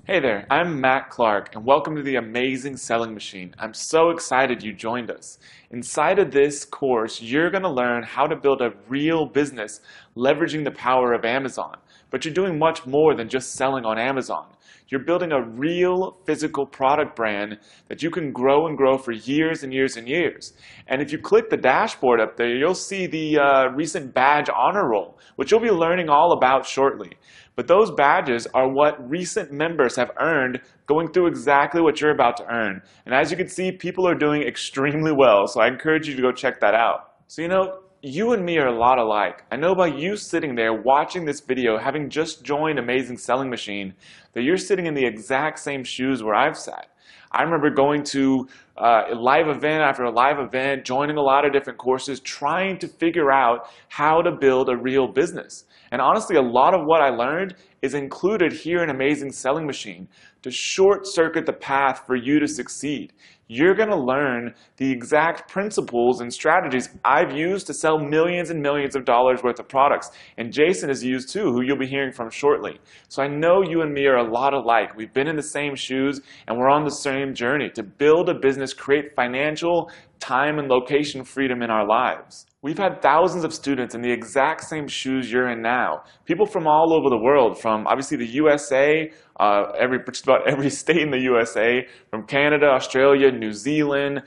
Hey there, I'm Matt Clark, and welcome to the Amazing Selling Machine. I'm so excited you joined us. Inside of this course, you're going to learn how to build a real business leveraging the power of Amazon. But you're doing much more than just selling on Amazon. You're building a real physical product brand that you can grow and grow for years and years and years. And if you click the dashboard up there, you'll see the recent badge honor roll, which you'll be learning all about shortly. But those badges are what recent members have earned going through exactly what you're about to earn. And as you can see, people are doing extremely well, so I encourage you to go check that out. So you and me are a lot alike. I know by you sitting there watching this video, having just joined Amazing Selling Machine, that you're sitting in the exact same shoes where I've sat. I remember going to a live event after a live event, joining a lot of different courses, trying to figure out how to build a real business. And honestly, a lot of what I learned is included here in Amazing Selling Machine to short circuit the path for you to succeed. You're going to learn the exact principles and strategies I've used to sell millions and millions of dollars worth of products. And Jason has used too, who you'll be hearing from shortly. So I know you and me are a lot alike. We've been in the same shoes and we're on the same journey to build a business, create financial, time, and location freedom in our lives. We've had thousands of students in the exact same shoes you're in now. People from all over the world, from obviously the USA, just about every state in the USA, from Canada, Australia, New Zealand,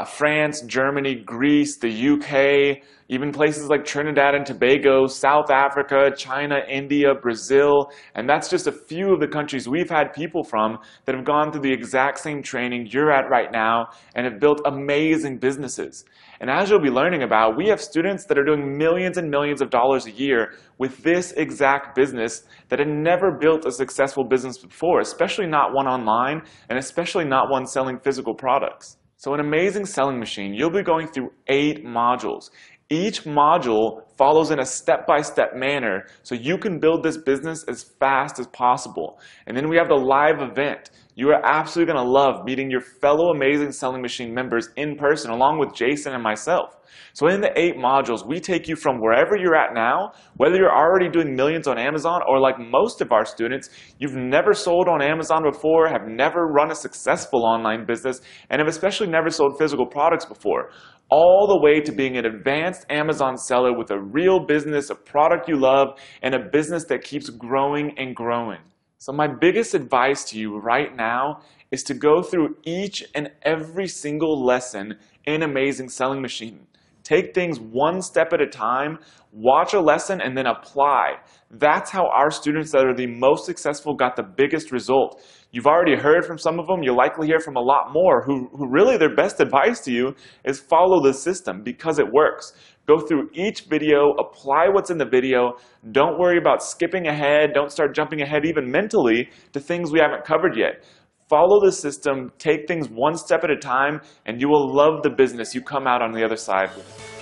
France, Germany, Greece, the UK, even places like Trinidad and Tobago, South Africa, China, India, Brazil, and that's just a few of the countries we've had people from that have gone through the exact same training you're at right now and have built amazing businesses. And as you'll be learning about, we have students that are doing millions and millions of dollars a year with this exact business that had never built a successful business before, especially not one online, and especially not one selling physical products. So in Amazing Selling Machine, you'll be going through 8 modules. Each module follows in a step-by-step manner so you can build this business as fast as possible. And then we have the live event. You are absolutely going to love meeting your fellow Amazing Selling Machine members in person along with Jason and myself. So in the 8 modules, we take you from wherever you're at now, whether you're already doing millions on Amazon or like most of our students, you've never sold on Amazon before, have never run a successful online business, and have especially never sold physical products before. All the way to being an advanced Amazon seller with a real business, a product you love, and a business that keeps growing and growing. So my biggest advice to you right now is to go through each and every single lesson in Amazing Selling Machine. Take things one step at a time, watch a lesson, and then apply. That's how our students that are the most successful got the biggest result. You've already heard from some of them. You'll likely hear from a lot more who really their best advice to you is follow the system because it works. Go through each video, apply what's in the video. Don't worry about skipping ahead. Don't start jumping ahead even mentally to things we haven't covered yet. Follow the system, take things one step at a time, and you will love the business you come out on the other side with.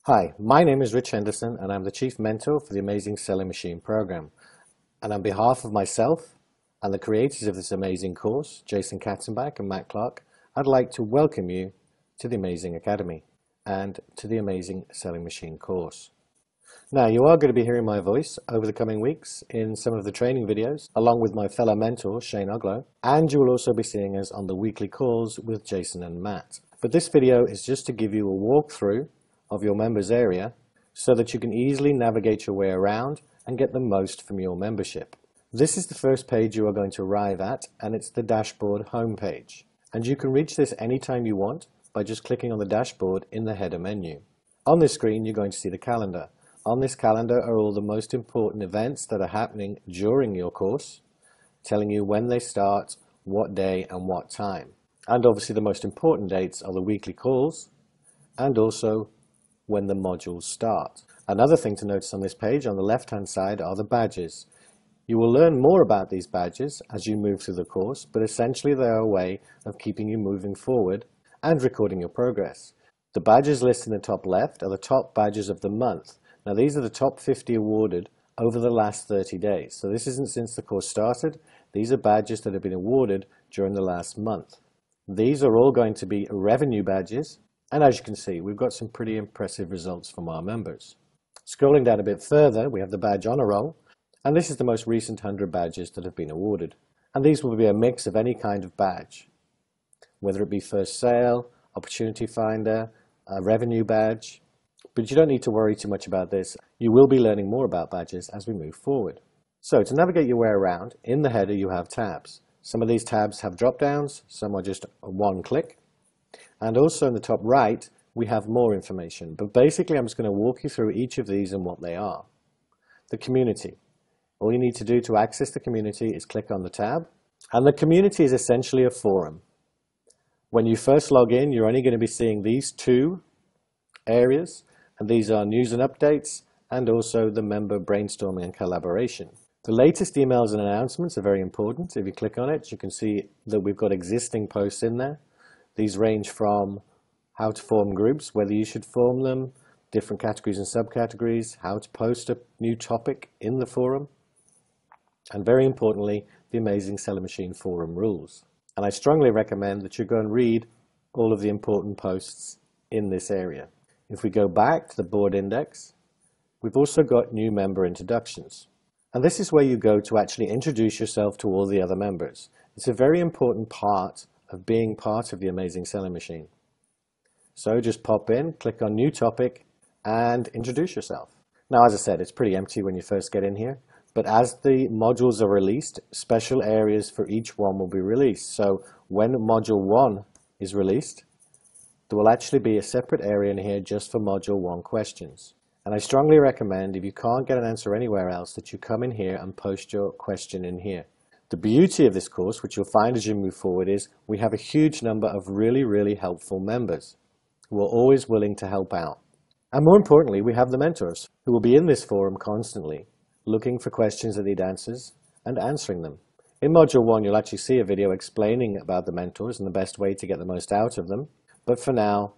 Hi, my name is Rich Henderson and I'm the Chief Mentor for the Amazing Selling Machine program. And on behalf of myself and the creators of this amazing course, Jason Katzenbach and Matt Clark, I'd like to welcome you to the Amazing Academy and to the Amazing Selling Machine course. Now, you are going to be hearing my voice over the coming weeks in some of the training videos, along with my fellow mentor, Shane Oglow, and you will also be seeing us on the weekly calls with Jason and Matt. But this video is just to give you a walkthrough of your members area so that you can easily navigate your way around and get the most from your membership. This is the first page you are going to arrive at, and it's the dashboard homepage. And you can reach this anytime you want by just clicking on the dashboard in the header menu. On this screen, you're going to see the calendar. On this calendar are all the most important events that are happening during your course, telling you when they start, what day, and what time. And obviously the most important dates are the weekly calls and also when the modules start. Another thing to notice on this page on the left-hand side are the badges. You will learn more about these badges as you move through the course, but essentially they are a way of keeping you moving forward and recording your progress. The badges listed in the top left are the top badges of the month. Now these are the top 50 awarded over the last 30 days. So this isn't since the course started. These are badges that have been awarded during the last month. These are all going to be revenue badges, and as you can see, we've got some pretty impressive results from our members. Scrolling down a bit further, we have the badge honor roll, and this is the most recent 100 badges that have been awarded. And these will be a mix of any kind of badge, whether it be first sale, opportunity finder, a revenue badge. But you don't need to worry too much about this. You will be learning more about badges as we move forward. So to navigate your way around, in the header you have tabs. Some of these tabs have drop downs, some are just a one click. And also in the top right, we have more information. But basically I'm just going to walk you through each of these and what they are. The community. All you need to do to access the community is click on the tab. And the community is essentially a forum. When you first log in, you're only going to be seeing these two areas. And these are news and updates, and also the member brainstorming and collaboration. The latest emails and announcements are very important. If you click on it, you can see that we've got existing posts in there. These range from how to form groups, whether you should form them, different categories and subcategories, how to post a new topic in the forum, and very importantly, the Amazing Seller Machine forum rules. And I strongly recommend that you go and read all of the important posts in this area. If we go back to the board index, we've also got new member introductions. And this is where you go to actually introduce yourself to all the other members. It's a very important part of being part of the Amazing Selling Machine. So just pop in, click on new topic, and introduce yourself. Now, as I said, it's pretty empty when you first get in here, but as the modules are released, special areas for each one will be released. So when module 1 is released, there will actually be a separate area in here just for module 1 questions. And I strongly recommend, if you can't get an answer anywhere else, that you come in here and post your question in here. The beauty of this course, which you'll find as you move forward, is we have a huge number of really helpful members who are always willing to help out. And more importantly, we have the mentors who will be in this forum constantly, looking for questions that need answers and answering them. In module 1, you'll actually see a video explaining about the mentors and the best way to get the most out of them. But for now,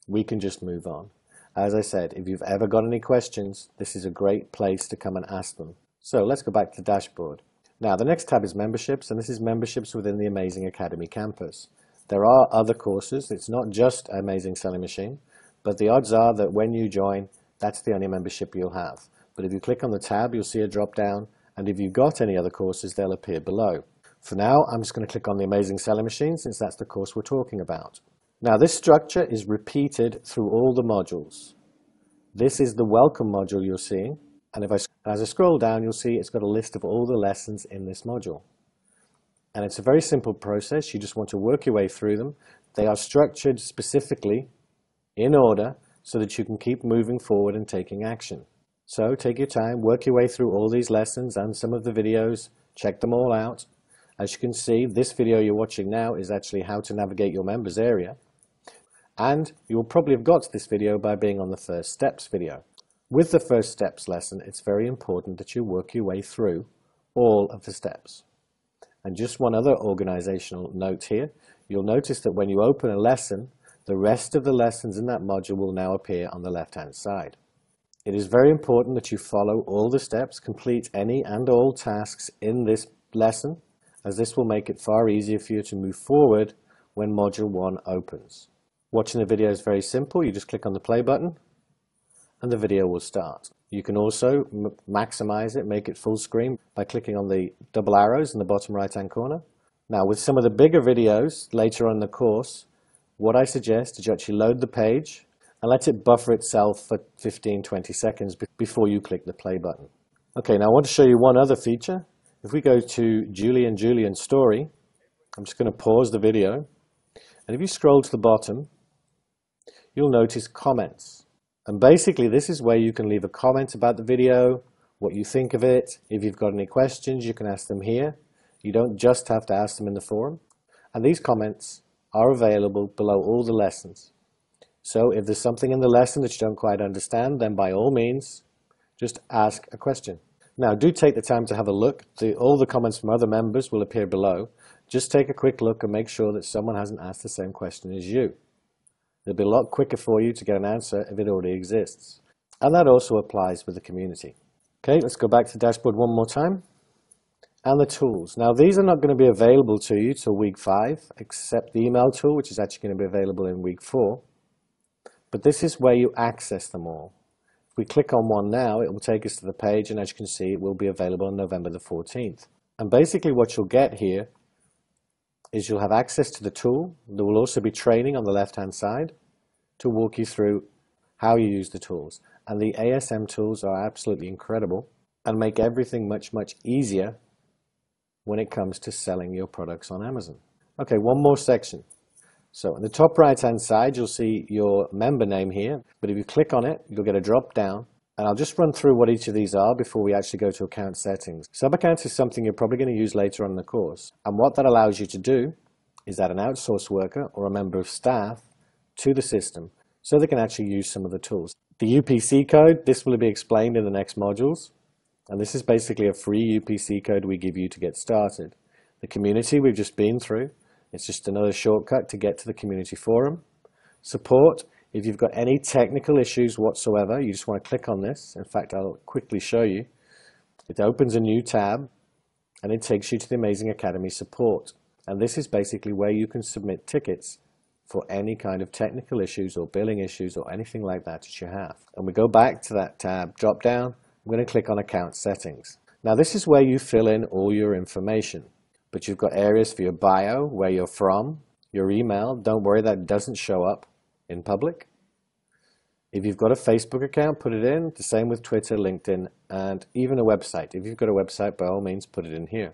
we can just move on. As I said, if you've ever got any questions, this is a great place to come and ask them. So let's go back to the dashboard. Now, the next tab is memberships, and this is memberships within the Amazing Academy campus. There are other courses. It's not just Amazing Selling Machine, but the odds are that when you join, that's the only membership you'll have. But if you click on the tab, you'll see a drop down, and if you've got any other courses, they'll appear below. For now, I'm just going to click on the Amazing Selling Machine, since that's the course we're talking about. Now, this structure is repeated through all the modules. This is the welcome module you're seeing, and as I scroll down, you'll see it's got a list of all the lessons in this module. And it's a very simple process. You just want to work your way through them. They are structured specifically in order so that you can keep moving forward and taking action. So take your time, work your way through all these lessons and some of the videos, check them all out. As you can see, this video you're watching now is actually how to navigate your members area. And you will probably have got to this video by being on the first steps video. With the first steps lesson, it's very important that you work your way through all of the steps. And just one other organizational note here, you'll notice that when you open a lesson, the rest of the lessons in that module will now appear on the left-hand side. It is very important that you follow all the steps, complete any and all tasks in this lesson, as this will make it far easier for you to move forward when module 1 opens. Watching the video is very simple. You just click on the play button and the video will start. You can also maximize it, make it full screen by clicking on the double arrows in the bottom right hand corner. Now, with some of the bigger videos later on in the course, what I suggest is you actually load the page and let it buffer itself for 15-20 seconds before you click the play button. Okay, now I want to show you one other feature. If we go to Julian's story, I'm just going to pause the video, and if you scroll to the bottom, you'll notice comments. And basically this is where you can leave a comment about the video, what you think of it. If you've got any questions, you can ask them here. You don't just have to ask them in the forum. And these comments are available below all the lessons. So if there's something in the lesson that you don't quite understand, then by all means, just ask a question. Now, do take the time to have a look. All the comments from other members will appear below. Just take a quick look and make sure that someone hasn't asked the same question as you. It'll be a lot quicker for you to get an answer if it already exists. And that also applies with the community. Okay, let's go back to the dashboard one more time. and the tools. Now, these are not going to be available to you till week 5, except the email tool, which is actually going to be available in week 4. But this is where you access them all. If we click on one now, it will take us to the page, and as you can see, it will be available on November the 14th. And basically what you'll get here is you'll have access to the tool. There will also be training on the left-hand side to walk you through how you use the tools. And the ASM tools are absolutely incredible and make everything much, much easier when it comes to selling your products on Amazon. Okay, one more section. So in the top right-hand side, you'll see your member name here, but if you click on it, you'll get a drop down. And I'll just run through what each of these are before we actually go to account settings. Sub-accounts is something you're probably going to use later on in the course. And what that allows you to do is add an outsourced worker or a member of staff to the system so they can actually use some of the tools. The UPC code, this will be explained in the next modules. And this is basically a free UPC code we give you to get started. The community we've just been through, it's just another shortcut to get to the community forum. Support, if you've got any technical issues whatsoever, you just want to click on this. In fact, I'll quickly show you. It opens a new tab and it takes you to the Amazing Academy support. And this is basically where you can submit tickets for any kind of technical issues or billing issues or anything like that you have. And we go back to that tab, drop down, I'm going to click on account settings. Now this is where you fill in all your information, but you've got areas for your bio, where you're from, your email. Don't worry, that doesn't show up in public. If you've got a Facebook account, put it in. The same with Twitter, LinkedIn, and even a website. If you've got a website, by all means, put it in here.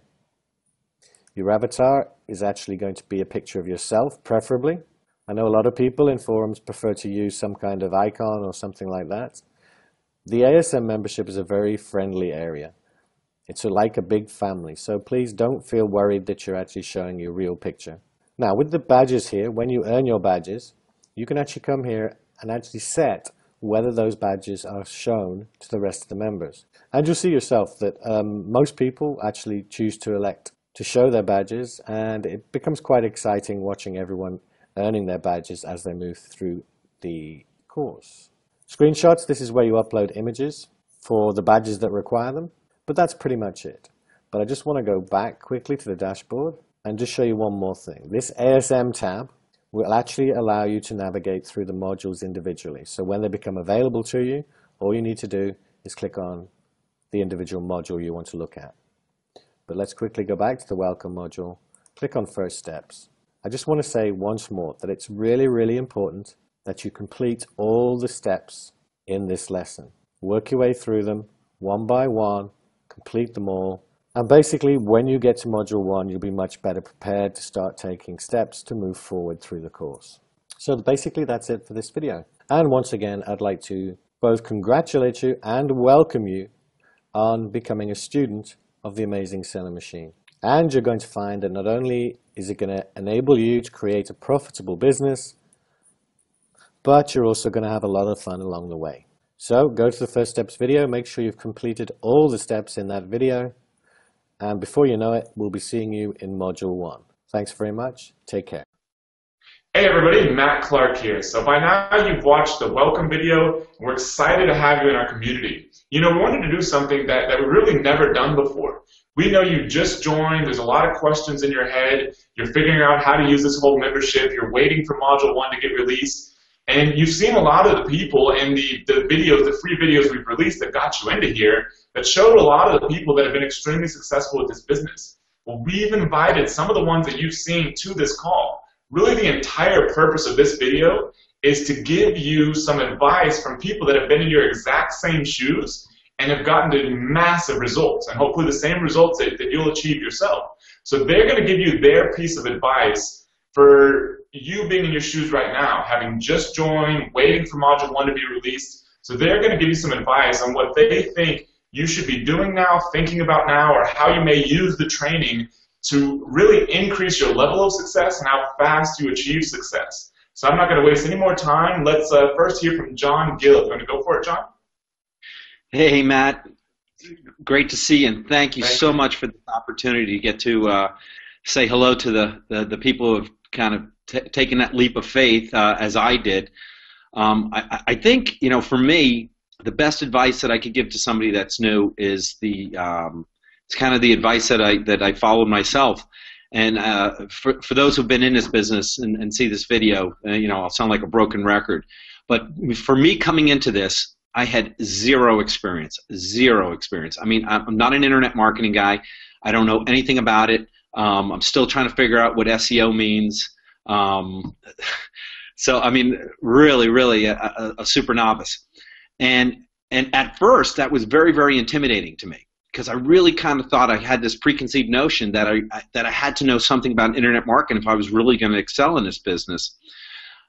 Your avatar is actually going to be a picture of yourself, preferably. I know a lot of people in forums prefer to use some kind of icon or something like that. The ASM membership is a very friendly area. It's like a big family, so please don't feel worried that you're actually showing your real picture. Now with the badges here, when you earn your badges, you can actually come here and actually set whether those badges are shown to the rest of the members. And you'll see yourself that most people actually choose to elect to show their badges, and it becomes quite exciting watching everyone earning their badges as they move through the course. Screenshots, this is where you upload images for the badges that require them, but that's pretty much it. But I just want to go back quickly to the dashboard and just show you one more thing. This ASM tab will actually allow you to navigate through the modules individually. So when they become available to you, all you need to do is click on the individual module you want to look at. But let's quickly go back to the welcome module, click on first steps. I just want to say once more that it's really, really important that you complete all the steps in this lesson. Work your way through them one by one, complete them all, and basically when you get to module 1, you'll be much better prepared to start taking steps to move forward through the course. So basically that's it for this video. And once again, I'd like to both congratulate you and welcome you on becoming a student of the Amazing Selling Machine. And you're going to find that not only is it going to enable you to create a profitable business, but you're also going to have a lot of fun along the way. So go to the first steps video, make sure you've completed all the steps in that video, and before you know it, we'll be seeing you in module 1. Thanks very much. Take care. Hey everybody, Matt Clark here. So by now you've watched the welcome video, and we're excited to have you in our community. You know, we wanted to do something that we've really never done before. We know you just joined, there's a lot of questions in your head, you're figuring out how to use this whole membership, you're waiting for module 1 to get released. And you've seen a lot of the people in the videos, the free videos we've released that got you into here that showed a lot of the people that have been extremely successful with this business. Well, we've invited some of the ones that you've seen to this call. Really the entire purpose of this video is to give you some advice from people that have been in your exact same shoes and have gotten to massive results, and hopefully the same results that you'll achieve yourself. So they're going to give you their piece of advice for you being in your shoes right now, having just joined, waiting for module 1 to be released. So they're going to give you some advice on what they think you should be doing now, thinking about now, or how you may use the training to really increase your level of success and how fast you achieve success. So I'm not going to waste any more time. Let's first hear from John Gill. You want to go for it, John? Hey, Matt. Great to see you, and thank you so much for the opportunity to get to say hello to the people who have kind of taken that leap of faith as I did. I think, you know, for me, the best advice that I could give to somebody that's new is the It's kind of the advice that I followed myself. And for those who've been in this business and see this video, I'll sound like a broken record. But for me coming into this, I had zero experience. Zero experience. I mean, I'm not an internet marketing guy. I don't know anything about it. I'm still trying to figure out what SEO means. So, I mean, really a super novice. And at first, that was very, very intimidating to me, because I really kind of thought I had this preconceived notion that I had to know something about internet marketing if I was really going to excel in this business.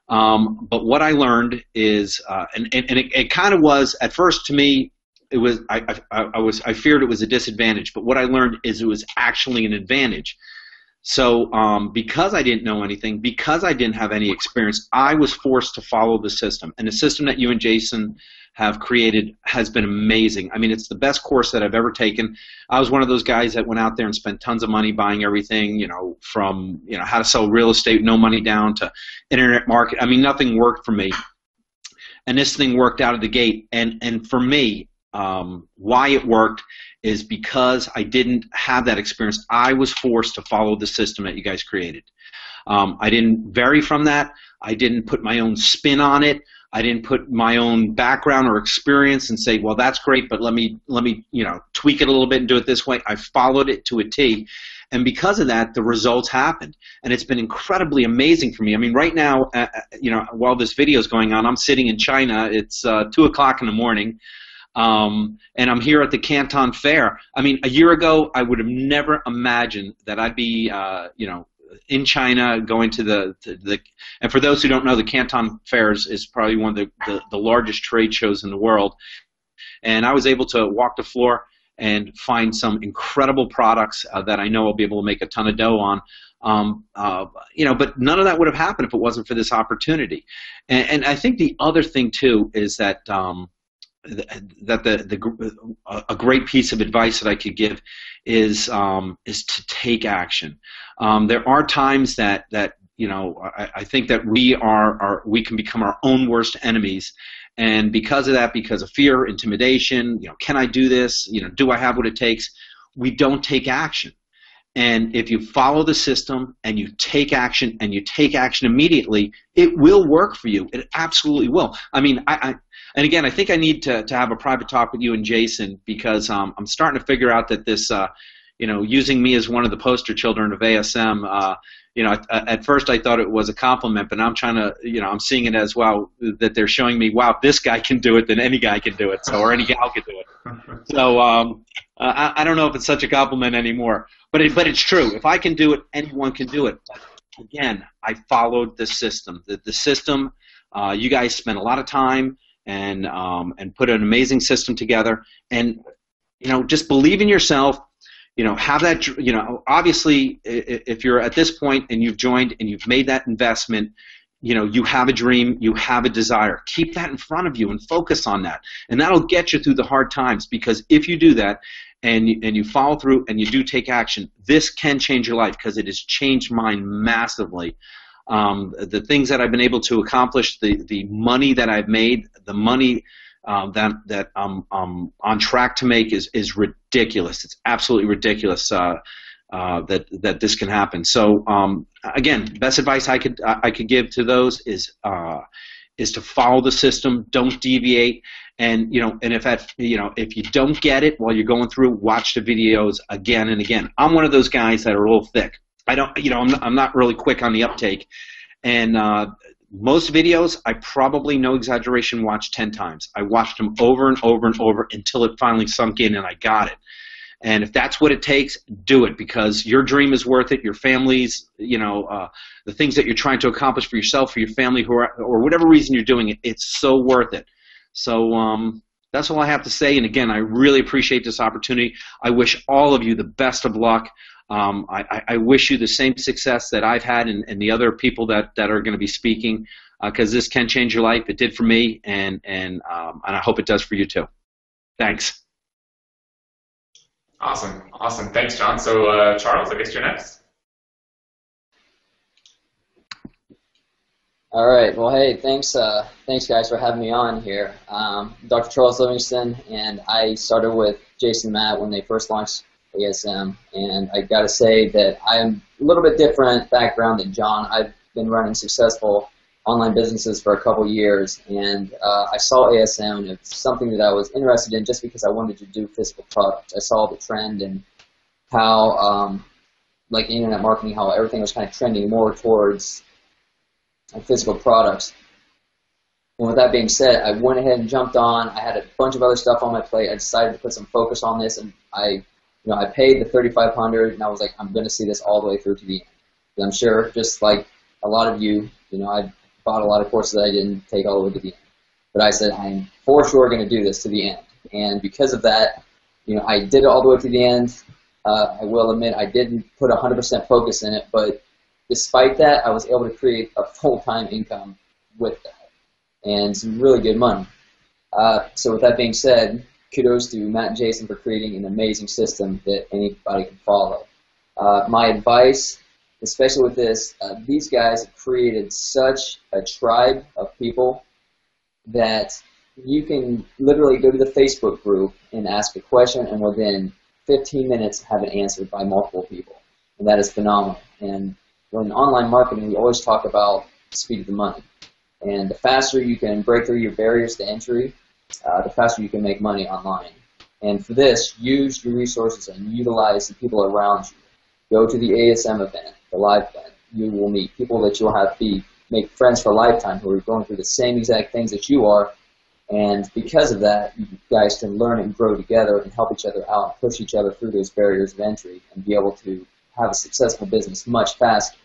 But what I learned is, and it kind of was at first to me, it was I feared it was a disadvantage. But what I learned is it was actually an advantage. So because I didn't know anything, because I didn't have any experience, I was forced to follow the system. And the system that you and Jason have created has been amazing. I mean, it's the best course that I've ever taken. I was one of those guys that went out there and spent tons of money buying everything, from how to sell real estate, no money down, to internet market. I mean, nothing worked for me. And this thing worked out of the gate. And for me, why it worked is because I didn't have that experience. I was forced to follow the system that you guys created. I didn't vary from that. I didn't put my own spin on it. I didn't put my own background or experience and say, well, that's great, but let me tweak it a little bit and do it this way. I followed it to a T. And because of that, the results happened. And it's been incredibly amazing for me. I mean, right now, while this video is going on, I'm sitting in China. It's 2 o'clock in the morning. And I'm here at the Canton Fair. I mean, a year ago, I would have never imagined that I'd be, in China, going to the and for those who don't know, the Canton Fair is probably one of the largest trade shows in the world. And I was able to walk the floor and find some incredible products that I know I'll be able to make a ton of dough on. But none of that would have happened if it wasn't for this opportunity. And I think the other thing too is that a great piece of advice that I could give is to take action. There are times that I think that we can become our own worst enemies, and because of that, because of fear, intimidation, can I do this? Do I have what it takes? We don't take action. And if you follow the system and you take action and you take action immediately, it will work for you. It absolutely will. I mean, and again, I think I need to have a private talk with you and Jason, because I'm starting to figure out that this, using me as one of the poster children of ASM, at first I thought it was a compliment, but now I'm trying to, I'm seeing it as, wow, that they're showing me, wow, if this guy can do it, then any guy can do it, or any gal can do it. So I don't know if it's such a compliment anymore, but it's true. If I can do it, anyone can do it. But again, I followed the system. The system, you guys spent a lot of time and put an amazing system together, and just believe in yourself. Have that. Obviously, if you're at this point and you've joined and you've made that investment, you have a dream, you have a desire. Keep that in front of you and focus on that, and that'll get you through the hard times. Because if you do that, and you follow through and you do take action, this can change your life, because it has changed mine massively. The things that I've been able to accomplish, the money that I've made, the money that I'm on track to make is ridiculous. It's absolutely ridiculous that this can happen. So again, best advice I could give to those is to follow the system, don't deviate, and if you don't get it while you're going through, watch the videos again and again. I'm one of those guys that are a little thick. I'm not really quick on the uptake, and most videos I probably, no exaggeration, watched 10 times. I watched them over and over and over until it finally sunk in and I got it. And if that's what it takes, do it, because your dream is worth it. Your family's, the things that you're trying to accomplish for yourself, for your family, or whatever reason you're doing it, it's so worth it. So that's all I have to say. And again, I really appreciate this opportunity. I wish all of you the best of luck. I wish you the same success that I've had and the other people that are going to be speaking, because this can change your life. It did for me, and I hope it does for you too. Thanks. Awesome. Thanks, John. So, Charles, I guess you're next. All right. Well, hey, thanks guys for having me on here. Dr. Charles Livingston, and I started with Jason and Matt when they first launched ASM, and I got to say that I'm a little bit different background than John. I've been running successful online businesses for a couple years, and I saw ASM, and it's something that I was interested in just because I wanted to do physical products. I saw the trend and how, like internet marketing, how everything was kind of trending more towards physical products. And with that being said, I went ahead and jumped on. I had a bunch of other stuff on my plate. I decided to put some focus on this, and I paid the $3,500, and I was like, I'm going to see this all the way through to the end. And I'm sure, just like a lot of you, I bought a lot of courses that I didn't take all the way to the end. But I said, I'm for sure going to do this to the end. And because of that, I did it all the way to the end. I will admit I didn't put 100% focus in it, but despite that, I was able to create a full-time income with that and some really good money. So with that being said, kudos to Matt and Jason for creating an amazing system that anybody can follow. My advice, especially with this, these guys have created such a tribe of people that you can literally go to the Facebook group and ask a question, and within 15 minutes have it answered by multiple people. And that is phenomenal. And in online marketing, we always talk about speed of the money. And the faster you can break through your barriers to entry, the faster you can make money online. And for this, use your resources and utilize the people around you. Go to the ASM event, the live event. You will meet people that you'll make friends for a lifetime who are going through the same exact things that you are. And because of that, you guys can learn and grow together and help each other out, push each other through those barriers of entry, and be able to have a successful business much faster.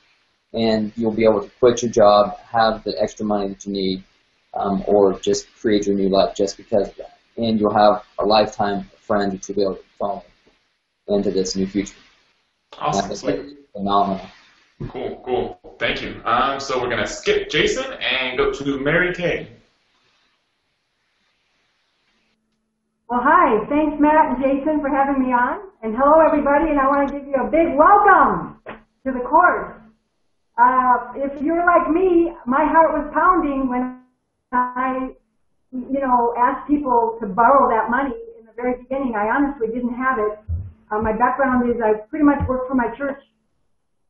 And you'll be able to quit your job, have the extra money that you need, or just create your new life just because of that. And you'll have a lifetime of friends that you'll be able to follow into this new future. Awesome. Phenomenal. Cool. Thank you. So we're going to skip Jason and go to Mary Kay. Well, hi. Thanks, Matt and Jason, for having me on. And hello, everybody, and I want to give you a big welcome to the course. If you're like me, my heart was pounding when I, asked people to borrow that money in the very beginning. I honestly didn't have it. My background is I pretty much worked for my church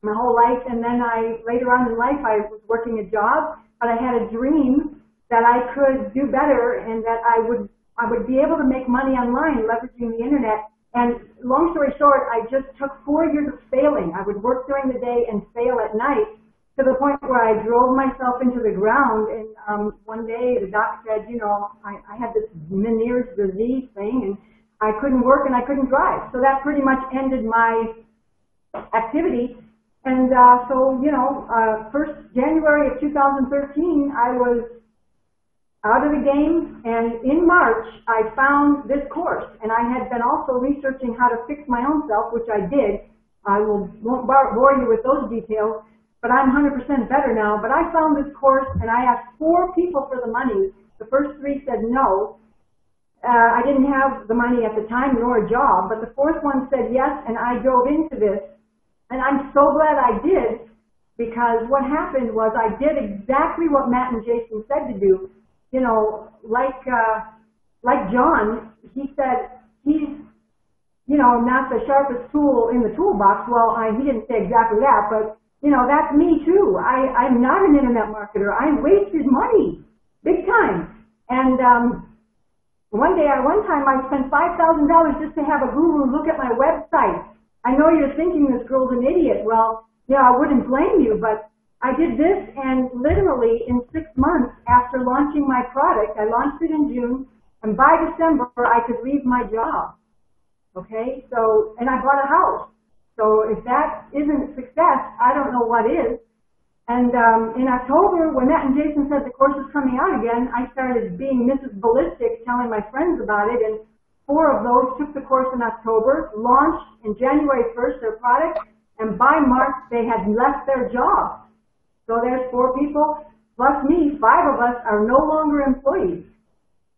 my whole life, and then later on in life, I was working a job, but I had a dream that I could do better and that I would be able to make money online leveraging the internet. And long story short, I just took 4 years of failing. I would work during the day and fail at night to the point where I drove myself into the ground. And one day the doc said, I had this Meniere's disease thing, and I couldn't work and I couldn't drive. So that pretty much ended my activity. And first January of 2013, I was out of the game, and in March, I found this course, and I had been also researching how to fix my own self, which I did. I won't bore you with those details, but I'm 100% better now. But I found this course, and I asked 4 people for the money. The first 3 said no. I didn't have the money at the time, nor a job, but the 4th one said yes, and I dove into this. And I'm so glad I did, because what happened was I did exactly what Matt and Jason said to do. Like John, he said he's, not the sharpest tool in the toolbox. Well, he didn't say exactly that, but, that's me too. I'm not an internet marketer. I wasted money, big time. And one time I spent $5,000 just to have a guru look at my website. I know you're thinking this girl's an idiot. Well, I wouldn't blame you, but I did this, and literally in 6 months after launching my product, I launched it in June, and by December I could leave my job. Okay, and I bought a house. So if that isn't success, I don't know what is. And in October, when Matt and Jason said the course is coming out again, I started being Mrs. Ballistic, telling my friends about it, and 4 of those took the course in October, launched in January 1st their product, and by March they had left their jobs. So there's 4 people, plus me, 5 of us are no longer employees.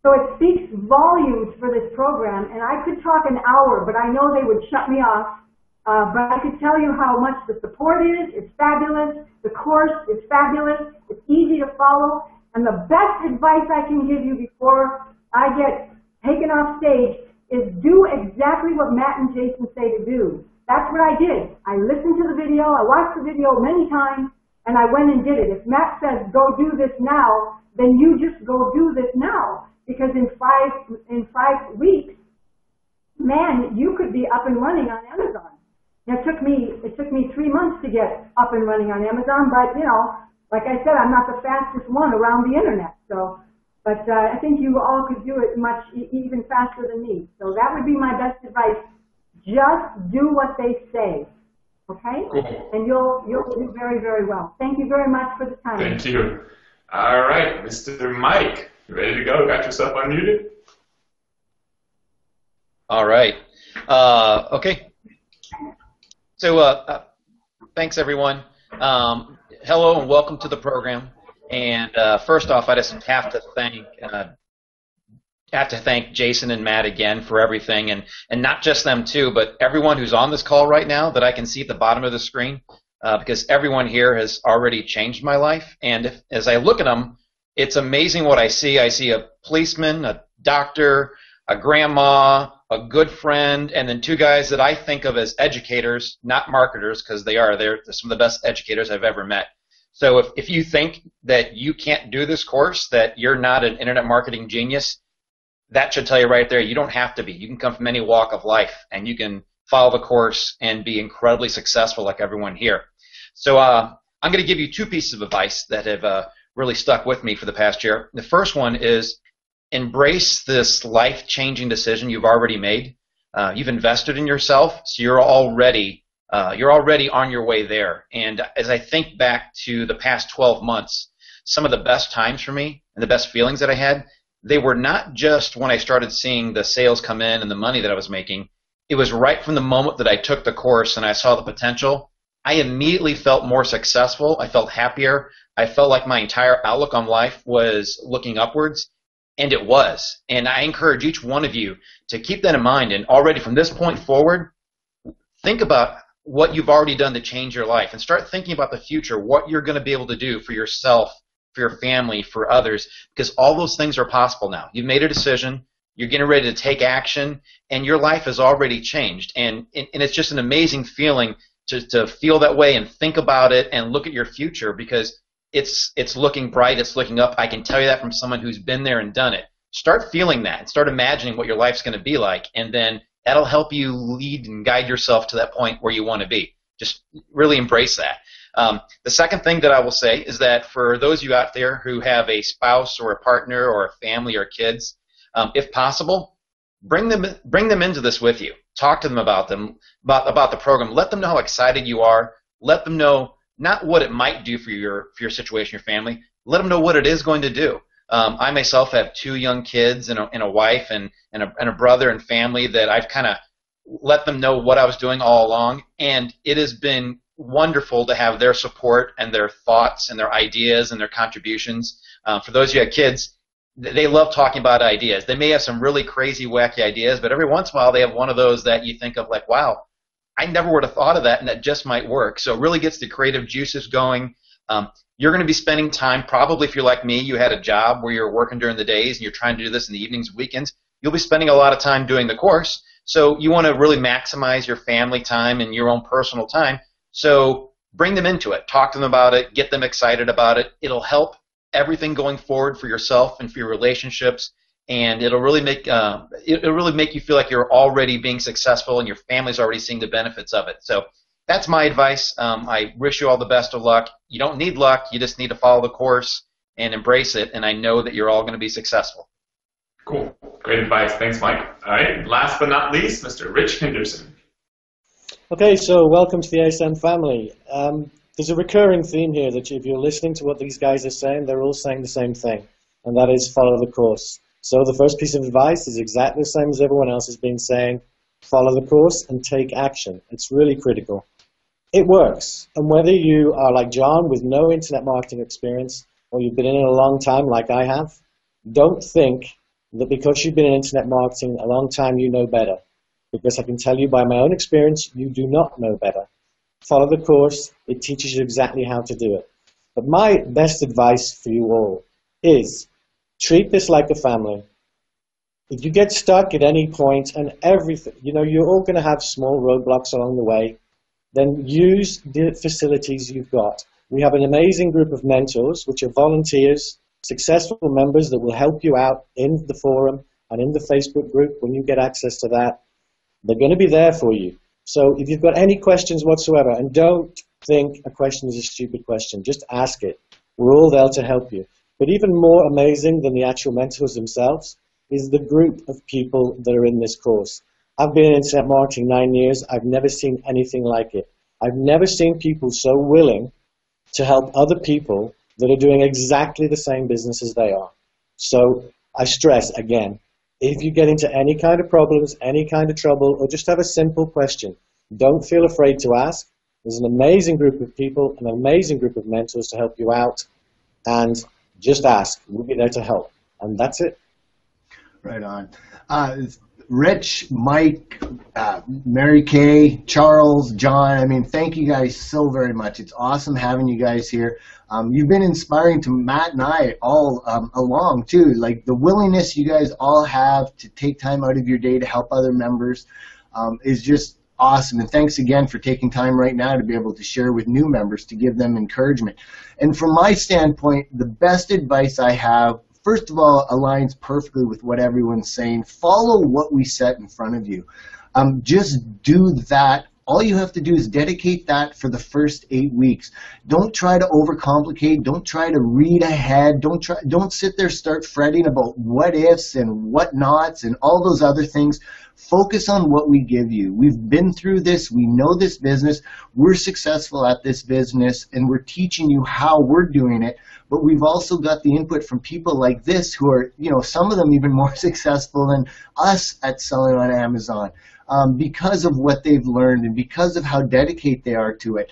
So it speaks volumes for this program, and I could talk an hour, but I know they would shut me off. But I could tell you how much the support is. It's fabulous. The course is fabulous. It's easy to follow. And the best advice I can give you before I get taken off stage is do exactly what Matt and Jason say to do. That's what I did. I listened to the video, I watched the video many times, and I went and did it. If Matt says, go do this now, then you just go do this now. Because in five weeks, man, you could be up and running on Amazon. Now, it took me 3 months to get up and running on Amazon, but, you know, like I said, I'm not the fastest one around the internet. So, but I think you all could do it much even faster than me. So that would be my best advice. Just do what they say, okay? Cool. And you'll do very, very well. Thank you very much for the time. Thank you. All right, Mr. Mike, you ready to go? Got yourself unmuted? All right. Okay. So thanks, everyone. Hello and welcome to the program. And first off, I just have to thank Jason and Matt again for everything, and not just them too, but everyone who's on this call right now that I can see at the bottom of the screen, because everyone here has already changed my life. And as I look at them, it's amazing what I see. I see a policeman, a doctor, a grandma, a good friend, and then two guys that I think of as educators, not marketers, because they're some of the best educators I've ever met. So if you think that you can't do this course, that you're not an internet marketing genius, that should tell you right there, you don't have to be. You can come from any walk of life, and you can follow the course and be incredibly successful like everyone here. So I'm going to give you two pieces of advice that have really stuck with me for the past year. The first one is embrace this life-changing decision you've already made. You've invested in yourself, so you're already on your way there. And as I think back to the past 12 months, some of the best times for me and the best feelings that I had, they were not just when I started seeing the sales come in and the money that I was making. It was right from the moment that I took the course and I saw the potential. I immediately felt more successful. I felt happier. I felt like my entire outlook on life was looking upwards, and it was. And I encourage each one of you to keep that in mind, and already from this point forward, think about what you've already done to change your life and start thinking about the future, what you're going to be able to do for yourself, for your family, for others, because all those things are possible now. You've made a decision, you're getting ready to take action, and your life has already changed. And it's just an amazing feeling to feel that way and think about it and look at your future, because it's looking bright, it's looking up. I can tell you that from someone who's been there and done it. Start feeling that and start imagining what your life's going to be like, and then that'll help you lead and guide yourself to that point where you want to be. Just really embrace that. The second thing that I will say is that for those of you out there who have a spouse or a partner or a family or kids, if possible, bring them into this with you. Talk to them about the program. Let them know how excited you are. Let them know not what it might do for your situation, your family. Let them know what it is going to do. I myself have 2 young kids and a wife and a brother and family that I've kind of let them know what I was doing all along, and it has been wonderful to have their support and their thoughts and their ideas and their contributions. For those of you who have kids, they love talking about ideas. They may have some really crazy, wacky ideas, but every once in a while they have one of those that you think of like, wow, I never would have thought of that, and that just might work. So it really gets the creative juices going. You're going to be spending time, probably if you're like me, you had a job where you're working during the days and you're trying to do this in the evenings, weekends, you'll be spending a lot of time doing the course. So you want to really maximize your family time and your own personal time. So bring them into it. Talk to them about it. Get them excited about it. It'll help everything going forward for yourself and for your relationships, and it'll really make you feel like you're already being successful and your family's already seeing the benefits of it. So that's my advice. I wish you all the best of luck. You don't need luck. You just need to follow the course and embrace it, and I know that you're all going to be successful. Cool. Great advice. Thanks, Mike. All right. Last but not least, Mr. Rich Henderson. Okay, so welcome to the ASM family. There's a recurring theme here that if you're listening to what these guys are saying, they're all saying the same thing, and that is follow the course. So the first piece of advice is exactly the same as everyone else has been saying. Follow the course and take action. It's really critical. It works. And whether you are like John with no internet marketing experience or you've been in it a long time like I have, don't think that because you've been in internet marketing a long time you know better. Because I can tell you by my own experience, you do not know better. Follow the course. It teaches you exactly how to do it. But my best advice for you all is treat this like a family. If you get stuck at any point and everything, you're all going to have small roadblocks along the way, then use the facilities you've got. We have an amazing group of mentors, which are volunteers, successful members that will help you out in the forum and in the Facebook group when you get access to that. They're going to be there for you. So if you've got any questions whatsoever, and don't think a question is a stupid question, just ask it. We're all there to help you. But even more amazing than the actual mentors themselves is the group of people that are in this course. I've been in internet marketing 9 years. I've never seen anything like it. I've never seen people so willing to help other people that are doing exactly the same business as they are. So I stress again, if you get into any kind of problems, any kind of trouble, or just have a simple question, don't feel afraid to ask. There's an amazing group of people, an amazing group of mentors to help you out, and just ask. We'll be there to help. And that's it. Right on. Rich, Mike, Mary Kay, Charles, John, I mean, thank you guys so very much. It's awesome having you guys here. You've been inspiring to Matt and I all along, too. Like, the willingness you guys all have to take time out of your day to help other members is just awesome. And thanks again for taking time right now to be able to share with new members to give them encouragement. And from my standpoint, the best advice I have, first of all, aligns perfectly with what everyone's saying. Follow what we set in front of you. Just do that. All you have to do is dedicate that for the first 8 weeks. Don't try to overcomplicate. Don't try to read ahead. Don't sit there start fretting about what ifs and what nots and all those other things. Focus on what we give you. We've been through this. We know this business. We're successful at this business, and we're teaching you how we're doing it. But we've also got the input from people like this who are, some of them even more successful than us at selling on Amazon. Because of what they've learned and because of how dedicated they are to it.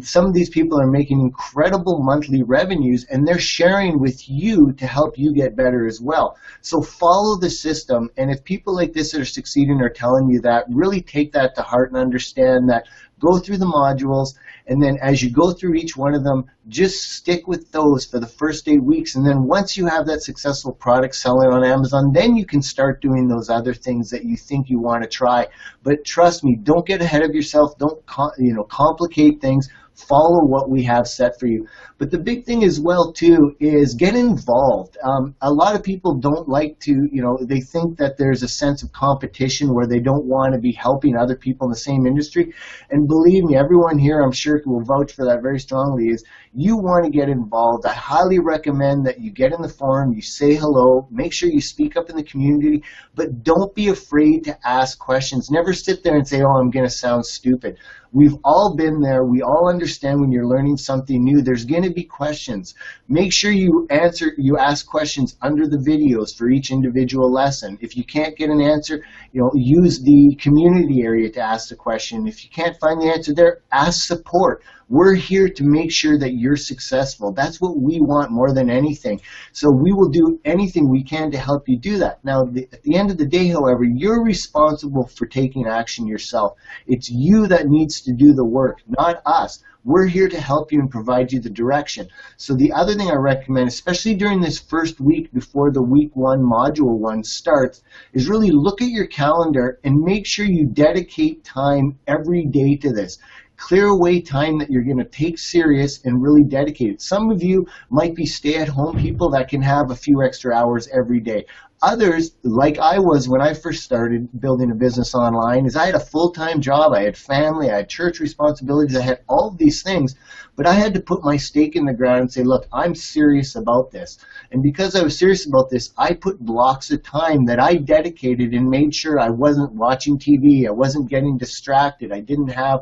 Some of these people are making incredible monthly revenues, and they're sharing with you to help you get better as well. So follow the system, and if people like this that are succeeding are telling you that, really take that to heart and understand that. Go through the modules, and then as you go through each one of them, just stick with those for the first 8 weeks. And then once you have that successful product selling on Amazon, then you can start doing those other things that you think you want to try. But trust me, don't get ahead of yourself. Don't complicate things. Follow what we have set for you. But the big thing as well, too, is get involved. A lot of people don't like to, they think that there's a sense of competition where they don't want to be helping other people in the same industry. And believe me, everyone here, I'm sure, will vouch for that very strongly, is you want to get involved. I highly recommend that you get in the forum, you say hello, make sure you speak up in the community, but don't be afraid to ask questions. Never sit there and say, oh, I'm going to sound stupid. We've all been there. We all understand when you're learning something new, there's going to be questions. Make sure you ask questions under the videos for each individual lesson. If you can't get an answer, use the community area to ask the question. If you can't find the answer there, ask support. We're here to make sure that you're successful. That's what we want more than anything. So we will do anything we can to help you do that. Now, at the end of the day, however, you're responsible for taking action yourself. It's you that needs to do the work, not us. We're here to help you and provide you the direction. So the other thing I recommend, especially during this first week before the week 1, module 1 starts, is really look at your calendar and make sure you dedicate time every day to this. Clear away time that you're going to take serious and really dedicate it. Some of you might be stay-at-home people that can have a few extra hours every day. Others, like I was when I first started building a business online, is I had a full-time job, I had family, I had church responsibilities, I had all of these things, but I had to put my stake in the ground and say, look, I'm serious about this. And because I was serious about this, I put blocks of time that I dedicated and made sure I wasn't watching TV, I wasn't getting distracted, I didn't have,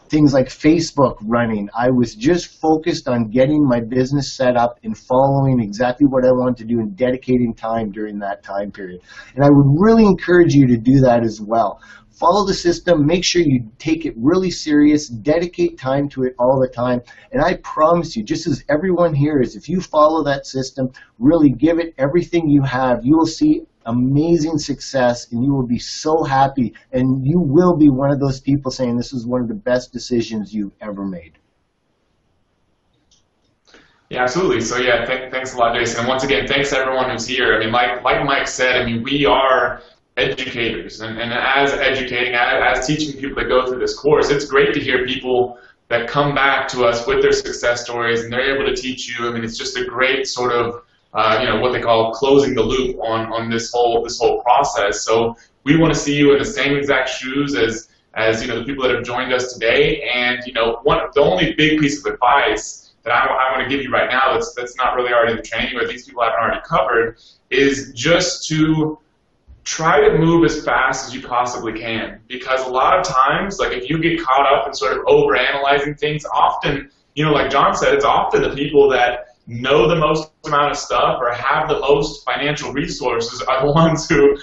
things like Facebook running. I was just focused on getting my business set up and following exactly what I wanted to do and dedicating time during that time period. And I would really encourage you to do that as well. Follow the system, make sure you take it really serious, dedicate time to it all the time, and I promise you, just as everyone here is, if you follow that system, really give it everything you have, you will see amazing success, and you will be so happy, and you will be one of those people saying this is one of the best decisions you've ever made. Yeah, absolutely. So yeah, thanks a lot, Jason. And once again, thanks to everyone who's here. I mean, like Mike said, I mean, we are educators, and as educating, as teaching people that go through this course, it's great to hear people that come back to us with their success stories, and they're able to teach you. I mean, it's just a great sort of what they call closing the loop on this whole process. So we want to see you in the same exact shoes as the people that have joined us today. And the only big piece of advice that I want to give you right now that's not really already in the training, or these people haven't already covered, is just to try to move as fast as you possibly can. Because a lot of times, like if you get caught up in sort of overanalyzing things, often, like John said, it's often the people that know the most amount of stuff or have the most financial resources are the ones who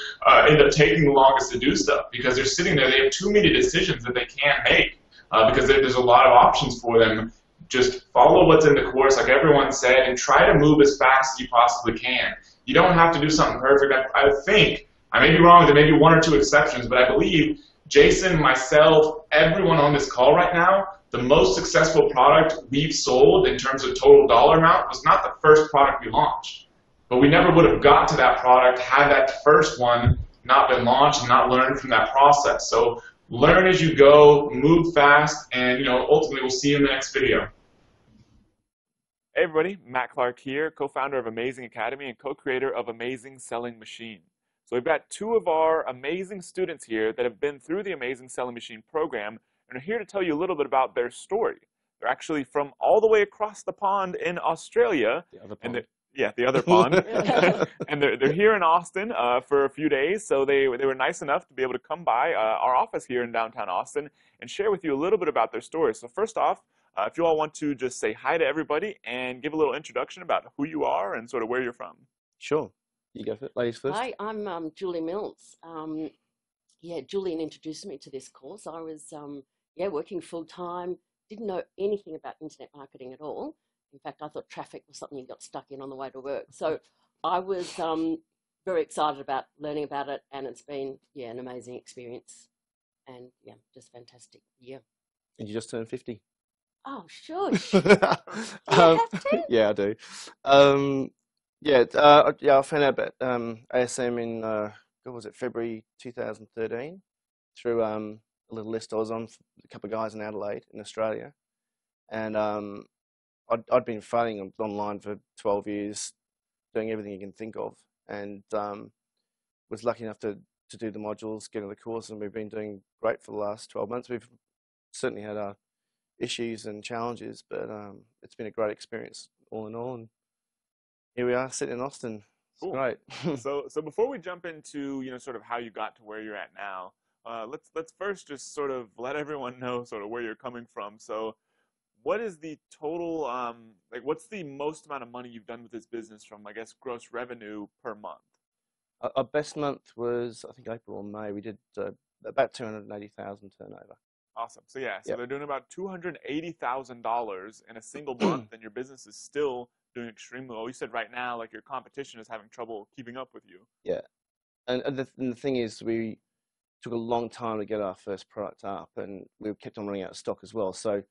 end up taking the longest to do stuff, because they're sitting there, they have too many decisions that they can't make because there's a lot of options for them. Just follow what's in the course, like everyone said, and try to move as fast as you possibly can. You don't have to do something perfect. I think, I may be wrong, there may be one or two exceptions, but I believe Jason, myself, everyone on this call right now, the most successful product we've sold in terms of total dollar amount was not the first product we launched. But we never would have got to that product had that first one not been launched and not learned from that process. So learn as you go, move fast, and ultimately we'll see you in the next video. Hey everybody, Matt Clark here, co-founder of Amazing Academy and co-creator of Amazing Selling Machine. So we've got two of our amazing students here that have been through the Amazing Selling Machine program and are here to tell you a little bit about their story. They're actually from all the way across the pond in Australia. The other pond. The other pond. And they're here in Austin for a few days, so they were nice enough to be able to come by our office here in downtown Austin and share with you a little bit about their story. So first off, if you all want to just say hi to everybody and give a little introduction about who you are and sort of where you're from. Sure. You go for it, ladies first. Hi, I'm Julie Mills. Julian introduced me to this course. I was working full-time, didn't know anything about internet marketing at all. In fact, I thought traffic was something you got stuck in on the way to work. So I was very excited about learning about it, and it's been an amazing experience, and just fantastic. Yeah. And you just turned 50. Oh, shush. Do you have to? Yeah, I do. I found out about ASM in what was it, February 2013, through a little list I was on for a couple of guys in Adelaide, in Australia, and I'd been failing online for 12 years, doing everything you can think of, and was lucky enough to do the modules, get in the course, and we've been doing great for the last 12 months. We've certainly had our issues and challenges, but it's been a great experience all in all, and here we are sitting in Austin. It's cool. Great. So before we jump into sort of how you got to where you're at now, let's first just sort of let everyone know sort of where you're coming from. So what is the total what's the most amount of money you've done with this business from, I guess, gross revenue per month? Our best month was, I think, April or May. We did about 280,000 turnover. Awesome. So they're doing about $280,000 in a single month, and your business is still doing extremely well. You said right now, like, your competition is having trouble keeping up with you. Yeah. And the thing is, we took a long time to get our first product up, and we kept on running out of stock as well. So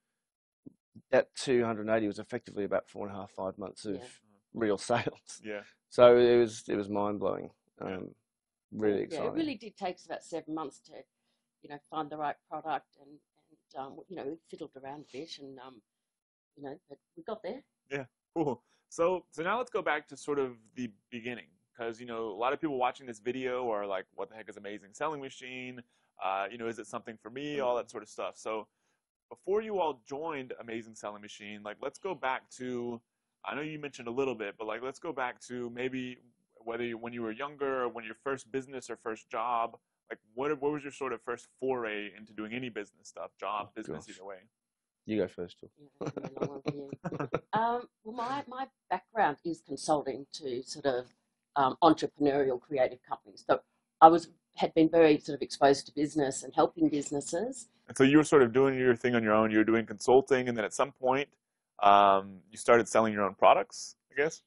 that 280 was effectively about 4.5, 5 months of real sales. Yeah. So it was mind blowing. Really exciting. Yeah, it really did take us about 7 months to find the right product, and we fiddled around a bit, and but we got there. Yeah, cool. So now let's go back to sort of the beginning, because a lot of people watching this video are like, what the heck is Amazing Selling Machine? Is it something for me? All that sort of stuff. So before you all joined Amazing Selling Machine, like, let's go back to, I know you mentioned a little bit, but like, let's go back to maybe when you were younger, or when your first business or first job. Like, what was your sort of first foray into doing any business stuff, job, business, either way? You go first, Jill. Well, my background is consulting to sort of entrepreneurial creative companies. So I had been very sort of exposed to business and helping businesses. And so you were sort of doing your thing on your own. You were doing consulting, and then at some point, you started selling your own products, I guess?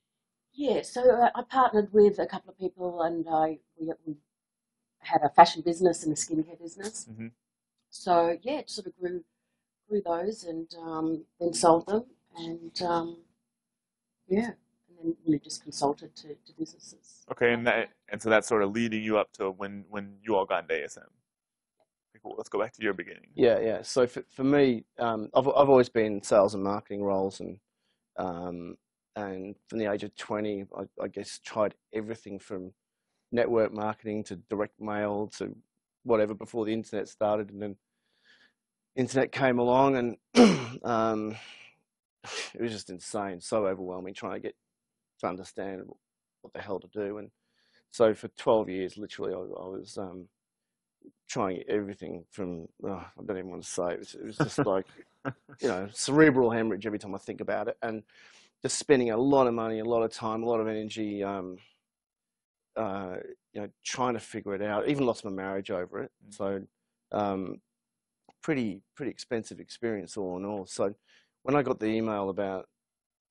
Yeah, so I partnered with a couple of people, and we had a fashion business and a skincare business. Mm-hmm. So it sort of grew those, and then sold them, and Yeah, and then really just consulted to businesses. Okay, and so that's sort of leading you up to when you all got into ASM. Okay, cool. Let's go back to your beginning. Yeah. So for me, I've always been in sales and marketing roles, and from the age of 20, I guess tried everything from network marketing to direct mail to whatever before the internet started, and then internet came along, and it was just insane, so overwhelming trying to understand what the hell to do. And so for 12 years, literally, I was trying everything from, I don't even want to say, it was just like, cerebral hemorrhage every time I think about it, and just spending a lot of money, a lot of time, a lot of energy, trying to figure it out. Even lost my marriage over it. So pretty expensive experience all in all. So when I got the email about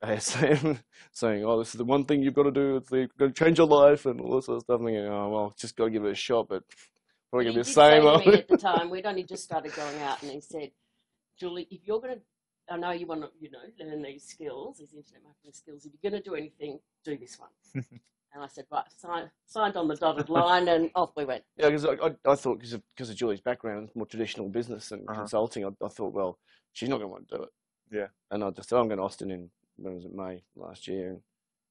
ASM saying, "Oh, this is the one thing you've got to do. It's going to change your life," and all this sort of stuff, I'm thinking, "Oh, well, just got to give it a shot." But probably going to be the same. He did say to me at the time, we'd only just started going out, and he said, "Julie, if you're going to, I know you want to, learn these skills, these internet marketing skills. If you're going to do anything, do this one." And I said, right, signed on the dotted line, and off we went. Yeah, because I thought, because of Julie's background, more traditional business and consulting, I thought, well, she's not going to want to do it. Yeah. And I just said, I'm going to Austin when was it, May last year. And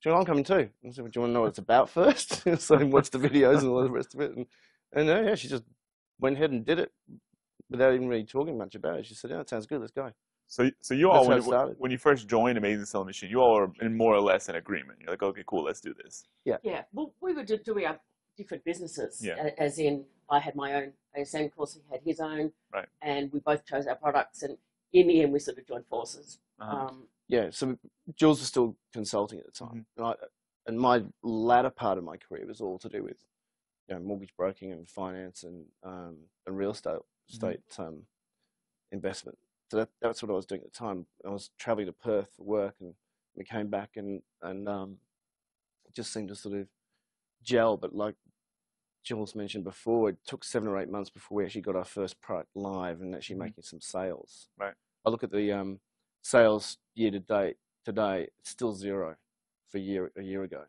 she went, I'm coming too. I said, well, do you want to know what it's about first? So I watched the videos and all the rest of it. And yeah, she just went ahead and did it without even really talking much about it. She said, yeah, that sounds good, let's go. So you all, when you first joined Amazing Selling Machine, you all were in more or less in agreement. You're like, okay, cool, let's do this. Yeah. Yeah. Well, we were doing our different businesses. Yeah. As in, I had my own ASM course, he had his own. Right. And we both chose our products, and in the end, we sort of joined forces. Yeah. So Jules was still consulting at the time, and my latter part of my career was all to do with, mortgage broking and finance and real estate investment. So that's what I was doing at the time. I was traveling to Perth for work, and we came back, and it just seemed to sort of gel. But like Jules mentioned before, it took 7 or 8 months before we actually got our first product live and actually making some sales. Right. I look at the sales year to date today; it's still zero for a year ago.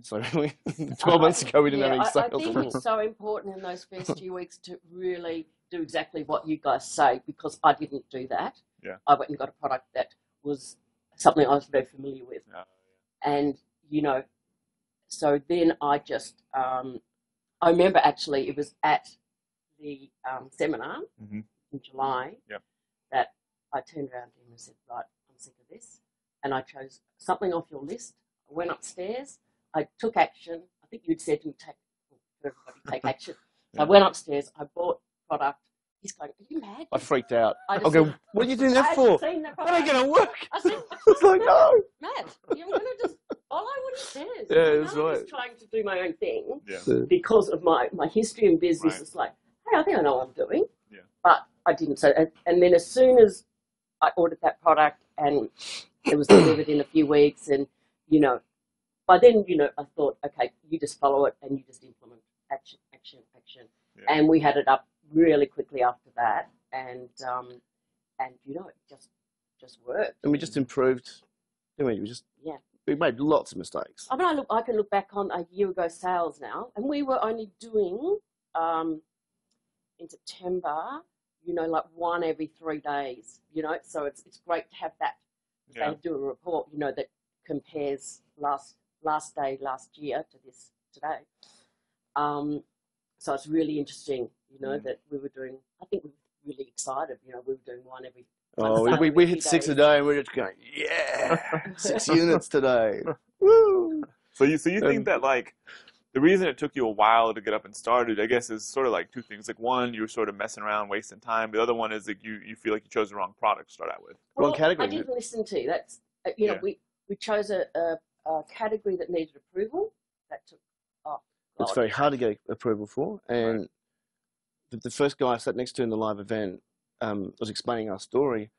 So 12 months ago, we didn't have any sales. I think it's so important in those first few weeks to really do exactly what you guys say, because I didn't do that. Yeah. I went and got a product that was something I was very familiar with. Yeah. And, so then I just, I remember actually it was at the seminar in July that I turned around to him and said, right, I'm sick of this. And I chose something off your list. I went upstairs. I took action. I think you'd said to take action. So I went upstairs. I bought product. He's going, are you mad? I freaked out. I go, what are you doing that for? That ain't going to work. I said, it's like, no. Matt, you're going to just follow what he says. Yeah, that's right. I was trying to do my own thing because of my history in business. Right. It's like, hey, I think I know what I'm doing. Yeah. But I didn't. So, and then as soon as I ordered that product and it was delivered in a few weeks, and, by then, I thought, okay, you just follow it and you just implement action. Yeah. And we had it up really quickly after that, and it just worked. And we just improved. We made lots of mistakes. I mean, I can look back on a year ago sales now, and we were only doing in September, like one every 3 days. So it's great to have that. Yeah. They do a report, that compares last day last year to this today. So it's really interesting, that we were doing. I think we were really excited. We were doing one every. We hit 6 a day, and we're just going, yeah, 6 units today. Woo! So you think that, like, the reason it took you a while to get up and started, I guess, is sort of like two things. Like, one, you were sort of messing around, wasting time. The other one is that you feel like you chose the wrong product to start out with. Wrong category. I didn't listen to that's. We chose a category that needed approval. That took. It's very hard to get approval for, and the first guy I sat next to in the live event was explaining our story,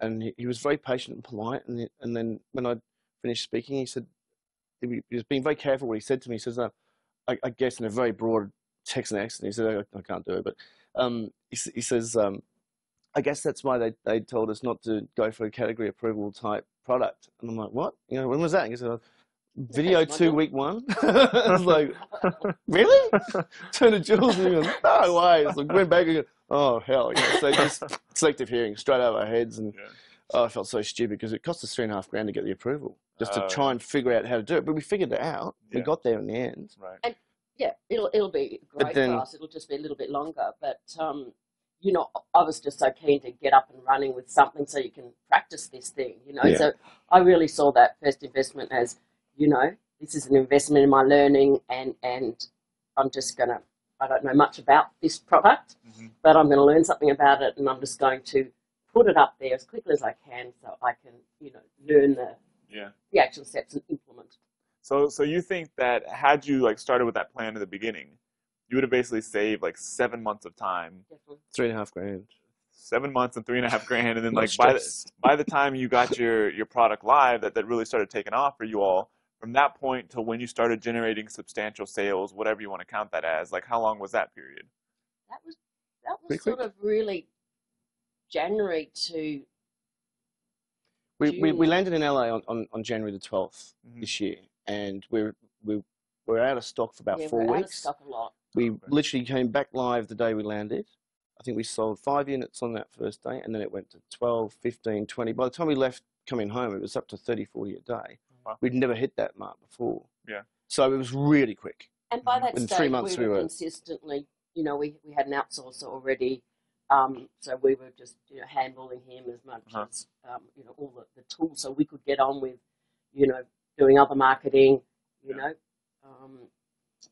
and he was very patient and polite. And then when I finished speaking, he said he was being very careful what he said to me. He says, I guess in a very broad Texan accent, he said, I can't do it, but he says, I guess that's why they told us not to go for a category approval type product. And I'm like, what? When was that? And he said, video 2 week 1. I was like, really? Turned to Jules and he goes, no way. So I went back and go, oh hell, so just selective hearing straight over our heads, and I felt so stupid because it cost us $3,500 to get the approval just to try and figure out how to do it. But we figured it out. We got there in the end. Right. And yeah, it'll be great for us. It'll just be a little bit longer, but I was just so keen to get up and running with something so you can practice this thing, So I really saw that first investment as, this is an investment in my learning, and I'm just going to, I don't know much about this product, but I'm going to learn something about it, and I'm just going to put it up there as quickly as I can so I can, learn the actual steps and implement. So you think that had you started with that plan in the beginning, you would have basically saved 7 months of time. Definitely. $3,500. 7 months and $3,500, and then by the time you got your product live, that really started taking off for you all. From that point to when you started generating substantial sales, whatever you want to count that as, how long was that period? That was sort of really January to. We landed in LA on January the 12th this year, and we're out of stock for about 4 weeks. We're out of stock a lot. We literally came back live the day we landed. I think we sold 5 units on that first day, and then it went to 12, 15, 20. By the time we left coming home, it was up to 30, 40 a day. Wow. We'd never hit that mark before. Yeah. So it was really quick. And by that in stage, 3 months we were consistently, we had an outsourcer already. So we were just, handballing him as much as, all the tools so we could get on with, doing other marketing,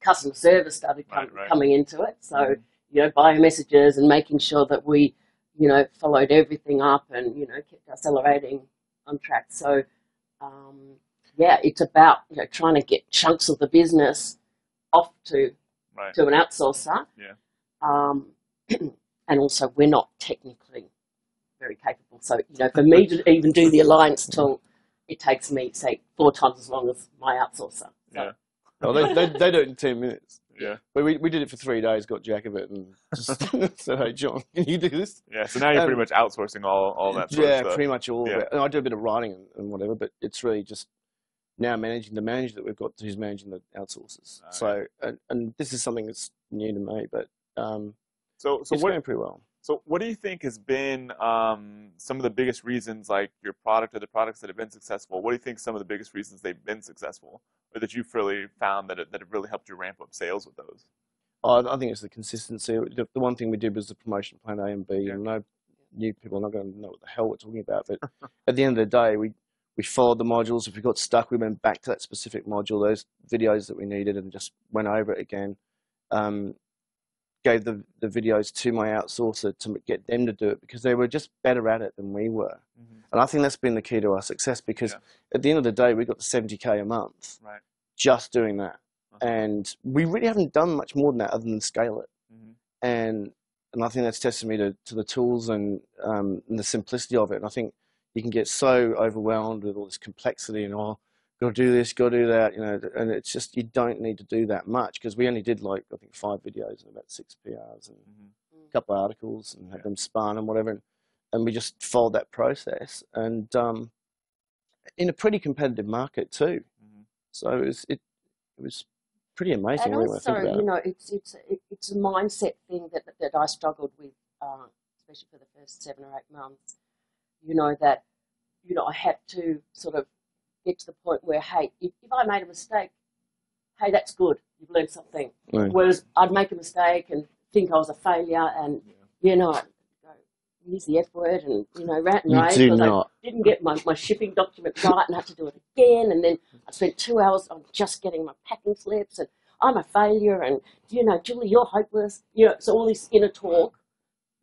customer service started coming into it. So, bio messages and making sure that we, followed everything up and, kept accelerating on track. So, it's about, trying to get chunks of the business off to an outsourcer. Yeah. And also, we're not technically very capable. So, for me to even do the Alliance tool, it takes me, say, 4 times as long as my outsourcer. So. Yeah. Well, they do it in 10 minutes. Yeah. But we did it for 3 days, got jack of it, and just said, hey, John, can you do this? Yeah, so now you're pretty much outsourcing all that sort of stuff. Yeah, pretty much all of it. And I do a bit of writing and whatever, but it's really just now managing the manager that we've got who's managing the outsourcers. So, and this is something that's new to me, but so it's going pretty well. So what do you think has been some of the biggest reasons, your product or the products that have been successful? What do you think some of the biggest reasons they've been successful, or that you've really found that it really helped you ramp up sales with those? I think it's the consistency. The one thing we did was the promotion plan A and B. And no new people are not going to know what the hell we're talking about. But at the end of the day, we followed the modules. If we got stuck, we went back to that specific module, those videos that we needed, and just went over it again. Gave the videos to my outsourcer to get them to do it because they were just better at it than we were. And I think that's been the key to our success because at the end of the day, we got to $70K a month just doing that. And we really haven't done much more than that other than scale it. And I think that's testimony to the tools and the simplicity of it. And I think you can get so overwhelmed with all this complexity and got to do this, got to do that, and it's just, you don't need to do that much because we only did I think 5 videos and about 6 PRs and a couple of articles and had them spun and whatever. And we just followed that process and in a pretty competitive market too. So it was pretty amazing. And also, it's a mindset thing that I struggled with, especially for the first 7 or 8 months, that, I had to sort of get to the point where, hey, if I made a mistake, hey, that's good. You've learned something. Right. Whereas I'd make a mistake and think I was a failure and, go, use the F word and, rant and rave because I didn't get my shipping document right and had to do it again. And then I spent 2 hours on just getting my packing slips and I'm a failure and, Julie, you're hopeless. So all this inner talk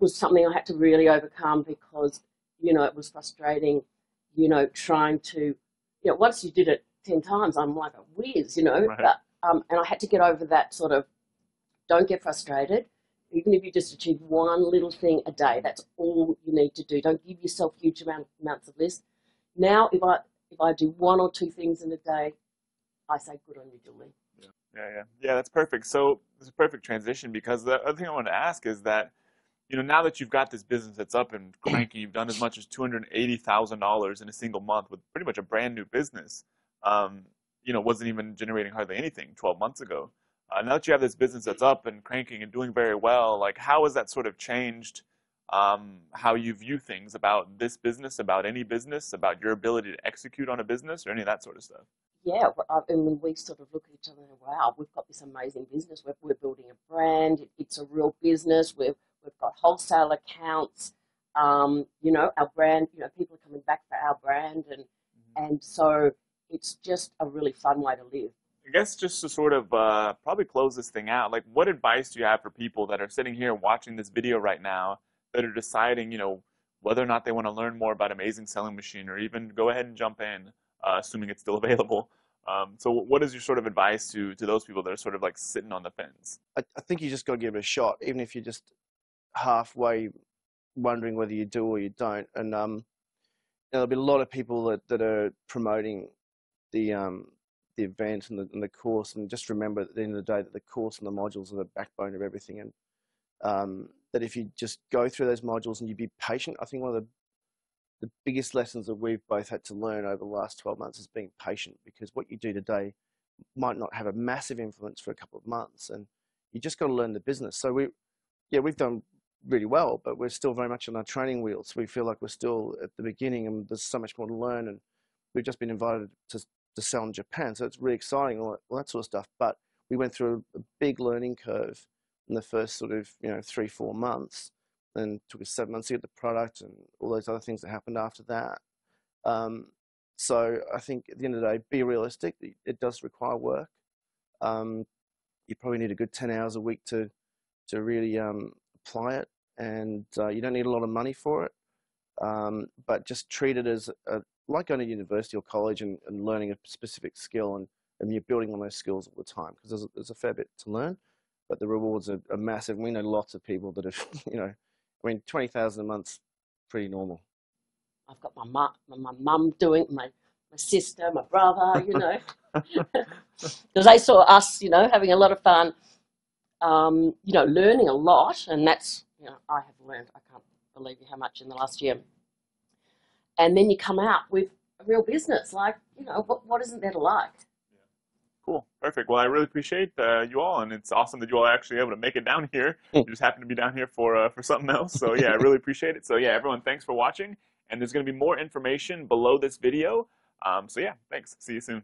was something I had to really overcome because, it was frustrating, trying to, once you did it 10 times, I'm like a whiz, Right. But, and I had to get over that sort of, don't get frustrated. Even if you just achieve one little thing a day, that's all you need to do. Don't give yourself huge amounts of list. Now, if I do 1 or 2 things in a day, I say, good on you, Julie. Yeah, that's perfect. So it's a perfect transition because the other thing I want to ask is that, now that you've got this business that's up and cranking, you've done as much as $280,000 in a single month with pretty much a brand new business. Wasn't even generating hardly anything 12 months ago. Now that you have this business that's up and cranking and doing very well, like how has that sort of changed how you view things about this business, about any business, about your ability to execute on a business or any of that sort of stuff? Yeah, I mean, we sort of look at each other and wow, we've got this amazing business. We're building a brand. It's a real business. We've got wholesale accounts. Our brand. People are coming back for our brand, and so it's just a really fun way to live. I guess just to sort of probably close this thing out, like what advice do you have for people that are sitting here watching this video right now that are deciding, whether or not they want to learn more about Amazing Selling Machine or even go ahead and jump in, assuming it's still available? So what is your sort of advice to those people that are sort of like sitting on the fence? I think you just got to give it a shot, even if you're just halfway wondering whether you do or you don't. And there'll be a lot of people that are promoting the event and the course, and just remember at the end of the day that the course and the modules are the backbone of everything, and that if you just go through those modules and you be patient, I think one of the biggest lessons that we've both had to learn over the last 12 months is being patient, because what you do today might not have a massive influence for a couple of months, and you just got to learn the business. So we've done really well, but we're still very much on our training wheels. We feel like we're still at the beginning and there's so much more to learn, and we've just been invited to sell in Japan, so it's really exciting, all that sort of stuff. But we went through a big learning curve in the first sort of 3-4 months, and took us 7 months to get the product and all those other things that happened after that. So I think at the end of the day, be realistic. It does require work. You probably need a good 10 hours a week to really apply it, and you don't need a lot of money for it. But just treat it as like going to university or college and learning a specific skill, and you're building on those skills all the time, because there's a fair bit to learn, but the rewards are massive. We know lots of people that have, 20,000 a month's pretty normal. I've got my mum doing, my sister, my brother, because they saw us, having a lot of fun, learning a lot, and that's, I have learned, I can't believe how much in the last year. And then you come out with a real business, like, what isn't there to like? Cool. Perfect. Well, I really appreciate you all, and it's awesome that you all are actually able to make it down here. You just happen to be down here for something else. So, yeah, I really appreciate it. So, yeah, everyone, thanks for watching. And there's going to be more information below this video. So, yeah, thanks. See you soon.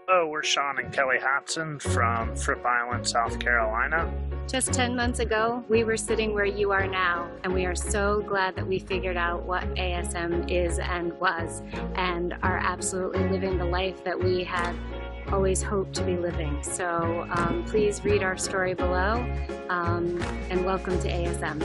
Hello, we're Sean and Kelly Hobson from Fripp Island, South Carolina. Just 10 months ago, we were sitting where you are now, and we are so glad that we figured out what ASM is and was, and are absolutely living the life that we had always hoped to be living. So please read our story below, and welcome to ASM.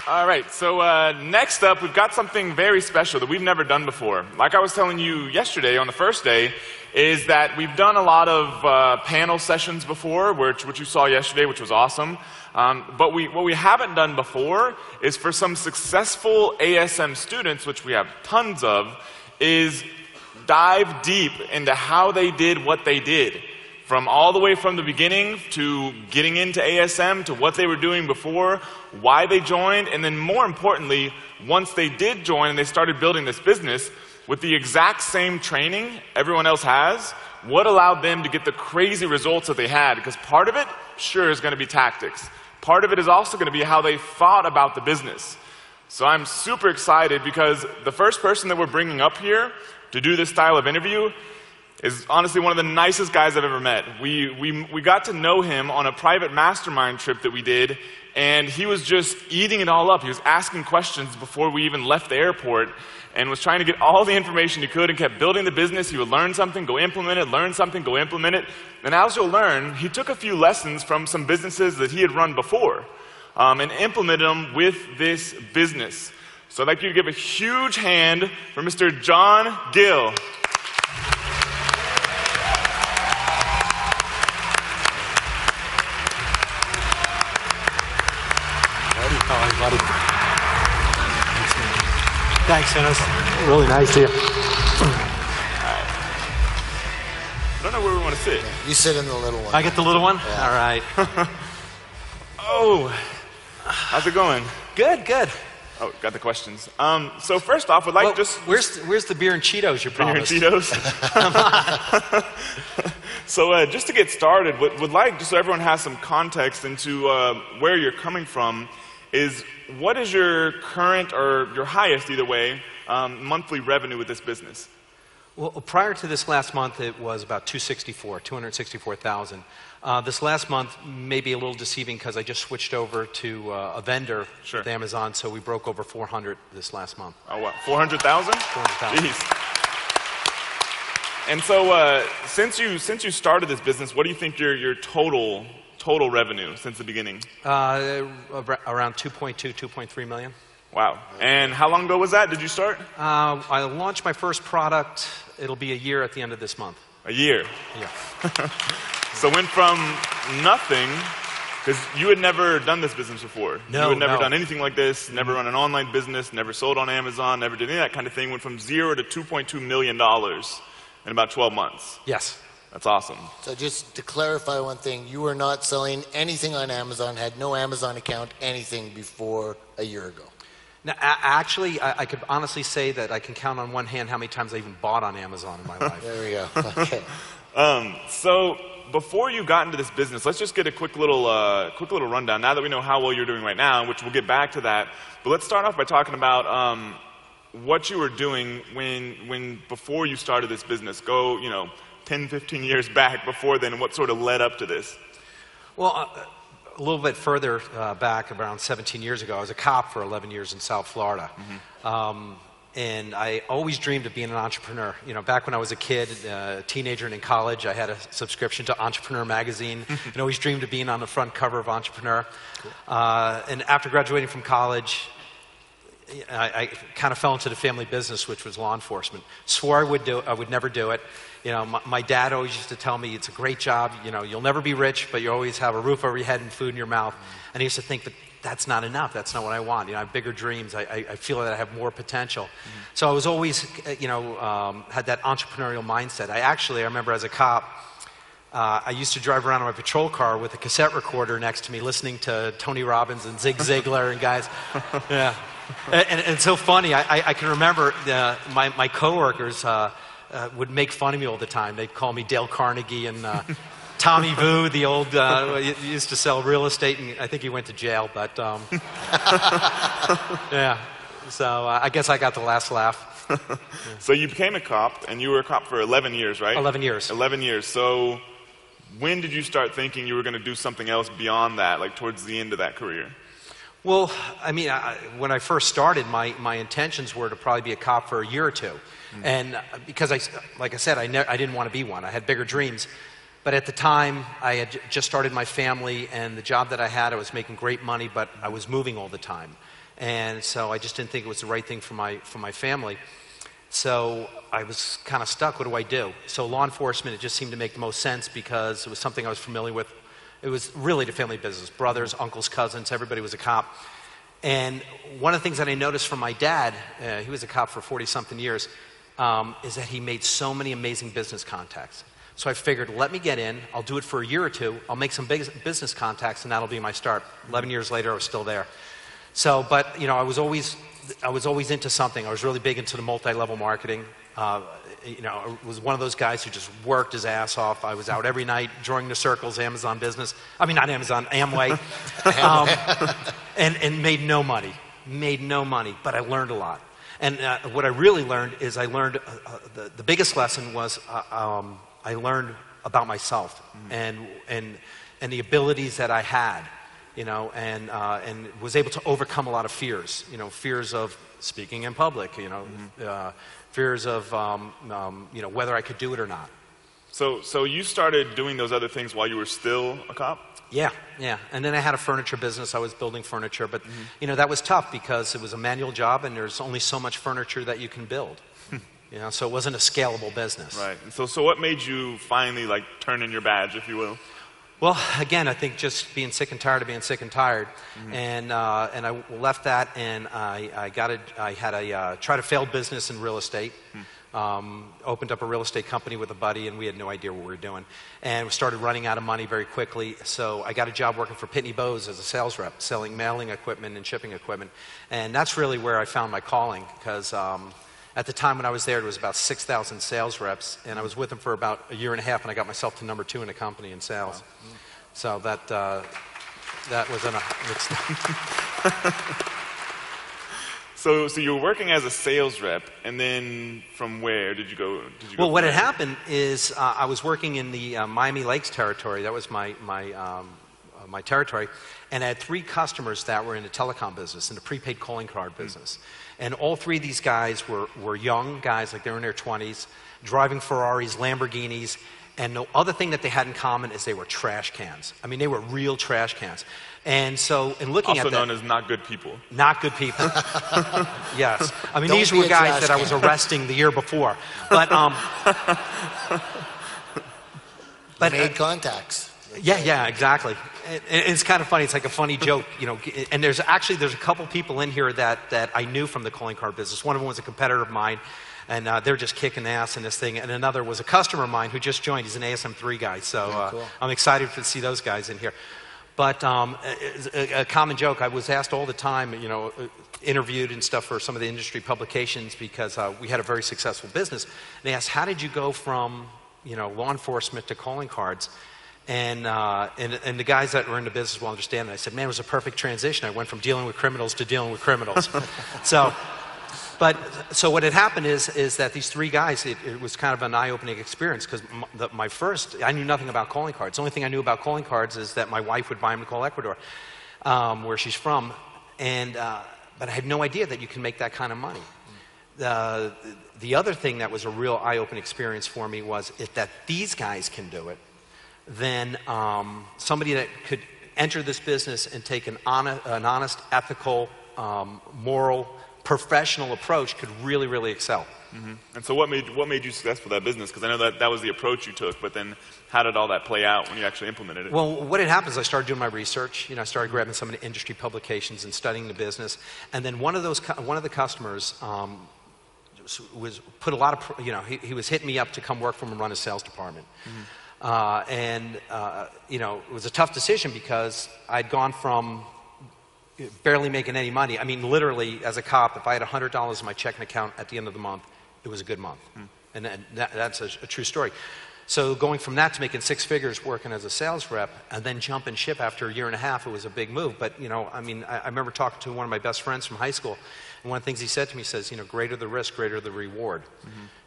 All right, so next up, we've got something very special that we've never done before. Like I was telling you yesterday on the first day, is that we've done a lot of panel sessions before, which you saw yesterday, which was awesome. But what we haven't done before is for some successful ASM students, which we have tons of, is dive deep into how they did what they did. From all the way from the beginning to getting into ASM to what they were doing before, why they joined, and then more importantly, once they did join and they started building this business with the exact same training everyone else has, what allowed them to get the crazy results that they had? Because part of it, sure, is going to be tactics. Part of it is also going to be how they thought about the business. So I'm super excited because the first person that we're bringing up here to do this style of interview is honestly one of the nicest guys I've ever met. We got to know him on a private mastermind trip that we did, and he was just eating it all up. He was asking questions before we even left the airport and was trying to get all the information he could and kept building the business. He would learn something, go implement it, learn something, go implement it. And as you'll learn, he took a few lessons from some businesses that he had run before and implemented them with this business. So I'd like you to give a huge hand for Mr. John Gill. Buddy. Thanks, Dennis. Really nice of you. don't know where we want to sit. You sit in the little one. I get the little one? Yeah. All right. Oh, how's it going? Good, good. Oh, got the questions. So first off, would like Well, just where's the beer and Cheetos you beer and promised? Cheetos. So just to get started, would like just so everyone has some context into where you're coming from, is what is your current or your highest, either way, monthly revenue with this business? Well, prior to this last month, it was about 264,000. This last month may be a little deceiving because I just switched over to a vendor Sure. with Amazon, so we broke over 400 this last month. Oh, what, 400,000? 400,000. Jeez. And so since you started this business, what do you think your total revenue since the beginning? Around 2.2, 2.3 million. Wow. And how long ago was that? Did you start? I launched my first product. It'll be a year at the end of this month. A year. Yeah. So went from nothing, because you had never done this business before. No, you had never no. done anything like this, never run an online business, never sold on Amazon, never did any of that kind of thing. Went from zero to $2.2 million in about 12 months. Yes. That's awesome. So just to clarify one thing, you were not selling anything on Amazon, had no Amazon account, anything before a year ago. Now, actually, I could honestly say that I can count on one hand how many times I even bought on Amazon in my life. There we go. Okay. So before you got into this business, let's just get a quick little rundown. Now that we know how well you're doing right now, which we'll get back to that, but let's start off by talking about what you were doing before you started this business. Go, 10, 15 years back before then, and what sort of led up to this? Well, a little bit further back, around 17 years ago, I was a cop for 11 years in South Florida. Mm-hmm. And I always dreamed of being an entrepreneur. Back when I was a kid, a teenager and in college, I had a subscription to Entrepreneur magazine and always dreamed of being on the front cover of Entrepreneur. Cool. And after graduating from college, I kind of fell into the family business, which was law enforcement. Swore I would never do it. My dad always used to tell me, it's a great job, you'll never be rich, but you always have a roof over your head and food in your mouth. And I used to think, but that's not enough. That's not what I want. I have bigger dreams. I feel that I have more potential. So I was always, had that entrepreneurial mindset. I remember as a cop, I used to drive around in my patrol car with a cassette recorder next to me, listening to Tony Robbins and Zig Ziglar and guys. Yeah. And it's so funny. I can remember my coworkers would make fun of me all the time. They'd call me Dale Carnegie and Tommy Vu, the old, he used to sell real estate, and I think he went to jail, but yeah. So I guess I got the last laugh. Yeah. So you became a cop, and you were a cop for 11 years, right? 11 years. 11 years. So when did you start thinking you were going to do something else beyond that, like towards the end of that career? Well, when I first started, my intentions were to probably be a cop for a year or two. And because, like I said, I didn't want to be one. I had bigger dreams. But at the time, I had just started my family, and the job that I had, I was making great money, but I was moving all the time. And so I just didn't think it was the right thing for my family. So I was kind of stuck. What do I do? So law enforcement, it just seemed to make the most sense because it was something I was familiar with. It was really the family business. Brothers, uncles, cousins, everybody was a cop. And one of the things that I noticed from my dad, he was a cop for 40-something years, is that he made so many amazing business contacts. So I figured, let me get in, I'll do it for a year or two, I'll make some big business contacts, and that'll be my start. 11 years later, I was still there. So, but, I was always into something. I was really big into the multi-level marketing. I was one of those guys who just worked his ass off. I was out every night, drawing the circles, Amazon business. I mean, not Amazon, Amway. And made no money. But I learned a lot. And what I really learned is the biggest lesson was I learned about myself and the abilities that I had, and was able to overcome a lot of fears, fears of speaking in public, fears of, whether I could do it or not. So you started doing those other things while you were still a cop? Yeah. And then I had a furniture business. I was building furniture, but that was tough because it was a manual job, and there's only so much furniture that you can build. So it wasn't a scalable business. Right. And so what made you finally turn in your badge, if you will? Well, again, I think just being sick and tired of being sick and tired, and I left that, and I had a tried a failed business in real estate. Opened up a real estate company with a buddy, and we had no idea what we were doing, and we started running out of money very quickly. So I got a job working for Pitney Bowes as a sales rep, selling mailing equipment and shipping equipment, and that's really where I found my calling, because at the time when I was there, there was about 6,000 sales reps, and I was with them for about a year and a half, and I got myself to number 2 in the company in sales. Wow. So that was So you were working as a sales rep, and then from where did you go? Well, what had happened is I was working in the Miami Lakes territory. That was my territory, and I had 3 customers that were in the telecom business, in the prepaid calling card business. And all 3 of these guys were young guys, like they were in their 20s, driving Ferraris, Lamborghinis, and the other thing that they had in common is they were trash cans. I mean, they were real trash cans. And so, in looking also at that... known as not good people. Not good people. Yes. I mean, these were guys that I was arresting the year before. But, but made contacts. Yeah, exactly. It's kind of funny. It's like a funny joke, you know. And there's a couple people in here that I knew from the calling card business. One of them was a competitor of mine, and they're just kicking ass in this thing. And another was a customer of mine who just joined. He's an ASM3 guy, so cool. I'm excited to see those guys in here. But a common joke, I was asked all the time, you know, interviewed and stuff for some of the industry publications because we had a very successful business. And they asked, how did you go from, you know, law enforcement to calling cards? And the guys that were in the business will understand. And I said, man, it was a perfect transition. I went from dealing with criminals to dealing with criminals. So what had happened is that these 3 guys, it was kind of an eye-opening experience, because I knew nothing about calling cards. The only thing I knew about calling cards is that my wife would buy them to call Ecuador, where she's from, but I had no idea that you can make that kind of money. The other thing that was a real eye-opening experience for me was if that these guys can do it, then somebody that could enter this business and take an honest, ethical, moral, professional approach could really, really excel. And so what made you successful at that business? Because I know that was the approach you took, but then how did all that play out when you actually implemented it? Well, what had happened is I started doing my research. You know, I started grabbing some of the industry publications and studying the business. And then one of the customers was put a lot of, you know, he was hitting me up to come work for him and run his sales department. You know, it was a tough decision because I'd gone from barely making any money. I mean, literally, as a cop, if I had $100 in my checking account at the end of the month, it was a good month. And that's a true story. So going from that to making 6 figures working as a sales rep, and then jumping ship after a year and a half, it was a big move. But, you know, I mean, I remember talking to one of my best friends from high school, and one of the things he said to me, says, you know, greater the risk, greater the reward.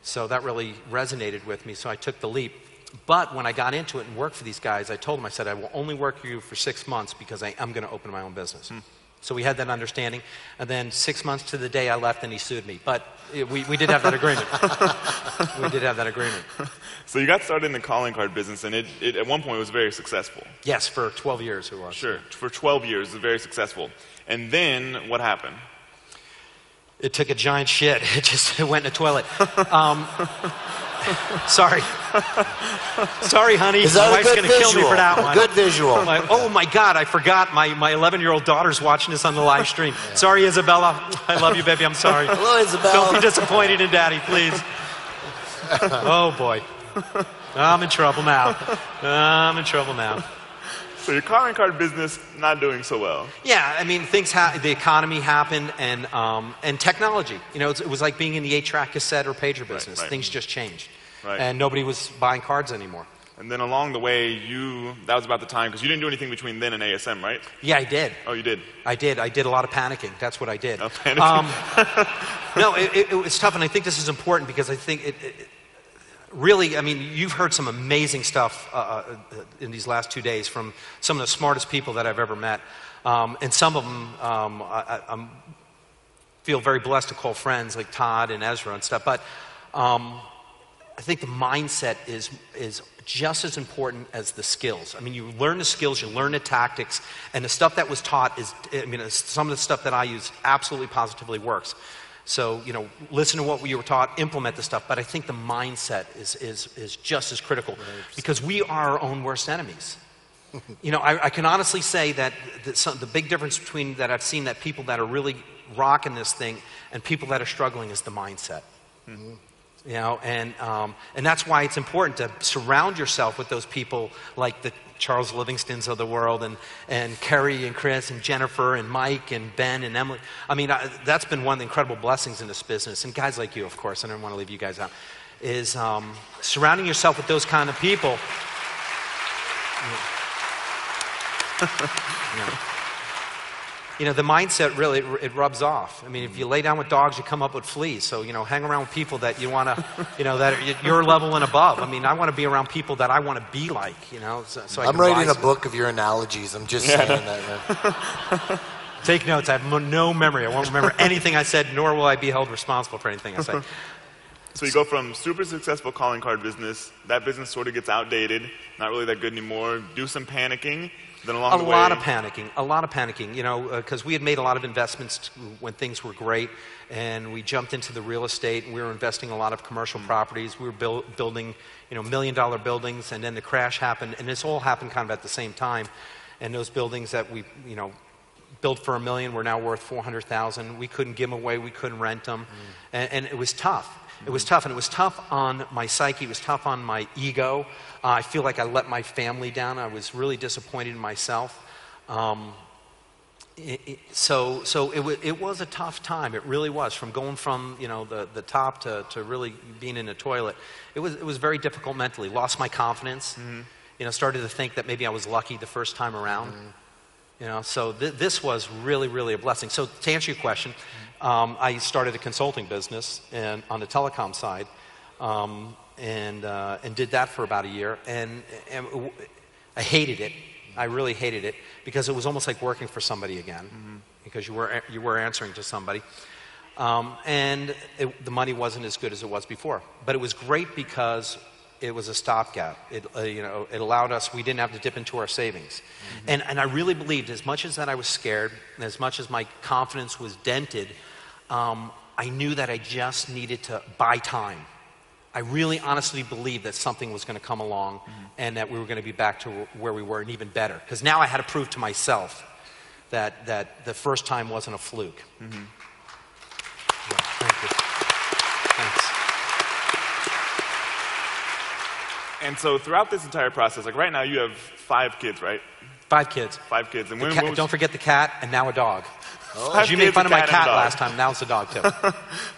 So that really resonated with me, so I took the leap. But when I got into it and worked for these guys, I told them, I said, I will only work for you for 6 months because I am going to open my own business. So we had that understanding, and then 6 months to the day I left, and he sued me. But we did have that agreement. We did have that agreement. So you got started in the calling card business, and it at one point was very successful. Yes, for 12 years it was. Sure, for 12 years it was very successful. And then what happened? It took a giant shit. It went in the toilet. Sorry. Sorry, honey. My wife's going to kill me for that one. Good visual. Oh, my God. I forgot. My 11-year-old daughter's watching this on the live stream. Sorry, Isabella. I love you, baby. I'm sorry. Hello, Isabella. Don't be disappointed in Daddy, please. Oh, boy. I'm in trouble now. I'm in trouble now. So your calling card business not doing so well. Yeah, I mean, the economy happened, and technology. You know, it was like being in the 8-track cassette or pager business. Right. Things just changed, and nobody was buying cards anymore. And then along the way, that was about the time, because you didn't do anything between then and ASM, right? Yeah, I did. Oh, you did? I did. I did a lot of panicking. That's what I did. Oh, panicking. No, it was tough, and I think this is important because I think really, I mean, you've heard some amazing stuff in these last 2 days from some of the smartest people that I've ever met. And some of them I feel very blessed to call friends, like Todd and Ezra and stuff. But I think the mindset is just as important as the skills. I mean, you learn the skills, you learn the tactics, and the stuff that was taught is, I mean, some of the stuff that I use absolutely positively works. So, you know, listen to what you were taught, implement the stuff, but I think the mindset is just as critical, because we are our own worst enemies. You know, I can honestly say that the big difference between that I've seen that people that are really rocking this thing and people that are struggling is the mindset. Mm-hmm. You know, and that's why it's important to surround yourself with those people like the Charles Livingstons of the world, and Kerry and Chris and Jennifer and Mike and Ben and Emily. I mean, that's been one of the incredible blessings in this business. And guys like you, of course, I don't want to leave you guys out, is surrounding yourself with those kind of people. You know, the mindset really, it rubs off. I mean, if you lay down with dogs, you come up with fleas. So, you know, hang around with people that you want to, you know, that are your level and above. I mean, I want to be around people that I want to be like, you know. So I'm writing a book of your analogies. I'm just saying that, man. Take notes. I have no memory. I won't remember anything I said, nor will I be held responsible for anything I say. So you go from super successful calling card business, that business sort of gets outdated, not really that good anymore, do some panicking, then along the way... A lot of panicking, you know, because we had made a lot of investments when things were great, and we jumped into the real estate, and we were investing in a lot of commercial properties. We were building, you know, $1 million buildings, and then the crash happened, and this all happened kind of at the same time. And those buildings that we, you know, built for $1 million were now worth $400,000. We couldn't give them away. We couldn't rent them, and it was tough. It was tough, and it was tough on my psyche. It was tough on my ego. I feel like I let my family down. I was really disappointed in myself. So it was a tough time. It really was. From going from, you know, the top to really being in a toilet, it was very difficult mentally. Lost my confidence. You know, started to think that maybe I was lucky the first time around. You know, so this was really, really a blessing. So to answer your question, I started a consulting business on the telecom side, and did that for about a year, and I hated it. I really hated it because it was almost like working for somebody again, because you were answering to somebody, and the money wasn't as good as it was before. But it was great because it was a stopgap. You know, it allowed us. We didn't have to dip into our savings, and I really believed, as much as that I was scared, and as much as my confidence was dented, I knew that I just needed to buy time. I really honestly believed that something was going to come along, and that we were going to be back to where we were, and even better. Because now I had to prove to myself that the first time wasn't a fluke. Yeah, thank you. Thanks. And so throughout this entire process, like right now you have 5 kids, right? 5 kids. 5 kids. And don't forget the cat, and now a dog. Oh. You made fun of my cat last time, now it's a dog too.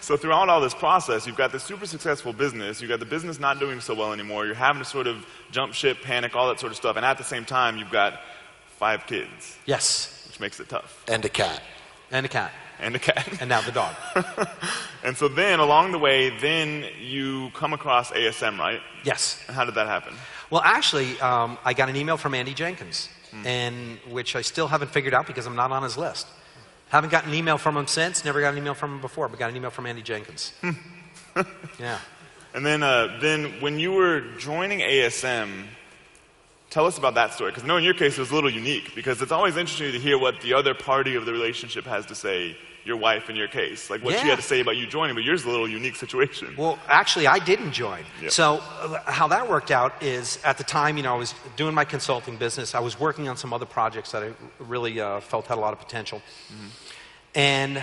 So throughout all this process, you've got this super successful business, you've got the business not doing so well anymore, you're having to sort of jump ship, panic, all that sort of stuff, and at the same time, you've got 5 kids. Yes. Which makes it tough. And a cat. And a cat. And a cat. And now the dog. And so then, along the way, then you come across ASM, right? Yes. And how did that happen? Well, actually, I got an email from Andy Jenkins, and which I still haven't figured out because I'm not on his list. Haven't gotten an email from him since, never got an email from him before, but got an email from Andy Jenkins. Yeah. And then when you were joining ASM, tell us about that story, because in your case it was a little unique, because it's always interesting to hear what the other party of the relationship has to say, your wife in your case, like what she had to say about you joining, but yours is a little unique situation. Well, actually, I didn't join. Yep. So how that worked out is, at the time, you know, I was doing my consulting business. I was working on some other projects that I really felt had a lot of potential. And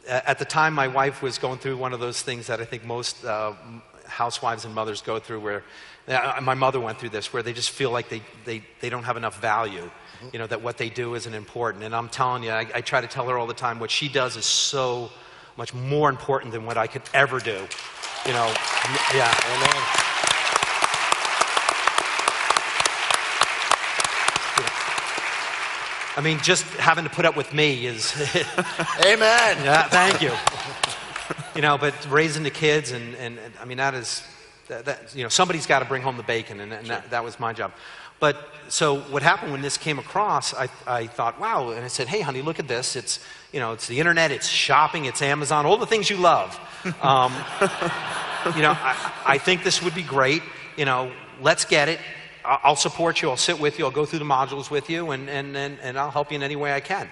at the time, my wife was going through one of those things that I think most housewives and mothers go through, where my mother went through this, where they just feel like they don't have enough value. You know, that what they do isn't important. And I'm telling you, I try to tell her all the time, what she does is so much more important than what I could ever do. You know, yeah. Amen. I mean, just having to put up with me is... Amen. Yeah, thank you. You know, but raising the kids, and I mean, that is... you know, somebody's got to bring home the bacon, and that was my job. But so what happened when this came across, I thought, wow, and I said, hey, honey, look at this. It's, you know, it's the internet, it's shopping, it's Amazon, all the things you love. You know, I think this would be great. You know, let's get it. I'll support you. I'll sit with you. I'll go through the modules with you, and I'll help you in any way I can.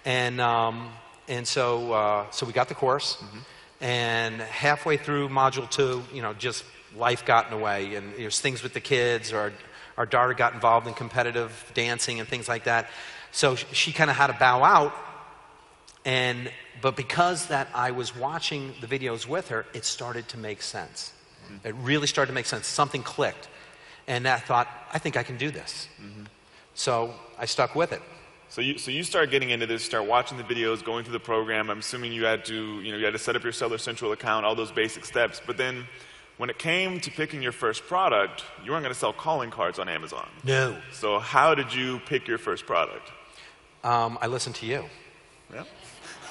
And so we got the course, and halfway through module 2, you know, just life got in the way, and there's things with the kids, or our daughter got involved in competitive dancing and things like that. So she kind of had to bow out. But because that I was watching the videos with her, it started to make sense. Mm-hmm. It really started to make sense. Something clicked. And I thought, I think I can do this. Mm-hmm. So I stuck with it. So you start getting into this, start watching the videos, going through the program. I'm assuming you had to set up your Seller Central account, all those basic steps. But then when it came to picking your first product, you weren't going to sell calling cards on Amazon. No. So how did you pick your first product? I listened to you. Yeah.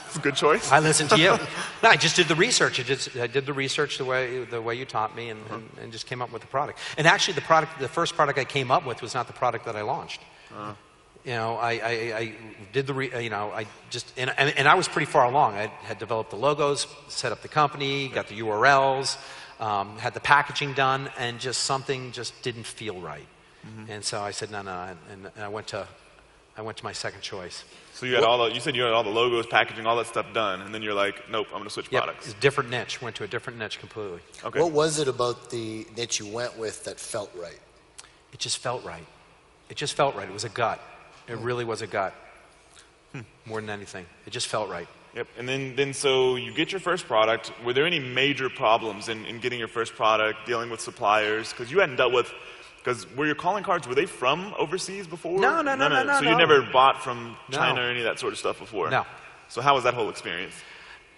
It's a good choice. I listened to you. No, I just did the research. I did the research the way you taught me, and just came up with the product. And actually, the first product I came up with was not the product that I launched. I did and I was pretty far along. I had developed the logos, set up the company, got the URLs, had the packaging done, and something didn't feel right. Mm-hmm. And so I said no, and I went to my second choice. So you had you said you had all the logos, packaging, all that stuff done, and then you're like, nope, I'm going to switch products. It's a different niche. Went to a different niche completely. Okay. What was it about the niche you went with that felt right? It just felt right. It just felt right. It was a gut. It really was a gut. More than anything. It just felt right. Yep. And then so you get your first product. Were there any major problems in getting your first product, dealing with suppliers? Because you hadn't dealt with... Because were your calling cards, were they from overseas before? No. So you never bought from China or any of that sort of stuff before? No. So how was that whole experience?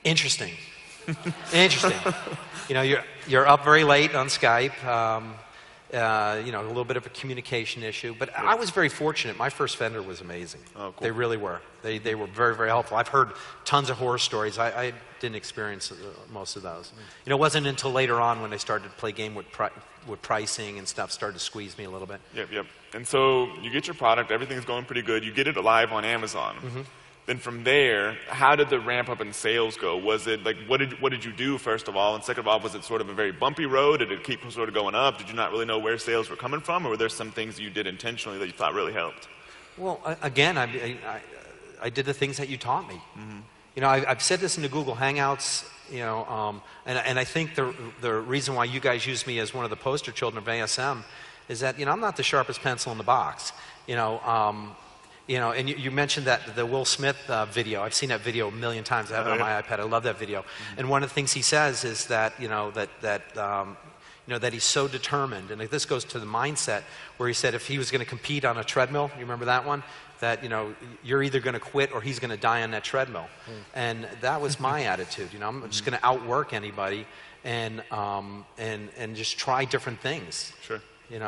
Interesting. Interesting. You're up very late on Skype. A little bit of a communication issue. But I was very fortunate. My first vendor was amazing. Oh, cool. They really were. They were very, very helpful. I've heard tons of horror stories. I didn't experience most of those. It wasn't until later on when they started to play game with pricing and stuff, started to squeeze me a little bit. Yep. And so you get your product. Everything's going pretty good. You get it live on Amazon. Mm-hmm. Then from there, how did the ramp up in sales go? Was it like, what did you do, first of all? And second of all, was it sort of a very bumpy road? Did it keep sort of going up? Did you not really know where sales were coming from? Or were there some things you did intentionally that you thought really helped? Well, again, I did the things that you taught me. Mm-hmm. I've said this in the Google Hangouts, and I think the reason why you guys use me as one of the poster children of ASM is that, I'm not the sharpest pencil in the box. And you mentioned that the Will Smith video. I've seen that video a million times. I have it on my iPad. I love that video. Mm-hmm. And one of the things he says is that that he's so determined. And this goes to the mindset where he said if he was going to compete on a treadmill, you remember that one? That you're either going to quit or he's going to die on that treadmill. And that was my attitude. I'm just going to outwork anybody and just try different things. Sure.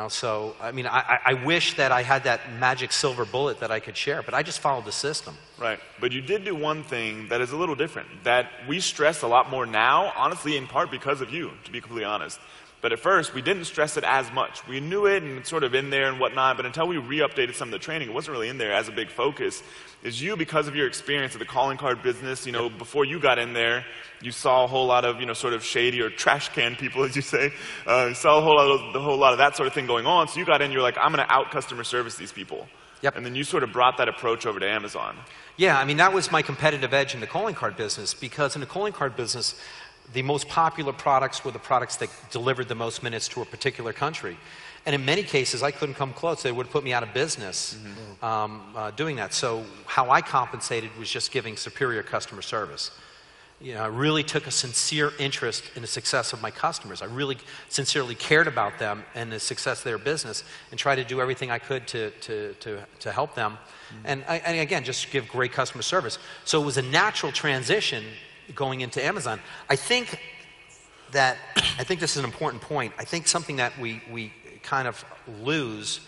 So, I wish that I had that magic silver bullet that I could share, but I just followed the system. Right. But you did do one thing that is a little different, that we stress a lot more now, honestly, in part because of you, to be completely honest. But at first, we didn't stress it as much. We knew it and it's sort of in there and whatnot, but until we re-updated some of the training, it wasn't really in there as a big focus. Is you, because of your experience of the calling card business, before you got in there, you saw a whole lot of, sort of shady or trash can people, as you say. You saw a whole lot of that sort of thing going on. So you got in, you're like, I'm going to out customer service these people. Yep. And then you sort of brought that approach over to Amazon. Yeah, that was my competitive edge in the calling card business, because in the calling card business, the most popular products were the products that delivered the most minutes to a particular country. And in many cases, I couldn't come close. They would put me out of business doing that. So how I compensated was just giving superior customer service. I really took a sincere interest in the success of my customers. I really sincerely cared about them and the success of their business and tried to do everything I could to help them. And again, just give great customer service. So it was a natural transition going into Amazon. I think this is an important point. I think something that we kind of lose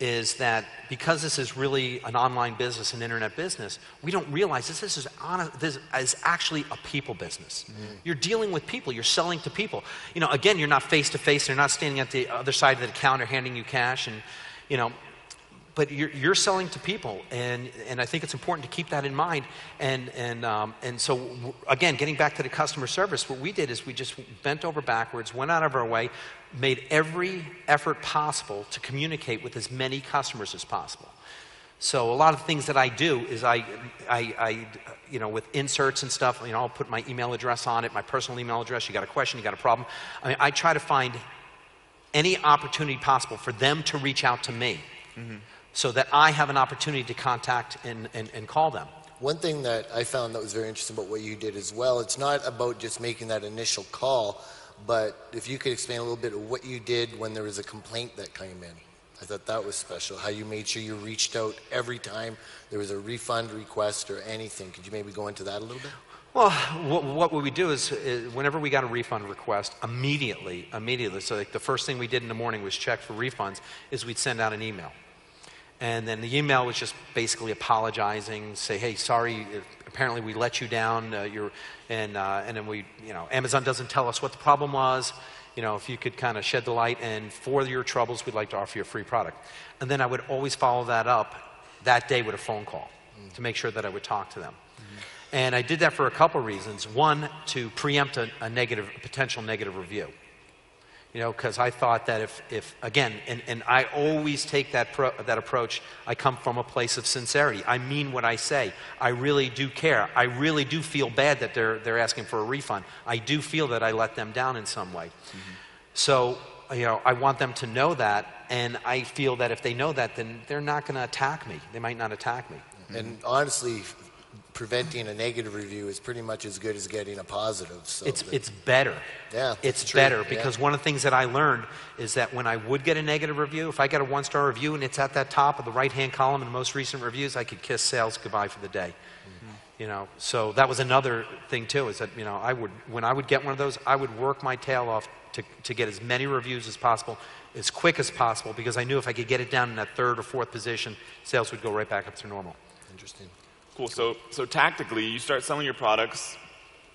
is that because this is really an online business, an internet business, we don't realize this is actually a people business. Mm-hmm. You're dealing with people. You're selling to people. Again, you're not face to face. They're not standing at the other side of the counter handing you cash, but you're selling to people, and I think it's important to keep that in mind. And so again, getting back to the customer service, what we did is we just bent over backwards, went out of our way, made every effort possible to communicate with as many customers as possible. So a lot of things that I do is I with inserts and stuff, I'll put my email address on it, my personal email address. You got a question, you got a problem. I try to find any opportunity possible for them to reach out to me so that I have an opportunity to contact and call them. One thing that I found that was very interesting about what you did as well, it's not about just making that initial call, but if you could explain a little bit of what you did when there was a complaint that came in. I thought that was special, how you made sure you reached out every time there was a refund request or anything. Could you maybe go into that a little bit? Well, what we do is whenever we got a refund request, immediately, so like the first thing we did in the morning was check for refunds, is we'd send out an email. And then the email was just basically apologizing, say, hey, sorry, apparently we let you down, and then we, Amazon doesn't tell us what the problem was. If you could kind of shed the light, and for your troubles, we'd like to offer you a free product. And then I would always follow that up that day with a phone call to make sure that I would talk to them. And I did that for a couple reasons. One, to preempt a potential negative review. Because I thought that if again, and I always take that approach, I come from a place of sincerity. I mean what I say. I really do care. I really do feel bad that they're asking for a refund. I do feel that I let them down in some way. So, I want them to know that, and I feel that if they know that, then they're not going to attack me. They might not attack me. And honestly, preventing a negative review is pretty much as good as getting a positive. So it's better. Yeah, it's better because one of the things that I learned is that when I would get a negative review, if I got a 1-star review and it's at that top of the right-hand column in the most recent reviews, I could kiss sales goodbye for the day. So that was another thing too, is that when I would get one of those, I would work my tail off to get as many reviews as possible, as quick as possible, because I knew if I could get it down in that 3rd or 4th position, sales would go right back up to normal. Interesting. Cool. So tactically, you start selling your products,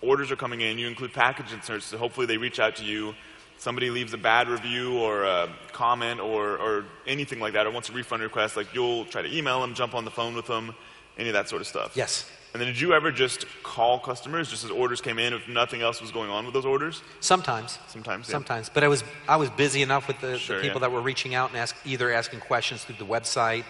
orders are coming in, you include package inserts, so hopefully they reach out to you, somebody leaves a bad review or a comment or anything like that, or wants a refund request, like you'll try to email them, jump on the phone with them, any of that sort of stuff. Yes. And then did you ever just call customers just as orders came in if nothing else was going on with those orders? Sometimes. Sometimes, yeah. Sometimes. But I was busy enough with the people that were reaching out and either asking questions through the website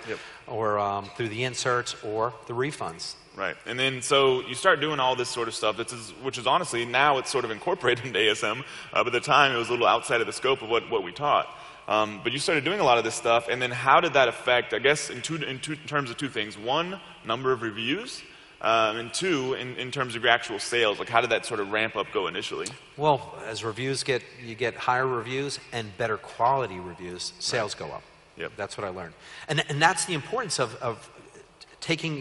or through the inserts or the refunds. Right. And then so you start doing all this sort of stuff, which is honestly, now it's sort of incorporated into ASM. But at the time, it was a little outside of the scope of what we taught. But you started doing a lot of this stuff. And then how did that affect, I guess, in terms of two things. One, number of reviews. And two, in terms of your actual sales, like how did that sort of ramp up go initially? Well, as you get higher reviews and better quality reviews, sales go up. Yep. That's what I learned. And that's the importance of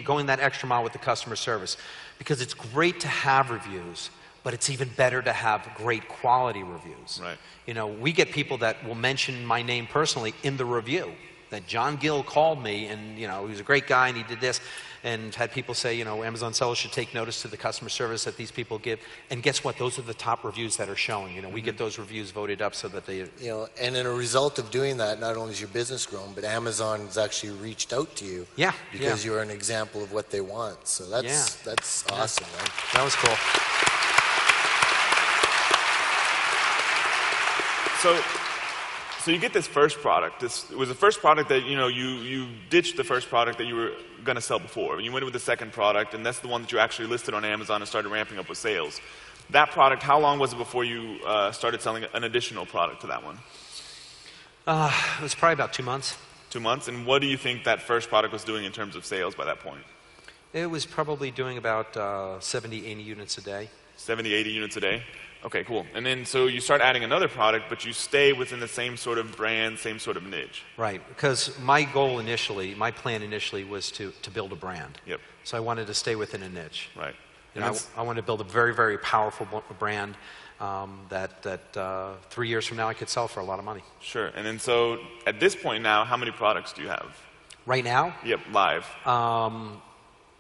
going that extra mile with the customer service, because it's great to have reviews, but it's even better to have great quality reviews. Right. We get people that will mention my name personally in the review, that John Gill called me and, he was a great guy and he did this, and had people say, Amazon sellers should take notice to the customer service that these people give. And guess what? Those are the top reviews that are showing. We get those reviews voted up so that they... and in a result of doing that, not only is your business grown, but Amazon has actually reached out to you. Yeah. Because you're an example of what they want. So that's awesome, man. That was cool. So you get this first product. It was the first product that, you ditched the first product that you were going to sell before. You went with the second product, and that's the one that you actually listed on Amazon and started ramping up with sales. That product, how long was it before you started selling an additional product to that one? It was probably about 2 months. 2 months? And what do you think that first product was doing in terms of sales by that point? It was probably doing about 70, 80 units a day. 70, 80 units a day? Okay, cool. And then so you start adding another product, but you stay within the same sort of brand, same sort of niche. Right, because my goal initially, my plan initially was to build a brand. Yep. So I wanted to stay within a niche. Right. I wanted to build a very, very powerful brand that 3 years from now I could sell for a lot of money. Sure. And then so at this point now, how many products do you have? Right now? Yep, live.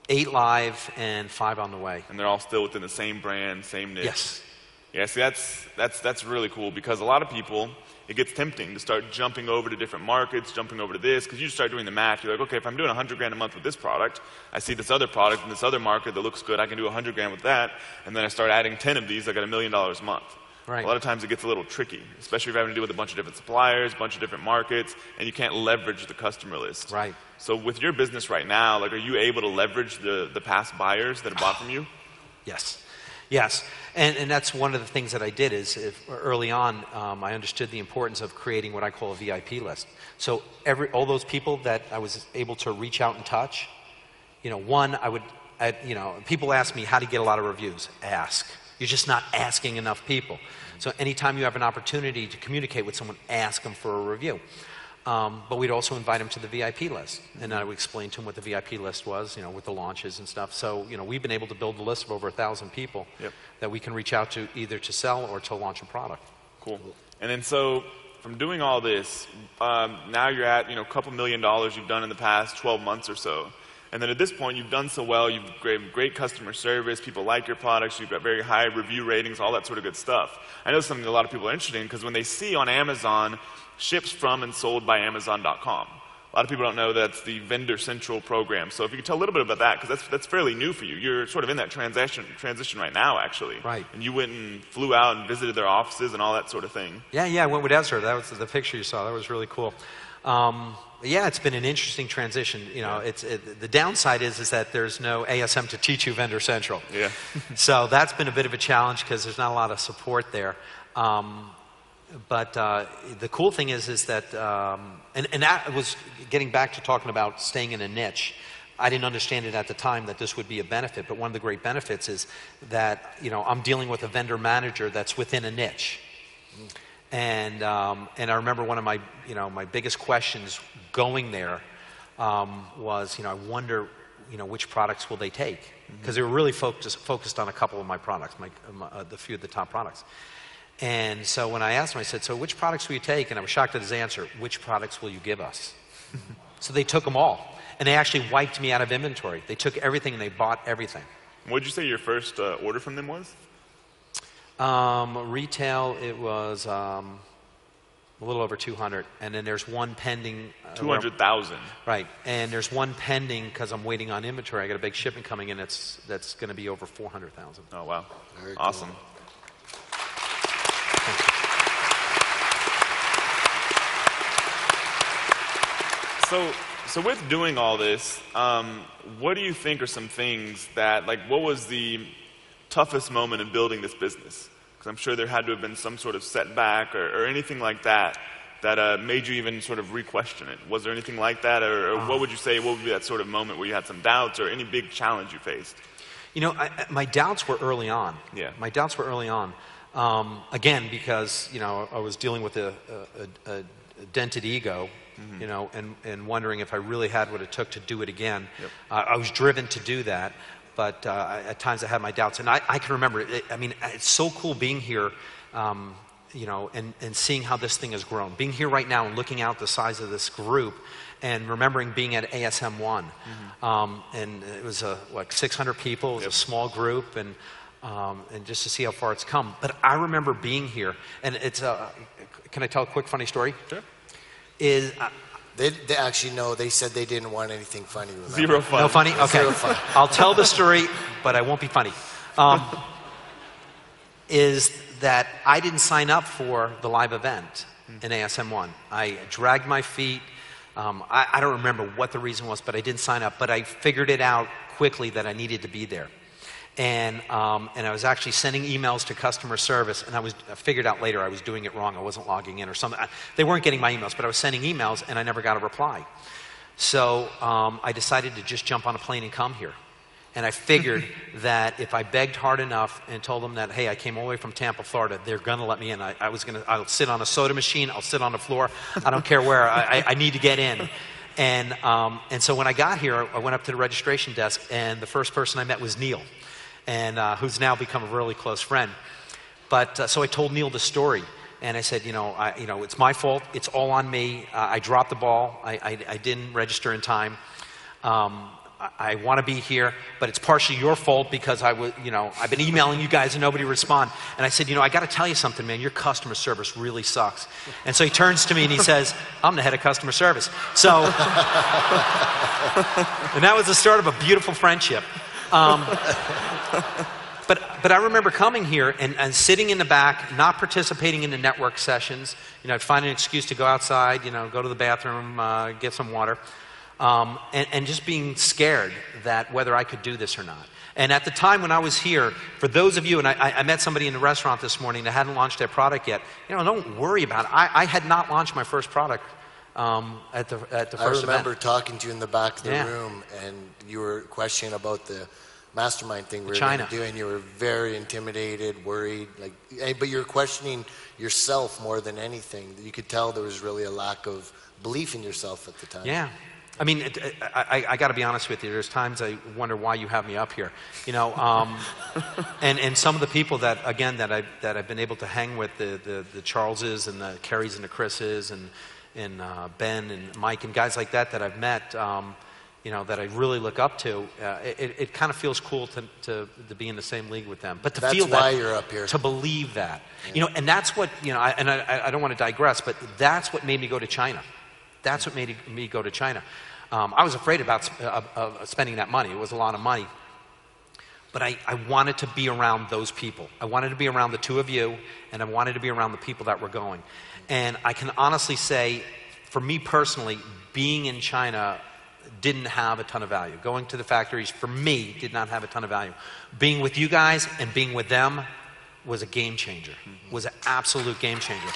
8 live and 5 on the way. And they're all still within the same brand, same niche? Yes. Yeah, see, that's really cool, because a lot of people, it gets tempting to start jumping over to different markets, jumping over to this, because you start doing the math. You're like, okay, if I'm doing $100,000 a month with this product, I see this other product in this other market that looks good, I can do $100,000 with that, and then I start adding 10 of these, I got $1 million a month. Right. A lot of times it gets a little tricky, especially if you're having to deal with a bunch of different suppliers, a bunch of different markets, and you can't leverage the customer list. Right. So with your business right now, like, are you able to leverage the past buyers that have bought from you? Yes. Yes, and that's one of the things that I did is early on I understood the importance of creating what I call a VIP list. So all those people that I was able to reach out and touch, one, people ask me how to get a lot of reviews. Ask. You're just not asking enough people. So anytime you have an opportunity to communicate with someone, ask them for a review. But we'd also invite them to the VIP list. And I would explain to them what the VIP list was, with the launches and stuff. So, we've been able to build a list of over 1,000 people that we can reach out to either to sell or to launch a product. Cool. And then so from doing all this, now you're at, a couple $1 million you've done in the past 12 months or so. And then at this point, you've done so well, you've great customer service, people like your products, you've got very high review ratings, all that sort of good stuff. I know something a lot of people are interested in, because when they see on Amazon, ships from and sold by Amazon.com. A lot of people don't know that's the Vendor Central program. So if you could tell a little bit about that, because that's fairly new for you. You're sort of in that transition right now, actually. Right. And you went and flew out and visited their offices and all that sort of thing. Yeah, I went with Ezra. That was the picture you saw. That was really cool. Yeah, it's been an interesting transition. The downside is that there's no ASM to teach you Vendor Central. Yeah. So that's been a bit of a challenge because there's not a lot of support there. But the cool thing is that, and that was getting back to talking about staying in a niche. I didn't understand it at the time that this would be a benefit, but one of the great benefits is that, I'm dealing with a vendor manager that's within a niche. And I remember one of my, my biggest questions going there was, I wonder, which products will they take? Because they were really focused on a couple of my products, the few of the top products. And so when I asked him, I said, so which products will you take? And I was shocked at his answer, which products will you give us? So they took them all. And they actually wiped me out of inventory. They took everything and they bought everything. What did you say your first order from them was? Retail, it was a little over 200. And then there's one pending. 200,000. Right. And there's one pending because I'm waiting on inventory. I got a big shipment coming in that's going to be over 400,000. Oh, wow. Very awesome. Cool. So with doing all this, what do you think are some things that, what was the toughest moment in building this business? Because I'm sure there had to have been some sort of setback or anything like that that made you even sort of re-question it. Was there anything like that? Or what would you say, what would be that sort of moment where you had some doubts or any big challenge you faced? My doubts were early on. Yeah. My doubts were early on. Again, because, I was dealing with a dented ego. And wondering if I really had what it took to do it again. Yep. I was driven to do that, but at times I had my doubts. And I can remember, it's so cool being here, and seeing how this thing has grown. Being here right now and looking out the size of this group and remembering being at ASM1. And it was, 600 people. It was a small group, and just to see how far it's come. But I remember being here, and it's can I tell a quick funny story? Sure. They actually, no, they said they didn't want anything funny. Zero fun. No funny? Okay. Zero fun. I'll tell the story, but I won't be funny. Is that I didn't sign up for the live event in ASM1. I dragged my feet. I don't remember what the reason was, but I didn't sign up. But I figured it out quickly that I needed to be there. And I was actually sending emails to customer service, and I figured out later I was doing it wrong. I wasn't logging in or something. They weren't getting my emails, but I was sending emails, and I never got a reply. So I decided to just jump on a plane and come here. And I figured that if I begged hard enough and told them that, hey, I came all the way from Tampa, Florida, they're going to let me in. I'll sit on a soda machine. I'll sit on the floor. I don't care where. I need to get in. And so when I got here, I went up to the registration desk, and the first person I met was Neil. And who's now become a really close friend. But so I told Neil the story, and I said, it's my fault. It's all on me. I dropped the ball. I didn't register in time. I want to be here, but it's partially your fault because I've been emailing you guys and nobody respond. And I said, I got to tell you something, man. Your customer service really sucks. And so he turns to me and he says, I'm the head of customer service. So, and that was the start of a beautiful friendship. But I remember coming here and sitting in the back, not participating in the network sessions. I'd find an excuse to go outside, go to the bathroom, get some water, and just being scared that whether I could do this or not. And at the time when I was here, for those of you, and I met somebody in the restaurant this morning that hadn't launched their product yet, don't worry about it. I had not launched my first product at the first event. I remember talking to you in the back of the room, and you were questioning about the mastermind thing we were going to do, and you were very intimidated, worried, but you were questioning yourself more than anything. You could tell there was really a lack of belief in yourself at the time. Yeah. I mean, I got to be honest with you. There's times I wonder why you have me up here, and some of the people that I've been able to hang with, the Charleses and the Kerrys and the Chris's and Ben and Mike and guys like that I've met, that I really look up to. It kind of feels cool to be in the same league with them, but to feel that's why you're up here. To believe that, and that's what I don't want to digress, but that's what made me go to China. That's what made me go to China. I was afraid about spending that money. It was a lot of money. But I wanted to be around those people. I wanted to be around the two of you, and I wanted to be around the people that were going. And I can honestly say, for me personally, being in China didn't have a ton of value. Going to the factories, for me, did not have a ton of value. Being with you guys and being with them was a game changer. Was an absolute game changer.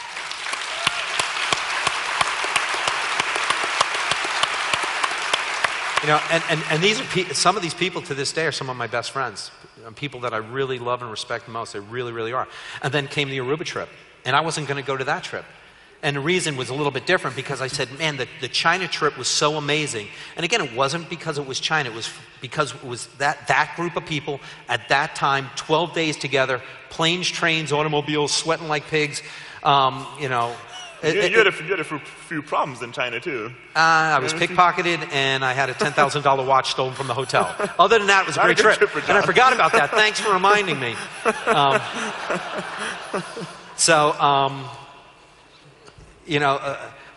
And these are some of these people to this day are some of my best friends, people that I really love and respect the most. They really, really are. And then came the Aruba trip, and I wasn't going to go to that trip. And the reason was a little bit different because I said, man, the China trip was so amazing. And again, it wasn't because it was China. It was because it was that group of people at that time, 12 days together, planes, trains, automobiles, sweating like pigs, You had a few problems in China, too. I was pickpocketed, and I had a $10,000 watch stolen from the hotel. Other than that, it was a great trip. And I forgot about that. Thanks for reminding me.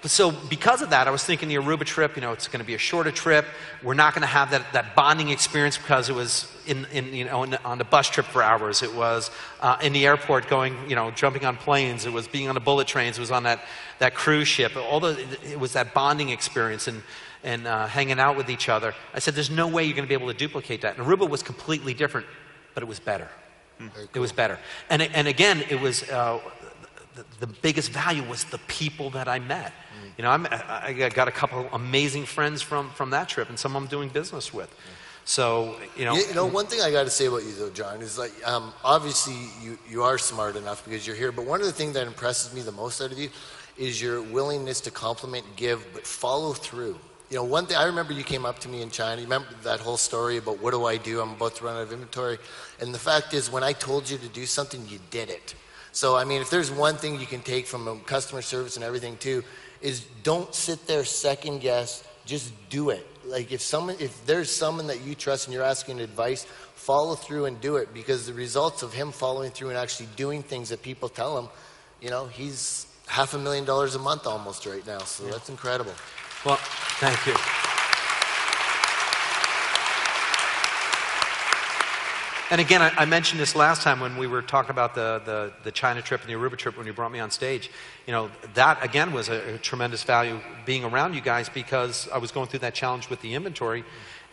So because of that, I was thinking the Aruba trip, it's going to be a shorter trip. We're not going to have that bonding experience because it was on the bus trip for hours. It was in the airport going, jumping on planes. It was being on the bullet trains. It was on that cruise ship. It was that bonding experience and hanging out with each other. I said, there's no way you're going to be able to duplicate that. And Aruba was completely different, but it was better. It was better. And again, it was the biggest value was the people that I met. I got a couple amazing friends from that trip, and some I'm doing business with. So, one thing I got to say about you, though, John, is obviously you are smart enough because you're here, but one of the things that impresses me the most out of you is your willingness to compliment, give, but follow through. One thing, I remember you came up to me in China. You remember that whole story about what do I do? I'm about to run out of inventory. And the fact is, when I told you to do something, you did it. So, if there's one thing you can take from customer service and everything, too, is don't sit there second guess, just do it. If there's someone that you trust and you're asking advice, follow through and do it, because the results of him following through and actually doing things that people tell him, he's $500,000 a month almost right now, so that's incredible. Well, thank you. And again, I mentioned this last time when we were talking about the China trip and the Aruba trip when you brought me on stage. That again was a tremendous value being around you guys, because I was going through that challenge with the inventory,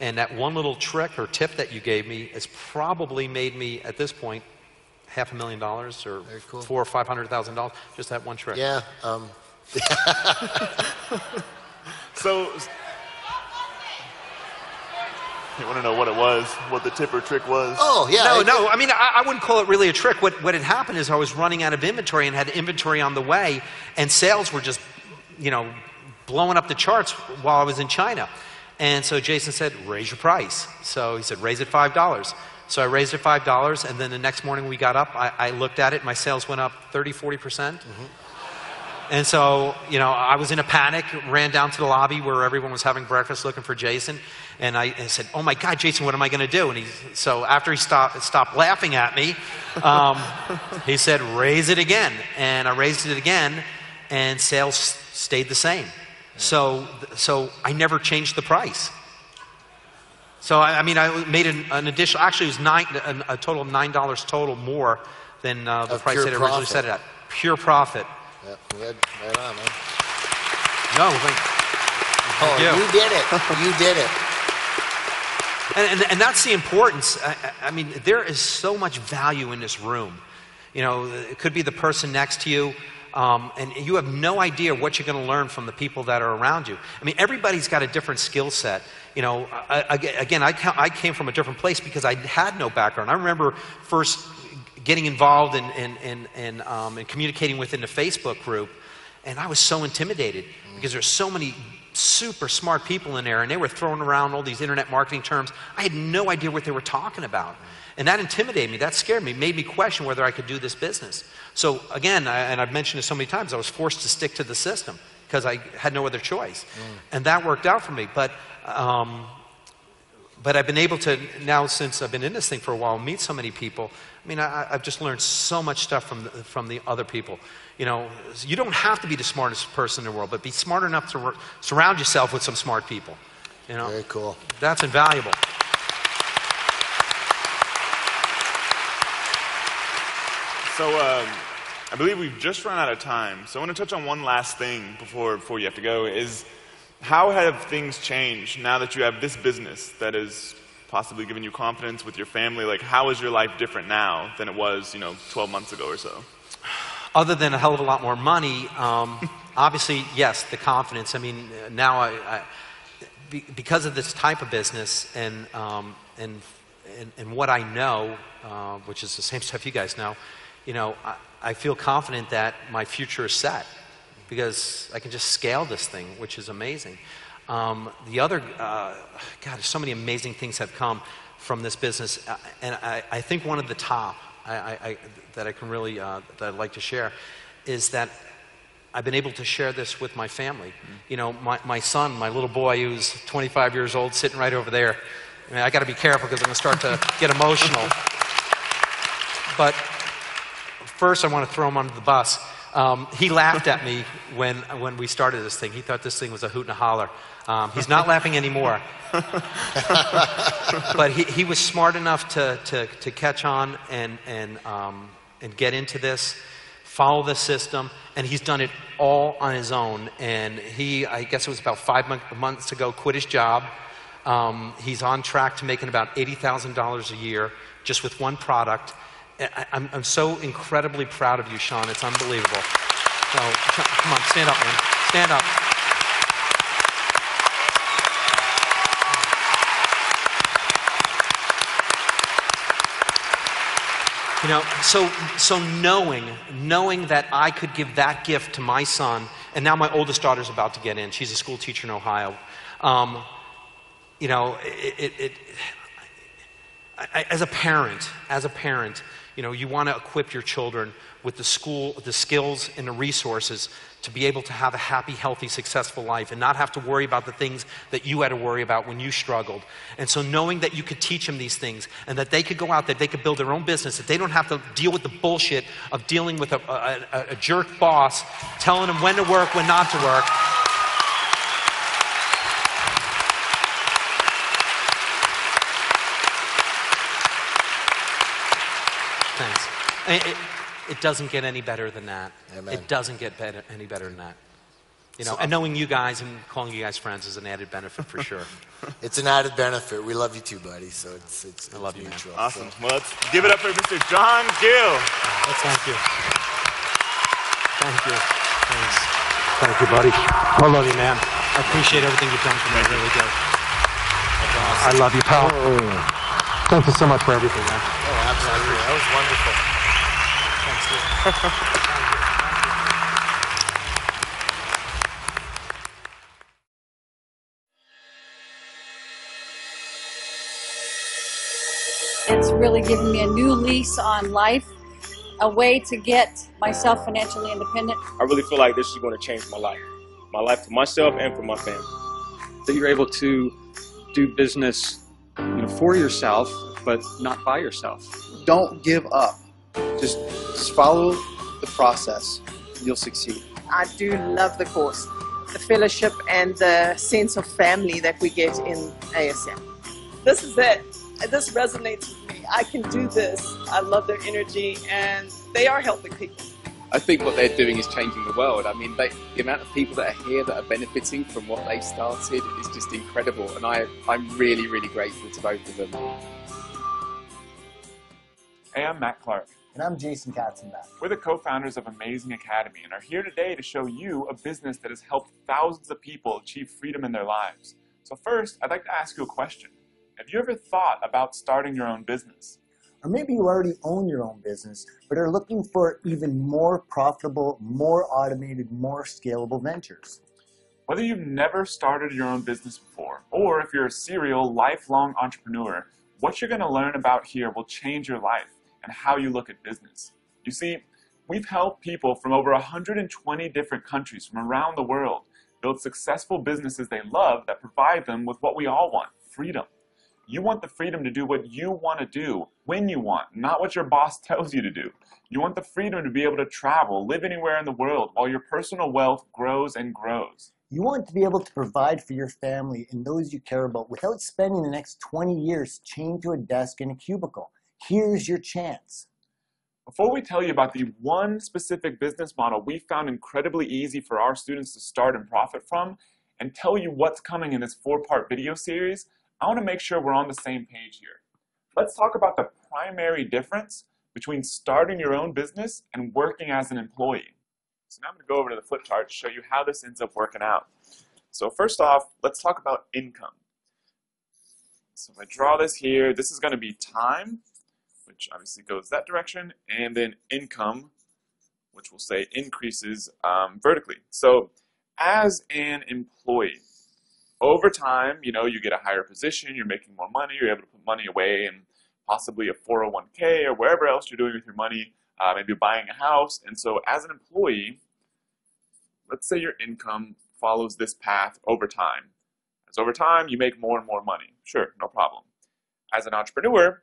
and that one little trick or tip that you gave me has probably made me at this point $500,000 or $400,000 or $500,000. Just that one trick. Yeah. So. You want to know what it was, what the tip or trick was? Oh, yeah. No. I wouldn't call it really a trick. What had happened is I was running out of inventory and had inventory on the way, and sales were just, blowing up the charts while I was in China. And so Jason said, raise your price. So he said, raise it $5. So I raised it $5, and then the next morning we got up, I looked at it, my sales went up 30, 40%. Mm-hmm. And so, I was in a panic, ran down to the lobby where everyone was having breakfast looking for Jason. And I said, oh my God, Jason, what am I going to do? And so after he stopped laughing at me, he said, raise it again. And I raised it again, and sales stayed the same. So I never changed the price. So, I made an additional, actually it was a total of $9 total more than the price that I originally set it at. Pure profit. Yeah, right on, man. No, thank you. You did it. You did it. And that's the importance. I mean, there is so much value in this room. You know, it could be the person next to you, and you have no idea what you're going to learn from the people that are around you. I mean, everybody's got a different skill set. You know, again, I came from a different place because I had no background. I remember first getting involved in communicating within the Facebook group, and I was so intimidated because there's so many super smart people in there, and they were throwing around all these internet marketing terms. I had no idea what they were talking about. And that intimidated me, that scared me, made me question whether I could do this business. So again, and I've mentioned it so many times, I was forced to stick to the system because I had no other choice. And that worked out for me. But I've been able to, now since I've been in this thing for a while, meet so many people. I mean, I've just learned so much stuff from the other people. You know, you don't have to be the smartest person in the world, but be smart enough to surround yourself with some smart people. You know, very cool. That's invaluable. So I believe we've just run out of time. So I want to touch on one last thing before you have to go. Is how have things changed now that you have this business that is possibly giving you confidence with your family? Like, how is your life different now than it was, 12 months ago or so? Other than a hell of a lot more money, obviously, yes, the confidence. I mean, now because of this type of business and what I know, which is the same stuff you guys know, I feel confident that my future is set because I can just scale this thing, which is amazing. The other, God, so many amazing things have come from this business, and I think one of the top that I can really, that I'd like to share is that I've been able to share this with my family. You know, my son, my little boy, who's 25 years old, sitting right over there. I mean, I got to be careful because I'm going to start to get emotional. But first, I want to throw him under the bus. He laughed at me when we started this thing. He thought this thing was a hoot and a holler. He's not laughing anymore. But he was smart enough to catch on and get into this, follow the system, and he's done it all on his own. And I guess it was about 5 months ago, quit his job. He's on track to making about $80,000 a year just with one product. I'm so incredibly proud of you, Sean. It's unbelievable. So, come on, stand up, man. Stand up. You know, so knowing that I could give that gift to my son, and now my oldest daughter's about to get in. She's a school teacher in Ohio. You know, as a parent, you know, you want to equip your children with the skills and the resources to be able to have a happy, healthy, successful life and not have to worry about the things that you had to worry about when you struggled. And so knowing that you could teach them these things and that they could go out, that they could build their own business, that they don't have to deal with the bullshit of dealing with a jerk boss telling them when to work, when not to work. Thanks. It doesn't get any better than that. Amen. It doesn't get any better than that. You know, and knowing you guys and calling you guys friends is an added benefit for sure. It's an added benefit. We love you too, buddy. So I love you, mutual. man. Awesome. Well, let's give it up for Mr. John Gill. Thank you. Thank you. Thanks. Thank you, buddy. I love you, man. I appreciate everything you've done for me. I really do. I love you, pal. Thank you so much for everything, man. Oh, absolutely. That was wonderful. Thanks, dude. It's really given me a new lease on life, a way to get myself financially independent. I really feel like this is going to change my life for myself and for my family. That you're able to do business, for yourself, but not by yourself. Don't give up. Just follow the process. You'll succeed. I do love the course, the fellowship and the sense of family that we get in ASM. This is it. This resonates with me. I can do this. I love their energy, and they are helping people. I think what they're doing is changing the world. I mean, the amount of people that are here that are benefiting from what they've started is just incredible, and I'm really, really grateful to both of them. Hey, I'm Matt Clark. And I'm Jason Katzenbach. We're the co-founders of Amazing Academy and are here today to show you a business that has helped thousands of people achieve freedom in their lives. So first, I'd like to ask you a question. Have you ever thought about starting your own business? Or maybe you already own your own business, but are looking for even more profitable, more automated, more scalable ventures. Whether you've never started your own business before, or if you're a serial, lifelong entrepreneur, what you're going to learn about here will change your life and how you look at business. You see, we've helped people from over 120 different countries from around the world build successful businesses they love that provide them with what we all want, freedom. You want the freedom to do what you want to do, when you want, not what your boss tells you to do. You want the freedom to be able to travel, live anywhere in the world while your personal wealth grows and grows. You want to be able to provide for your family and those you care about without spending the next 20 years chained to a desk in a cubicle. Here's your chance. Before we tell you about the one specific business model we found incredibly easy for our students to start and profit from, and tell you what's coming in this 4-part video series, I want to make sure we're on the same page here. Let's talk about the primary difference between starting your own business and working as an employee. So now I'm going to go over to the flip chart to show you how this ends up working out. So first off, let's talk about income. So if I draw this here, this is going to be time, which obviously goes that direction, and then income, which we'll say increases vertically. So as an employee, over time, you get a higher position, you're making more money, you're able to put money away in possibly a 401k or wherever else you're doing with your money, maybe buying a house. And so as an employee, let's say your income follows this path over time. As over time, you make more and more money. Sure, no problem. As an entrepreneur,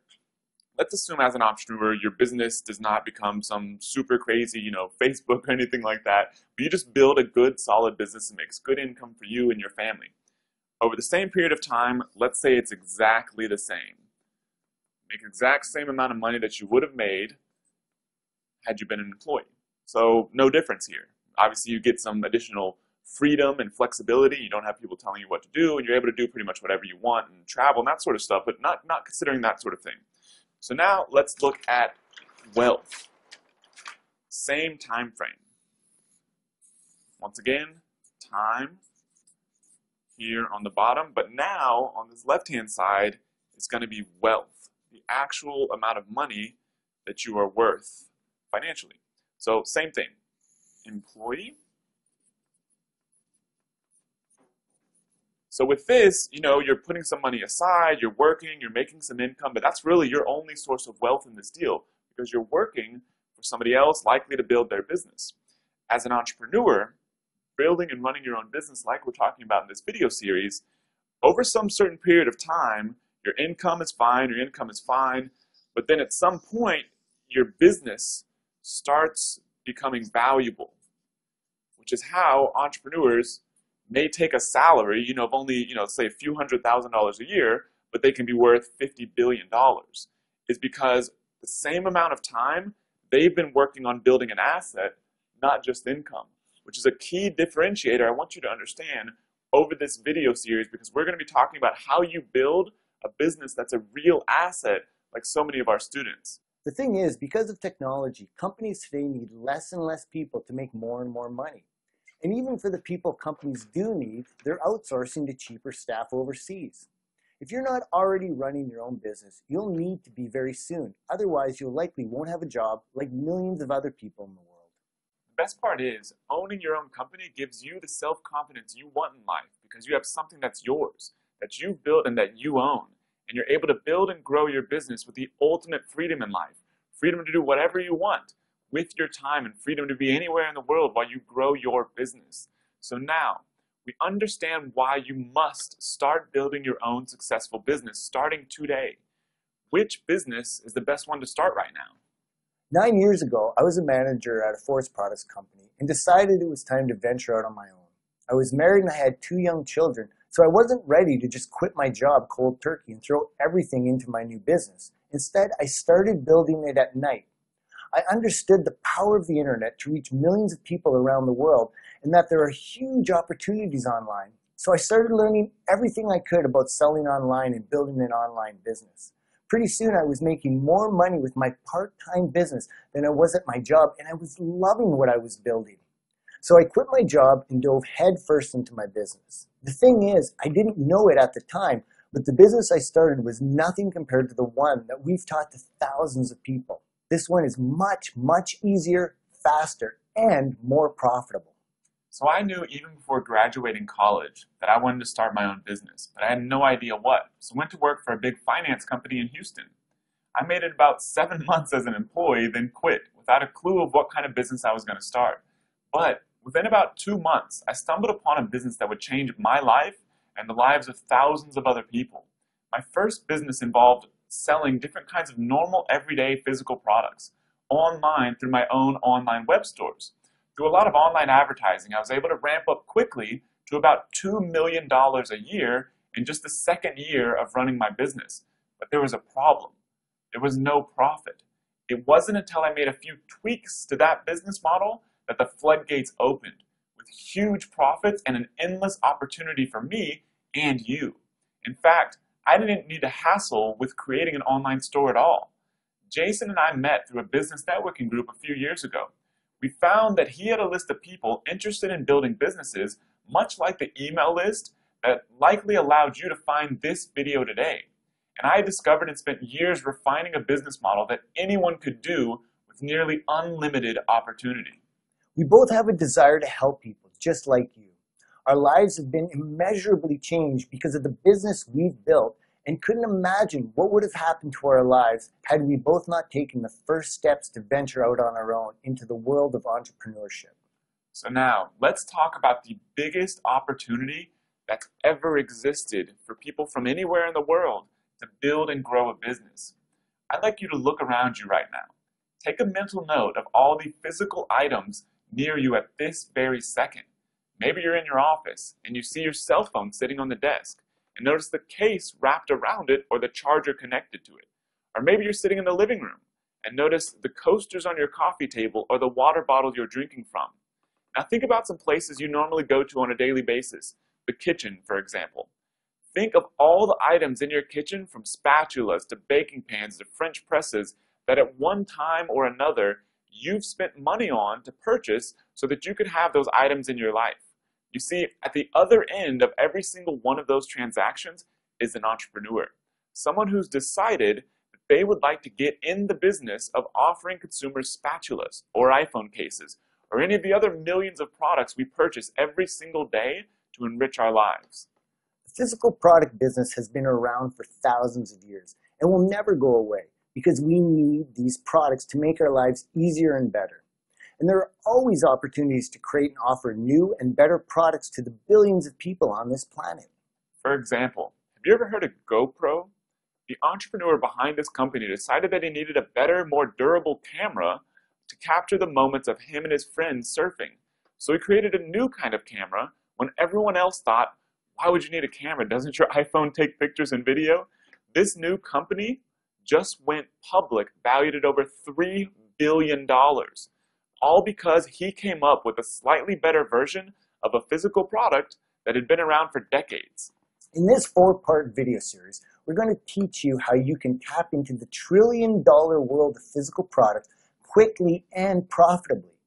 let's assume as an entrepreneur, your business does not become some super crazy, Facebook or anything like that, but you just build a good, solid business that makes good income for you and your family. Over the same period of time, let's say it's exactly the same. Make the exact same amount of money that you would have made had you been an employee. So no difference here. Obviously, you get some additional freedom and flexibility. You don't have people telling you what to do, and you're able to do pretty much whatever you want and travel and that sort of stuff, but not considering that sort of thing. So now let's look at wealth. Same time frame. Once again, time here on the bottom, but now on this left-hand side, it's going to be wealth, the actual amount of money that you are worth financially. So same thing, employee. So with this, you're putting some money aside, you're working, you're making some income, but that's really your only source of wealth in this deal because you're working for somebody else likely to build their business. As an entrepreneur, building and running your own business like we're talking about in this video series, over some certain period of time, your income is fine, but then at some point, your business starts becoming valuable, which is how entrepreneurs may take a salary, of only, say a few $100,000 a year, but they can be worth $50 billion, is because the same amount of time they've been working on building an asset, not just income, which is a key differentiator I want you to understand over this video series because we're going to be talking about how you build a business that's a real asset like so many of our students. The thing is, because of technology, companies today need less and less people to make more and more money. And even for the people companies do need, they're outsourcing to cheaper staff overseas. If you're not already running your own business, you'll need to be very soon. Otherwise, you likely won't have a job like millions of other people in the world. The best part is, owning your own company gives you the self-confidence you want in life because you have something that's yours, that you've built and that you own. And you're able to build and grow your business with the ultimate freedom in life. Freedom to do whatever you want with your time and freedom to be anywhere in the world while you grow your business. So now, we understand why you must start building your own successful business starting today. Which business is the best one to start right now? 9 years ago, I was a manager at a forest products company and decided it was time to venture out on my own. I was married and I had 2 young children, so I wasn't ready to just quit my job cold turkey and throw everything into my new business. Instead, I started building it at night. I understood the power of the internet to reach millions of people around the world and that there are huge opportunities online. So I started learning everything I could about selling online and building an online business. Pretty soon I was making more money with my part-time business than I was at my job, and I was loving what I was building. So I quit my job and dove headfirst into my business. The thing is, I didn't know it at the time, but the business I started was nothing compared to the one that we've taught to thousands of people. This one is much, much easier, faster, and more profitable. So I knew even before graduating college that I wanted to start my own business, but I had no idea what. So I went to work for a big finance company in Houston. I made it about 7 months as an employee, then quit without a clue of what kind of business I was going to start. But within about 2 months, I stumbled upon a business that would change my life and the lives of thousands of other people. My first business involved selling different kinds of normal, everyday physical products online through my own online web stores. Through a lot of online advertising, I was able to ramp up quickly to about $2 million a year in just the second year of running my business. But there was a problem. There was no profit. It wasn't until I made a few tweaks to that business model that the floodgates opened, with huge profits and an endless opportunity for me and you. In fact, I didn't need to hassle with creating an online store at all. Jason and I met through a business networking group a few years ago. We found that he had a list of people interested in building businesses, much like the email list that likely allowed you to find this video today. And I discovered and spent years refining a business model that anyone could do with nearly unlimited opportunity. We both have a desire to help people, just like you. Our lives have been immeasurably changed because of the business we've built, and couldn't imagine what would have happened to our lives had we both not taken the first steps to venture out on our own into the world of entrepreneurship. So now, let's talk about the biggest opportunity that's ever existed for people from anywhere in the world to build and grow a business. I'd like you to look around you right now. Take a mental note of all the physical items near you at this very second. Maybe you're in your office and you see your cell phone sitting on the desk, and notice the case wrapped around it or the charger connected to it. Or maybe you're sitting in the living room and notice the coasters on your coffee table or the water bottle you're drinking from. Now think about some places you normally go to on a daily basis. The kitchen, for example. Think of all the items in your kitchen, from spatulas to baking pans to French presses, that at one time or another you've spent money on to purchase so that you could have those items in your life. You see, at the other end of every single one of those transactions is an entrepreneur. Someone who's decided that they would like to get in the business of offering consumers spatulas or iPhone cases or any of the other millions of products we purchase every single day to enrich our lives. The physical product business has been around for thousands of years and will never go away because we need these products to make our lives easier and better. And there are always opportunities to create and offer new and better products to the billions of people on this planet. For example, have you ever heard of GoPro? The entrepreneur behind this company decided that he needed a better, more durable camera to capture the moments of him and his friends surfing. So he created a new kind of camera when everyone else thought, why would you need a camera? Doesn't your iPhone take pictures and video? This new company just went public, valued at over $3 billion. All because he came up with a slightly better version of a physical product that had been around for decades. In this 4-part video series, we're going to teach you how you can tap into the trillion-dollar world of physical products quickly and profitably.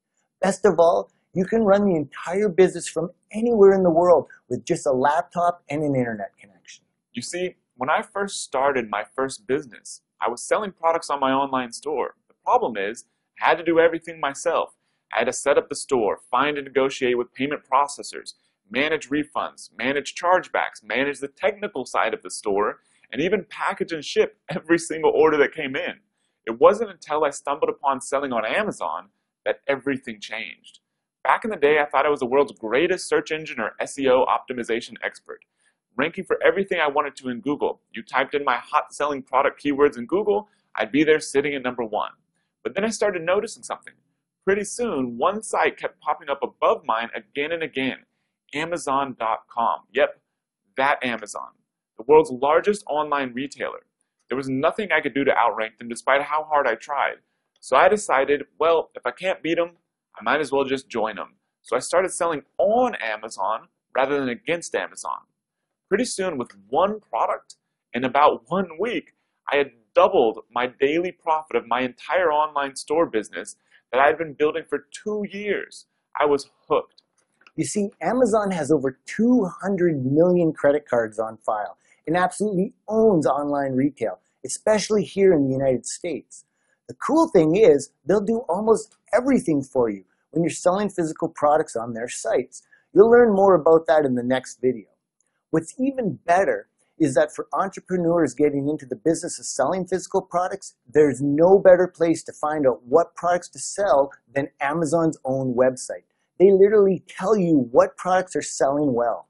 Best of all, you can run the entire business from anywhere in the world with just a laptop and an internet connection. You see, when I first started my first business, I was selling products on my online store. The problem is, I had to do everything myself. I had to set up the store, find and negotiate with payment processors, manage refunds, manage chargebacks, manage the technical side of the store, and even package and ship every single order that came in. It wasn't until I stumbled upon selling on Amazon that everything changed. Back in the day, I thought I was the world's greatest search engine or SEO optimization expert, ranking for everything I wanted to in Google. You typed in my hot-selling product keywords in Google, I'd be there sitting at number 1. But then I started noticing something. Pretty soon, one site kept popping up above mine again and again. Amazon.com. Yep, that Amazon. The world's largest online retailer. There was nothing I could do to outrank them despite how hard I tried. So I decided, well, if I can't beat them, I might as well just join them. So I started selling on Amazon rather than against Amazon. Pretty soon, with one product, in about 1 week, I had doubled my daily profit of my entire online store business that I had been building for 2 years. I was hooked. You see, Amazon has over 200 million credit cards on file and absolutely owns online retail, especially here in the United States. The cool thing is, they'll do almost everything for you when you're selling physical products on their sites. You'll learn more about that in the next video. What's even better is that for entrepreneurs getting into the business of selling physical products, there's no better place to find out what products to sell than Amazon's own website. They literally tell you what products are selling well.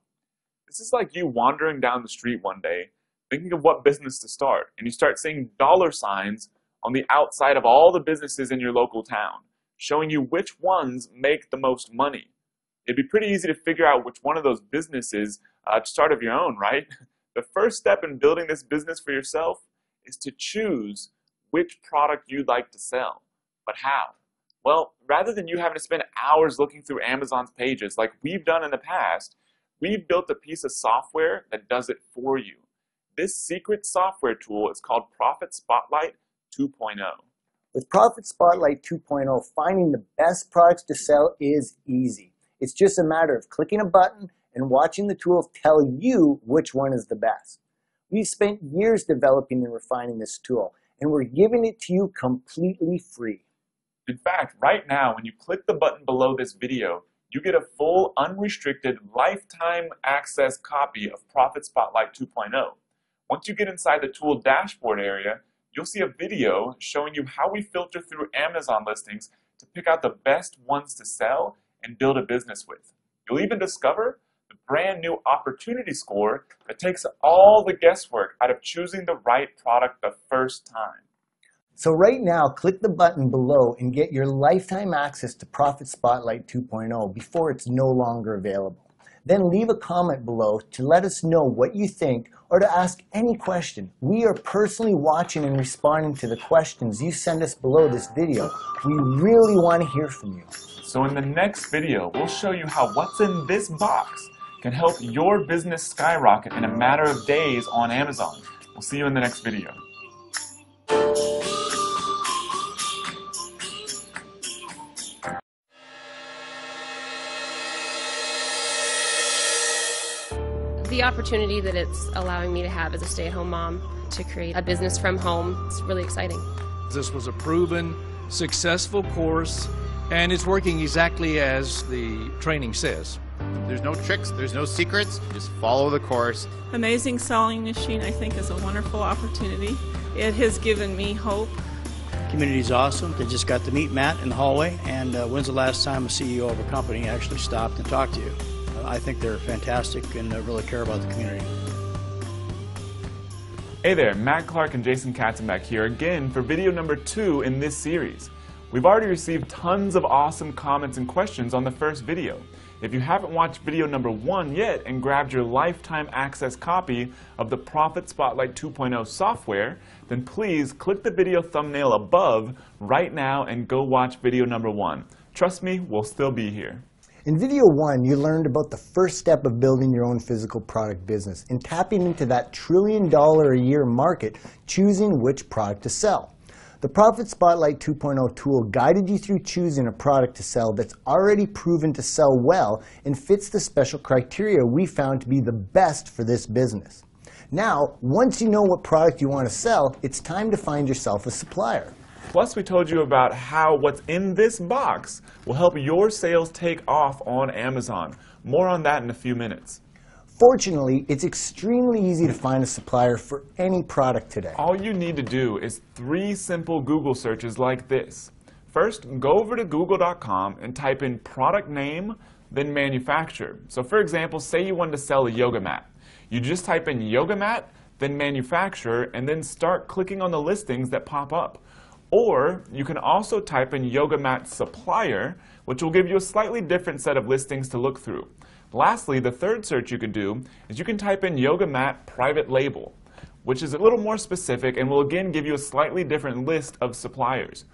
This is like you wandering down the street one day, thinking of what business to start, and you start seeing dollar signs on the outside of all the businesses in your local town, showing you which ones make the most money. It'd be pretty easy to figure out which one of those businesses to start of your own, right? The first step in building this business for yourself is to choose which product you'd like to sell. But how? Well, rather than you having to spend hours looking through Amazon's pages like we've done in the past, we've built a piece of software that does it for you. This secret software tool is called Profit Spotlight 2.0. With Profit Spotlight 2.0, finding the best products to sell is easy. It's just a matter of clicking a button and watching the tool tell you which one is the best. We've spent years developing and refining this tool, and we're giving it to you completely free. In fact, right now, when you click the button below this video, you get a full, unrestricted, lifetime access copy of Profit Spotlight 2.0. Once you get inside the tool dashboard area, you'll see a video showing you how we filter through Amazon listings to pick out the best ones to sell and build a business with. You'll even discover the brand new opportunity score that takes all the guesswork out of choosing the right product the first time. So right now, click the button below and get your lifetime access to Profit Spotlight 2.0 before it's no longer available. Then leave a comment below to let us know what you think or to ask any question. We are personally watching and responding to the questions you send us below this video. We really want to hear from you. So in the next video, we'll show you how what's in this box can help your business skyrocket in a matter of days on Amazon. We'll see you in the next video. The opportunity that it's allowing me to have as a stay-at-home mom to create a business from home, it's really exciting. This was a proven, successful course, and it's working exactly as the training says. There's no tricks, there's no secrets, just follow the course. Amazing Selling Machine, I think, is a wonderful opportunity. It has given me hope. Community's awesome. They just got to meet Matt in the hallway, and when's the last time a CEO of a company actually stopped and talked to you? I think they're fantastic and really care about the community. Hey there, Matt Clark and Jason Katzenbach here again for video number 2 in this series. We've already received tons of awesome comments and questions on the first video. If you haven't watched video number 1 yet and grabbed your lifetime access copy of the Profit Spotlight 2.0 software, then please click the video thumbnail above right now and go watch video number 1. Trust me, we'll still be here. In video 1, you learned about the first step of building your own physical product business and tapping into that $1 trillion a year market, choosing which product to sell. The Profit Spotlight 2.0 tool guided you through choosing a product to sell that's already proven to sell well and fits the special criteria we found to be the best for this business. Now, once you know what product you want to sell, it's time to find yourself a supplier. Plus, we told you about how what's in this box will help your sales take off on Amazon. More on that in a few minutes. Fortunately, it's extremely easy to find a supplier for any product today. All you need to do is 3 simple Google searches like this. First, go over to google.com and type in product name, then manufacturer. So for example, say you wanted to sell a yoga mat. You just type in yoga mat, then manufacturer, and then start clicking on the listings that pop up. Or you can also type in yoga mat supplier, which will give you a slightly different set of listings to look through. Lastly, the third search you can do is you can type in yoga mat private label, which is a little more specific and will again give you a slightly different list of suppliers.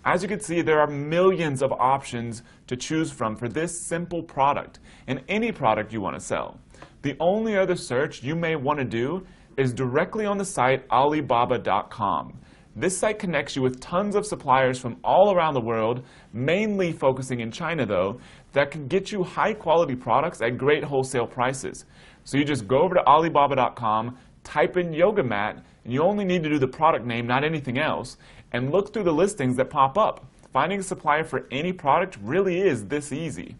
As you can see, there are millions of options to choose from for this simple product and any product you want to sell. The only other search you may want to do is directly on the site Alibaba.com. This site connects you with tons of suppliers from all around the world, mainly focusing in China though, that can get you high quality products at great wholesale prices. So you just go over to Alibaba.com, type in yoga mat, and you only need to do the product name, not anything else, and look through the listings that pop up. Finding a supplier for any product really is this easy.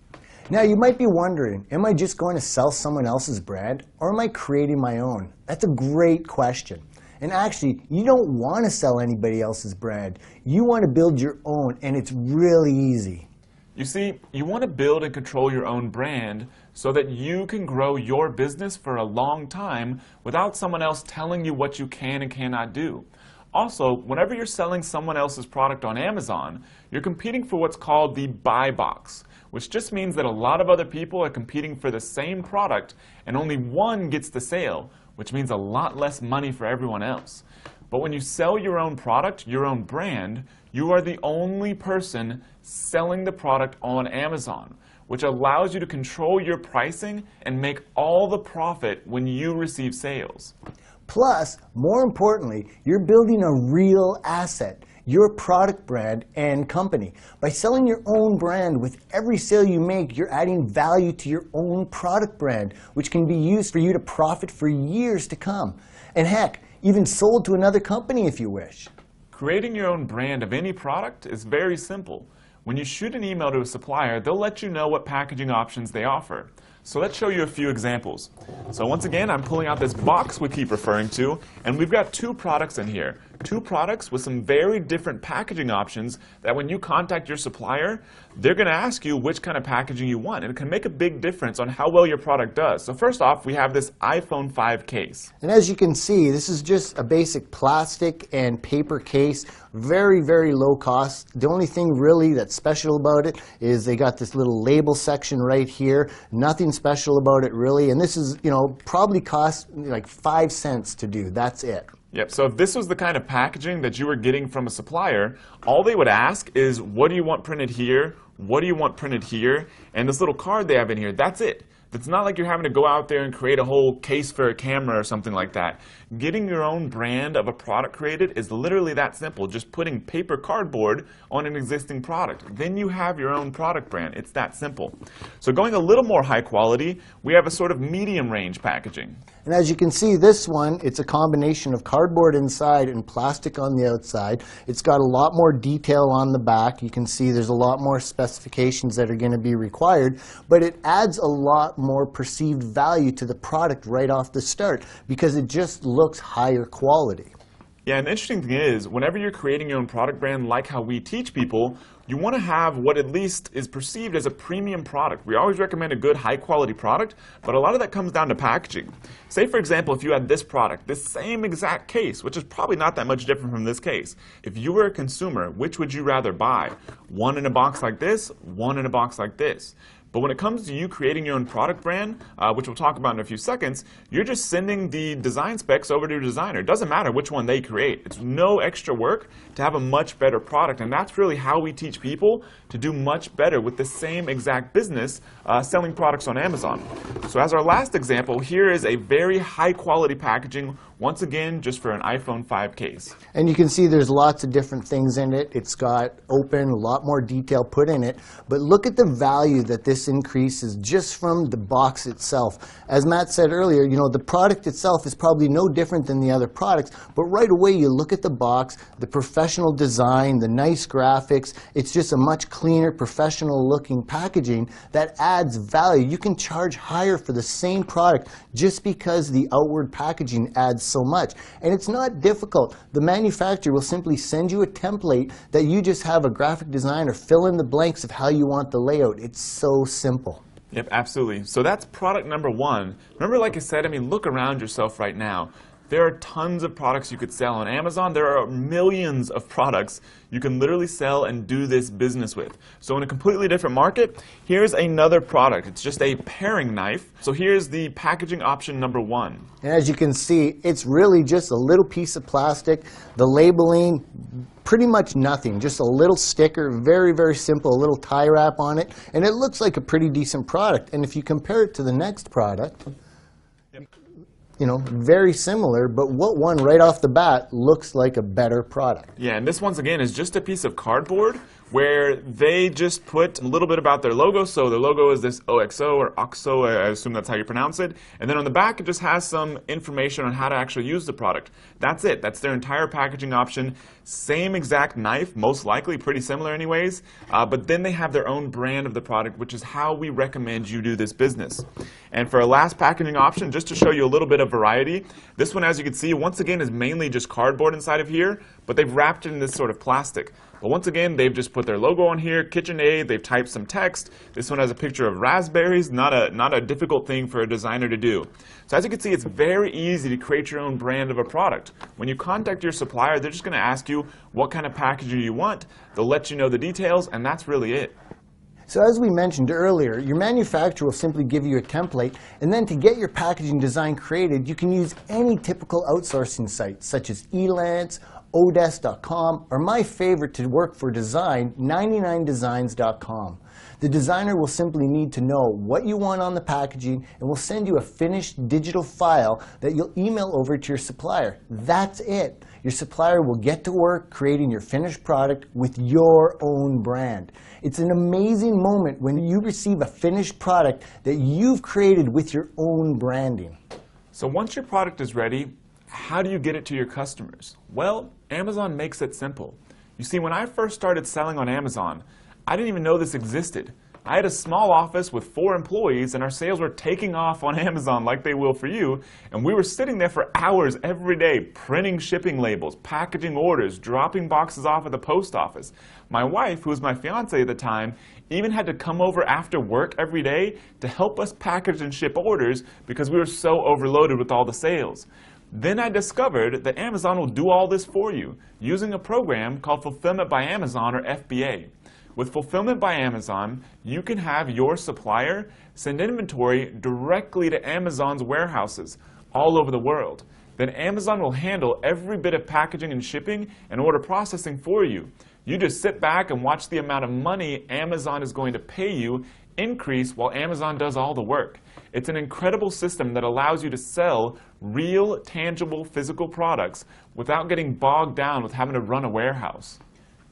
Now you might be wondering, am I just going to sell someone else's brand, or am I creating my own? That's a great question. And actually, you don't want to sell anybody else's brand. You want to build your own, and it's really easy. You see, you want to build and control your own brand so that you can grow your business for a long time without someone else telling you what you can and cannot do. Also, whenever you're selling someone else's product on Amazon, you're competing for what's called the buy box, which just means that a lot of other people are competing for the same product and only one gets the sale, which means a lot less money for everyone else. But when you sell your own product, your own brand, you are the only person selling the product on Amazon, which allows you to control your pricing and make all the profit when you receive sales. Plus, more importantly, you're building a real asset, your product brand and company. By selling your own brand with every sale you make, you're adding value to your own product brand, which can be used for you to profit for years to come. And heck, even sold to another company if you wish. Creating your own brand of any product is very simple. When you shoot an email to a supplier, they'll let you know what packaging options they offer. So let's show you a few examples. So once again, I'm pulling out this box we keep referring to, and we've got two products in here. Two products with some very different packaging options that when you contact your supplier, they're going to ask you which kind of packaging you want, and it can make a big difference on how well your product does. So first off, we have this iPhone 5 case. And as you can see, this is just a basic plastic and paper case, very, very low cost. The only thing really that's special about it is they got this little label section right here. Nothing special about it really, and this is, probably cost like 5 cents to do. That's it. Yep, so if this was the kind of packaging that you were getting from a supplier, all they would ask is, what do you want printed here? What do you want printed here? And this little card they have in here, that's it. It's not like you're having to go out there and create a whole case for a camera or something like that. Getting your own brand of a product created is literally that simple, just putting paper cardboard on an existing product. Then you have your own product brand. It's that simple. So going a little more high quality, we have a sort of medium range packaging. And as you can see, this one, it's a combination of cardboard inside and plastic on the outside. It's got a lot more detail on the back. You can see there's a lot more specifications that are going to be required, but it adds a lot more perceived value to the product right off the start because it just looks higher quality. Yeah, and the interesting thing is, whenever you're creating your own product brand, like how we teach people, you want to have what at least is perceived as a premium product. We always recommend a good, high-quality product, but a lot of that comes down to packaging. Say, for example, if you had this product, this same exact case, which is probably not that much different from this case. If you were a consumer, which would you rather buy? One in a box like this, one in a box like this. But when it comes to you creating your own product brand, which we'll talk about in a few seconds, you're just sending the design specs over to your designer. It doesn't matter which one they create. It's no extra work to have a much better product, and that's really how we teach people to do much better with the same exact business selling products on Amazon. So as our last example, here is a very high quality packaging, once again, just for an iPhone 5 case. And you can see there's lots of different things in it. It's got open, a lot more detail put in it. But look at the value that this increases just from the box itself. As Matt said earlier, the product itself is probably no different than the other products, but right away you look at the box, the professional design, the nice graphics, it's just a much cleaner, professional looking packaging that adds value. You can charge higher for the same product just because the outward packaging adds so much. And it's not difficult. The manufacturer will simply send you a template that you just have a graphic designer fill in the blanks of how you want the layout. It's so simple. Yep, absolutely. So that's product number one. Remember, like I said, look around yourself right now. There are tons of products you could sell on Amazon. There are millions of products you can literally sell and do this business with. So in a completely different market, here's another product. It's just a paring knife. So here's the packaging option number one. And as you can see, it's really just a little piece of plastic. The labeling, pretty much nothing, just a little sticker, very, very simple, a little tie wrap on it, and it looks like a pretty decent product. And if you compare it to the next product, you know, very similar, but what one right off the bat looks like a better product. Yeah, and this once again is just a piece of cardboard where they just put a little bit about their logo. So their logo is this OXO or OXO, I assume that's how you pronounce it. And then on the back it just has some information on how to actually use the product. That's it. That's their entire packaging option. Same exact knife, most likely, pretty similar anyways. But then they have their own brand of the product, which is how we recommend you do this business. And for a last packaging option, just to show you a little bit of variety, this one, as you can see, once again is mainly just cardboard inside of here, but they've wrapped it in this sort of plastic. But once again, they've just put their logo on here, KitchenAid, they've typed some text. This one has a picture of raspberries, not a difficult thing for a designer to do. So as you can see, it's very easy to create your own brand of a product. When you contact your supplier, they're just going to ask you what kind of packaging you want. They'll let you know the details, and that's really it. So as we mentioned earlier, your manufacturer will simply give you a template, and then to get your packaging design created, you can use any typical outsourcing site, such as Elance, Odesk.com, or my favorite to work for design, 99designs.com. The designer will simply need to know what you want on the packaging and will send you a finished digital file that you'll email over to your supplier. That's it. Your supplier will get to work creating your finished product with your own brand. It's an amazing moment when you receive a finished product that you've created with your own branding. So once your product is ready, how do you get it to your customers? Well, Amazon makes it simple. You see, when I first started selling on Amazon, I didn't even know this existed. I had a small office with 4 employees, and our sales were taking off on Amazon like they will for you, and we were sitting there for hours every day printing shipping labels, packaging orders, dropping boxes off at the post office. My wife, who was my fiance at the time, even had to come over after work every day to help us package and ship orders because we were so overloaded with all the sales. Then I discovered that Amazon will do all this for you using a program called Fulfillment by Amazon, or FBA. With Fulfillment by Amazon, you can have your supplier send inventory directly to Amazon's warehouses all over the world. Then Amazon will handle every bit of packaging and shipping and order processing for you. You just sit back and watch the amount of money Amazon is going to pay you increase while Amazon does all the work. It's an incredible system that allows you to sell real, tangible, physical products without getting bogged down with having to run a warehouse.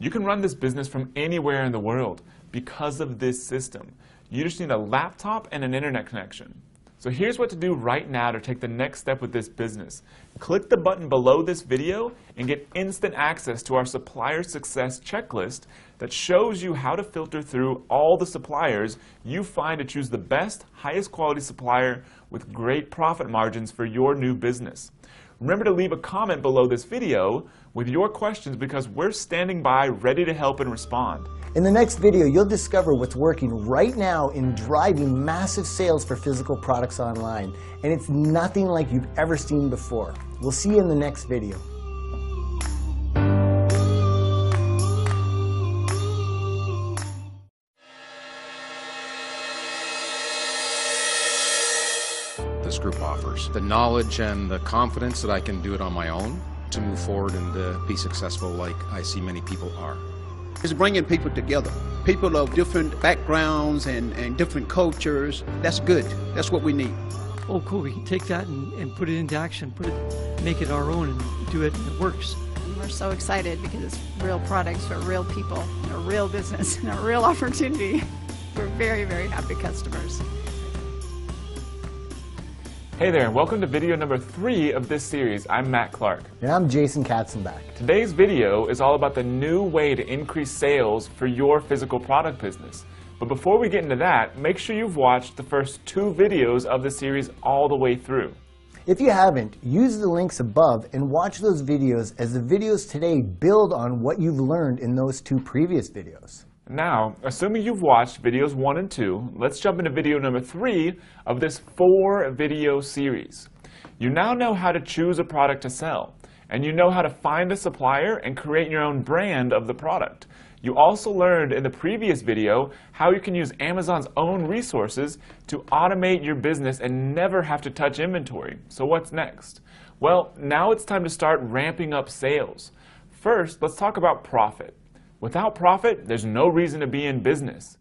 You can run this business from anywhere in the world because of this system. You just need a laptop and an internet connection. So here's what to do right now to take the next step with this business. Click the button below this video and get instant access to our supplier success checklist that shows you how to filter through all the suppliers you find to choose the best, highest quality supplier with great profit margins for your new business. Remember to leave a comment below this video with your questions because we're standing by ready to help and respond. In the next video, you'll discover what's working right now in driving massive sales for physical products online. And it's nothing like you've ever seen before. We'll see you in the next video. This group offers the knowledge and the confidence that I can do it on my own to move forward and to be successful like I see many people are. It's bringing people together, people of different backgrounds and different cultures. That's good. That's what we need. Oh, cool. We can take that and put it into action, make it our own and do it, and it works. We're so excited because it's real products for real people, and a real business, and a real opportunity. We're very, very happy customers. Hey there, and welcome to video number 3 of this series. I'm Matt Clark. And I'm Jason Katzenbach. Today's video is all about the new way to increase sales for your physical product business. But before we get into that, make sure you've watched the first 2 videos of the series all the way through. If you haven't, use the links above and watch those videos as the videos today build on what you've learned in those 2 previous videos. Now, assuming you've watched videos 1 and 2, let's jump into video number 3 of this 4-video series. You now know how to choose a product to sell, and you know how to find a supplier and create your own brand of the product. You also learned in the previous video how you can use Amazon's own resources to automate your business and never have to touch inventory. So what's next? Well, now it's time to start ramping up sales. First, let's talk about profit. Without profit, there's no reason to be in business.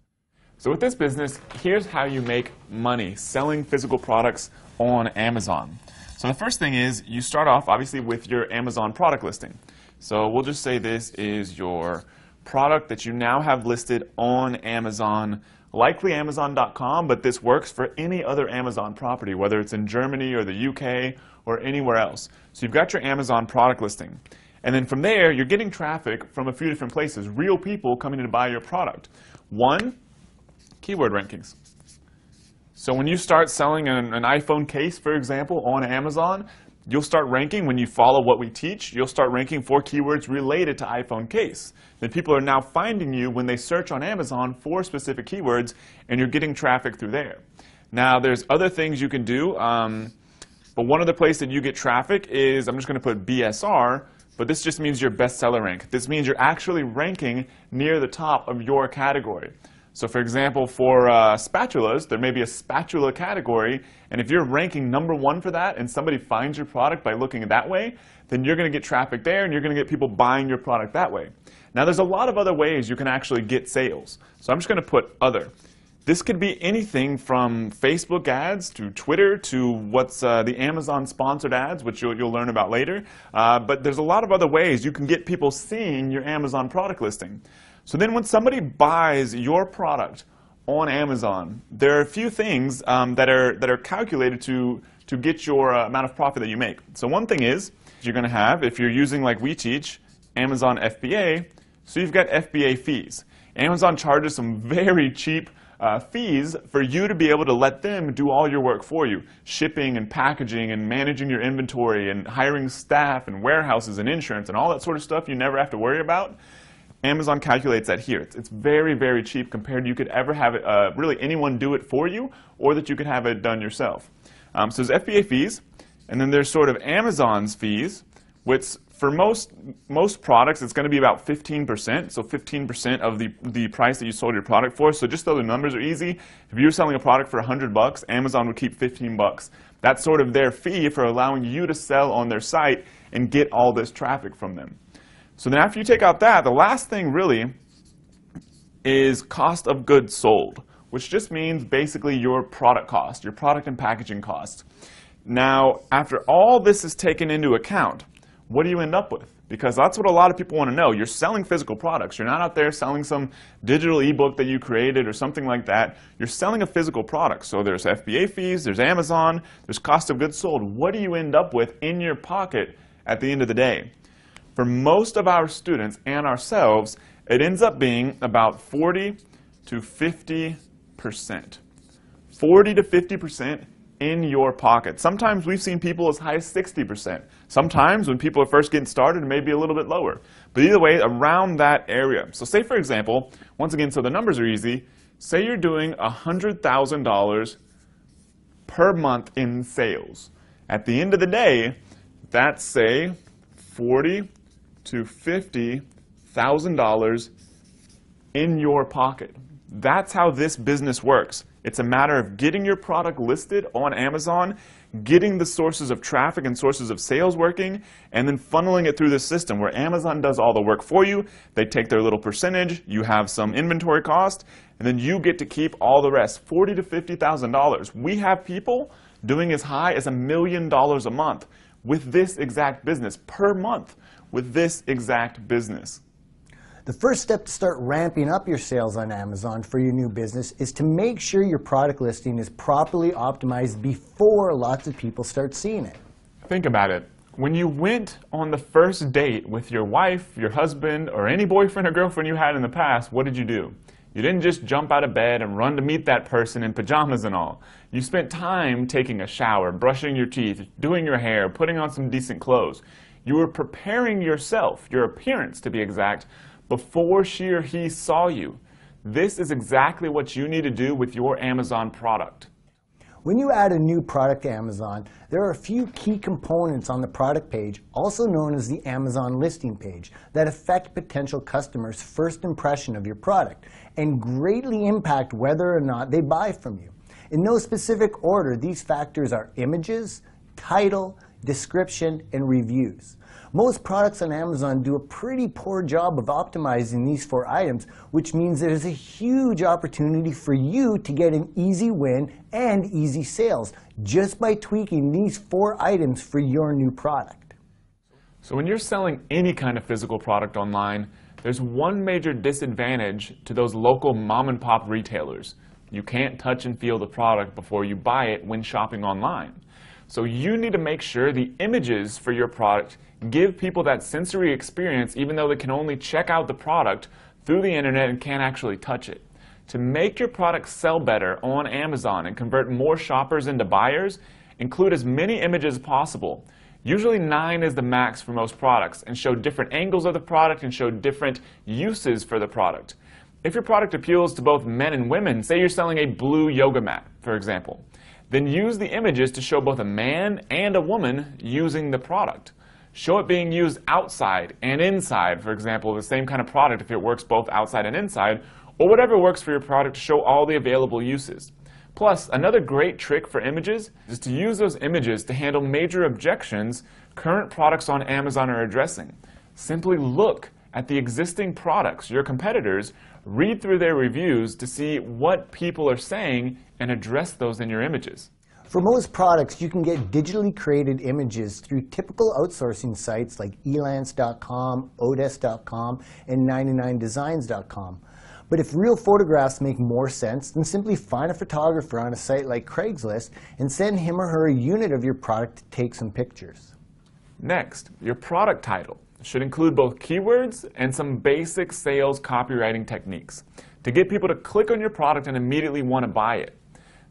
So with this business, here's how you make money selling physical products on Amazon. So the first thing is you start off obviously with your Amazon product listing. So we'll just say this is your product that you now have listed on Amazon, likely Amazon.com, but this works for any other Amazon property, whether it's in Germany or the UK or anywhere else. So you've got your Amazon product listing. And then from there, you're getting traffic from a few different places, real people coming in to buy your product. One, keyword rankings. So when you start selling an iPhone case, for example, on Amazon, you'll start ranking, when you follow what we teach, you'll start ranking for keywords related to iPhone case. Then people are now finding you when they search on Amazon for specific keywords, and you're getting traffic through there. Now, there's other things you can do, but one other place that you get traffic is, I'm just going to put BSR, but this just means your bestseller rank. This means you're actually ranking near the top of your category. So for example, for spatulas, there may be a spatula category, and if you're ranking #1 for that and somebody finds your product by looking that way, then you're going to get traffic there and you're going to get people buying your product that way. Now there's a lot of other ways you can actually get sales. So I'm just going to put other. This could be anything from Facebook ads to Twitter to what's the Amazon sponsored ads, which you'll learn about later. But there's a lot of other ways you can get people seeing your Amazon product listing. So then when somebody buys your product on Amazon, there are a few things that are calculated to get your amount of profit that you make. So one thing is, you're going to have, if you're using, like we teach, Amazon FBA, so you've got FBA fees. Amazon charges some very cheap fees for you to be able to let them do all your work for you. Shipping and packaging and managing your inventory and hiring staff and warehouses and insurance and all that sort of stuff you never have to worry about. Amazon calculates that here. It's very, very cheap compared to you could ever have it, really anyone do it for you, or that you could have it done yourself. So there's FBA fees, and then there's sort of Amazon's fees, which for most products, it's going to be about 15%, so 15% of the price that you sold your product for. So just so the numbers are easy, if you were selling a product for $100, Amazon would keep $15. That's sort of their fee for allowing you to sell on their site and get all this traffic from them. So then after you take out that, the last thing really is cost of goods sold, which just means basically your product cost, your product and packaging cost. Now, after all this is taken into account, what do you end up with? Because that's what a lot of people want to know. You're selling physical products. You're not out there selling some digital ebook that you created or something like that. You're selling a physical product. So there's FBA fees, there's Amazon, there's cost of goods sold. What do you end up with in your pocket at the end of the day? For most of our students and ourselves, it ends up being about 40 to 50%. 40 to 50% in your pocket. Sometimes we've seen people as high as 60%. Sometimes when people are first getting started, it may be a little bit lower. But either way, around that area. So say, for example, once again, so the numbers are easy, say you're doing $100,000 per month in sales. At the end of the day, that's, say, $40,000 to $50,000 in your pocket. That's how this business works. It's a matter of getting your product listed on Amazon, getting the sources of traffic and sources of sales working, and then funneling it through the system where Amazon does all the work for you. They take their little percentage, you have some inventory cost, and then you get to keep all the rest, $40,000 to $50,000. We have people doing as high as $1 million a month with this exact business, per month with this exact business. The first step to start ramping up your sales on Amazon for your new business is to make sure your product listing is properly optimized before lots of people start seeing it. Think about it. When you went on the first date with your wife, your husband, or any boyfriend or girlfriend you had in the past, what did you do? You didn't just jump out of bed and run to meet that person in pajamas and all. You spent time taking a shower, brushing your teeth, doing your hair, putting on some decent clothes. You were preparing yourself, your appearance to be exact, before she or he saw you. This is exactly what you need to do with your Amazon product. When you add a new product to Amazon, there are a few key components on the product page, also known as the Amazon listing page, that affect potential customers' first impression of your product and greatly impact whether or not they buy from you. In no specific order, these factors are images, title, description, and reviews. Most products on Amazon do a pretty poor job of optimizing these 4 items, which means there's a huge opportunity for you to get an easy win and easy sales just by tweaking these 4 items for your new product. So when you're selling any kind of physical product online, there's one major disadvantage to those local mom and pop retailers. You can't touch and feel the product before you buy it when shopping online. So you need to make sure the images for your product give people that sensory experience even though they can only check out the product through the internet and can't actually touch it. To make your product sell better on Amazon and convert more shoppers into buyers, include as many images as possible. Usually 9 is the max for most products, and show different angles of the product and show different uses for the product. If your product appeals to both men and women, say you're selling a blue yoga mat, for example, then use the images to show both a man and a woman using the product. Show it being used outside and inside, for example, the same kind of product if it works both outside and inside, or whatever works for your product to show all the available uses. Plus, another great trick for images is to use those images to handle major objections current products on Amazon are addressing. Simply look at the existing products, your competitors, read through their reviews to see what people are saying and address those in your images. For most products, you can get digitally created images through typical outsourcing sites like elance.com, odes.com, and 99designs.com. But if real photographs make more sense, then simply find a photographer on a site like Craigslist and send him or her a unit of your product to take some pictures. Next, your product title should include both keywords and some basic sales copywriting techniques to get people to click on your product and immediately want to buy it.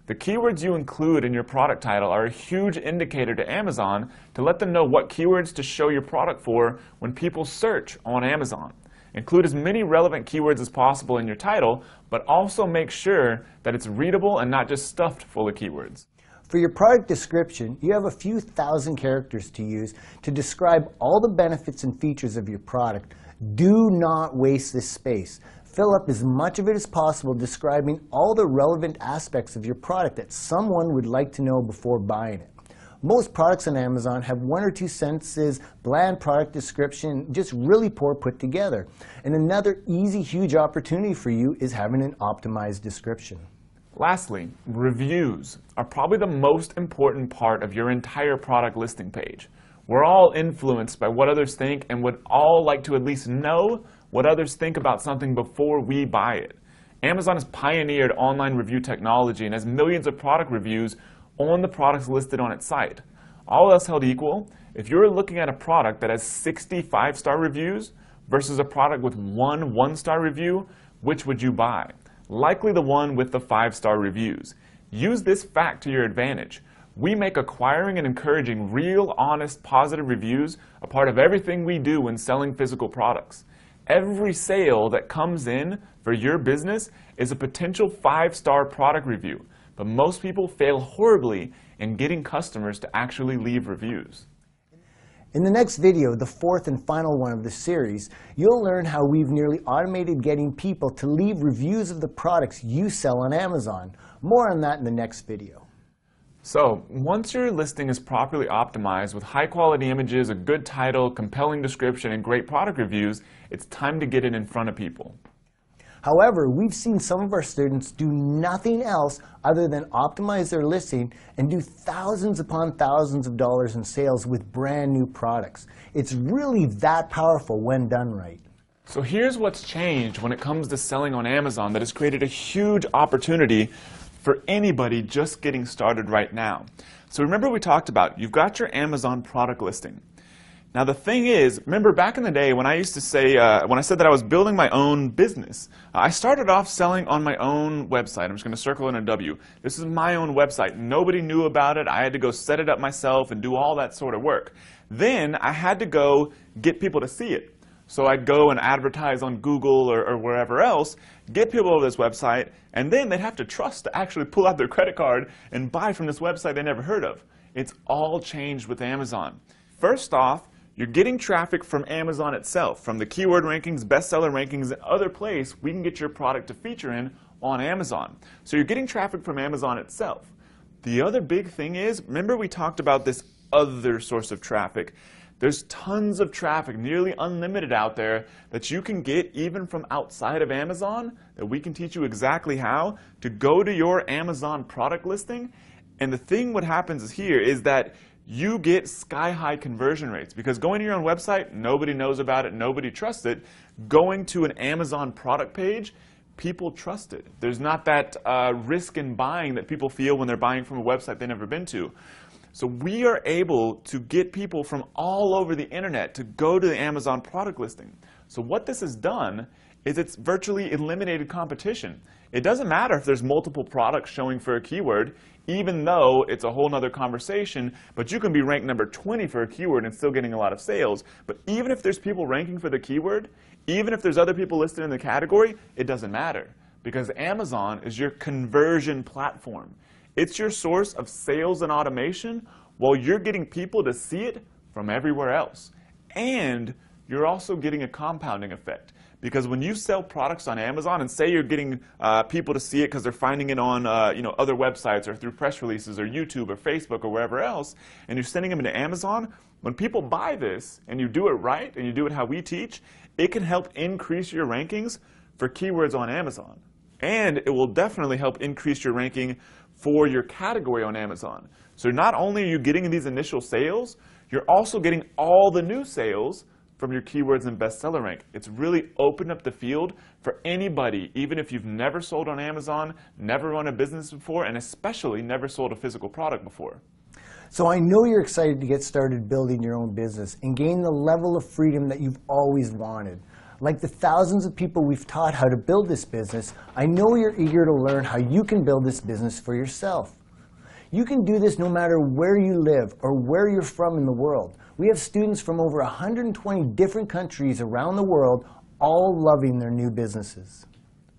The keywords you include in your product title are a huge indicator to Amazon to let them know what keywords to show your product for when people search on Amazon. Include as many relevant keywords as possible in your title, but also make sure that it's readable and not just stuffed full of keywords. For your product description, you have a few thousand characters to use to describe all the benefits and features of your product. Do not waste this space. Fill up as much of it as possible describing all the relevant aspects of your product that someone would like to know before buying it. Most products on Amazon have 1 or 2 sentences, bland product description, just really poor put together. And another easy, huge opportunity for you is having an optimized description. Lastly, reviews are probably the most important part of your entire product listing page. We're all influenced by what others think and would all like to at least know what others think about something before we buy it. Amazon has pioneered online review technology and has millions of product reviews on the products listed on its site. All else held equal, if you're looking at a product that has 60 5-star reviews versus a product with 1 1-star review, which would you buy? Likely the one with the 5-star reviews. Use this fact to your advantage. We make acquiring and encouraging real, honest, positive reviews a part of everything we do when selling physical products. Every sale that comes in for your business is a potential 5-star product review, but most people fail horribly in getting customers to actually leave reviews. In the next video, the 4th and final one of the series, you'll learn how we've nearly automated getting people to leave reviews of the products you sell on Amazon. More on that in the next video. So, once your listing is properly optimized with high-quality images, a good title, compelling description, and great product reviews, it's time to get it in front of people. However, we've seen some of our students do nothing else other than optimize their listing and do thousands upon thousands of dollars in sales with brand new products. It's really that powerful when done right. So here's what's changed when it comes to selling on Amazon that has created a huge opportunity for anybody just getting started right now. So remember we talked about, you've got your Amazon product listing. Now the thing is, remember back in the day when I used to say, when I said that I was building my own business, I started off selling on my own website. I'm just going to circle in a W. This is my own website. Nobody knew about it. I had to go set it up myself and do all that sort of work. Then I had to go get people to see it. So I'd go and advertise on Google or wherever else, get people to this website, and then they'd have to trust to actually pull out their credit card and buy from this website they never heard of. It's all changed with Amazon. First off, you're getting traffic from Amazon itself, from the keyword rankings, bestseller rankings, and other place we can get your product to feature in on Amazon. So you're getting traffic from Amazon itself. The other big thing is, remember we talked about this other source of traffic. There's tons of traffic, nearly unlimited out there, that you can get even from outside of Amazon, that we can teach you exactly how to go to your Amazon product listing. And the thing what happens here is that you get sky-high conversion rates, because going to your own website, nobody knows about it, nobody trusts it. Going to an Amazon product page, people trust it. There's not that risk in buying that people feel when they're buying from a website they've never been to. So we are able to get people from all over the internet to go to the Amazon product listing. So what this has done is it's virtually eliminated competition. It doesn't matter if there's multiple products showing for a keyword, even though it's a whole nother conversation, but you can be ranked number 20 for a keyword and still getting a lot of sales. But even if there's people ranking for the keyword, even if there's other people listed in the category, it doesn't matter, because Amazon is your conversion platform. It's your source of sales and automation while you're getting people to see it from everywhere else. And you're also getting a compounding effect. Because when you sell products on Amazon, and say you're getting people to see it because they're finding it on other websites or through press releases or YouTube or Facebook or wherever else, and you're sending them into Amazon, when people buy this and you do it right and you do it how we teach, it can help increase your rankings for keywords on Amazon. And it will definitely help increase your ranking for your category on Amazon. So not only are you getting these initial sales, you're also getting all the new sales from your keywords and bestseller rank. It's really opened up the field for anybody, even if you've never sold on Amazon, never run a business before, and especially never sold a physical product before. So I know you're excited to get started building your own business and gain the level of freedom that you've always wanted. Like the thousands of people we've taught how to build this business, I know you're eager to learn how you can build this business for yourself. You can do this no matter where you live or where you're from in the world. We have students from over 120 different countries around the world, all loving their new businesses.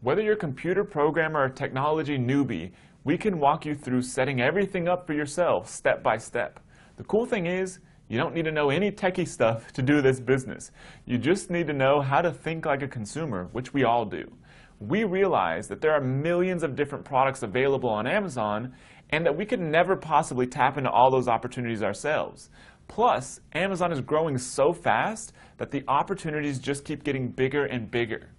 Whether you're a computer programmer or a technology newbie, we can walk you through setting everything up for yourself step by step. The cool thing is, you don't need to know any techie stuff to do this business. You just need to know how to think like a consumer, which we all do. We realize that there are millions of different products available on Amazon, and that we could never possibly tap into all those opportunities ourselves. Plus, Amazon is growing so fast that the opportunities just keep getting bigger and bigger.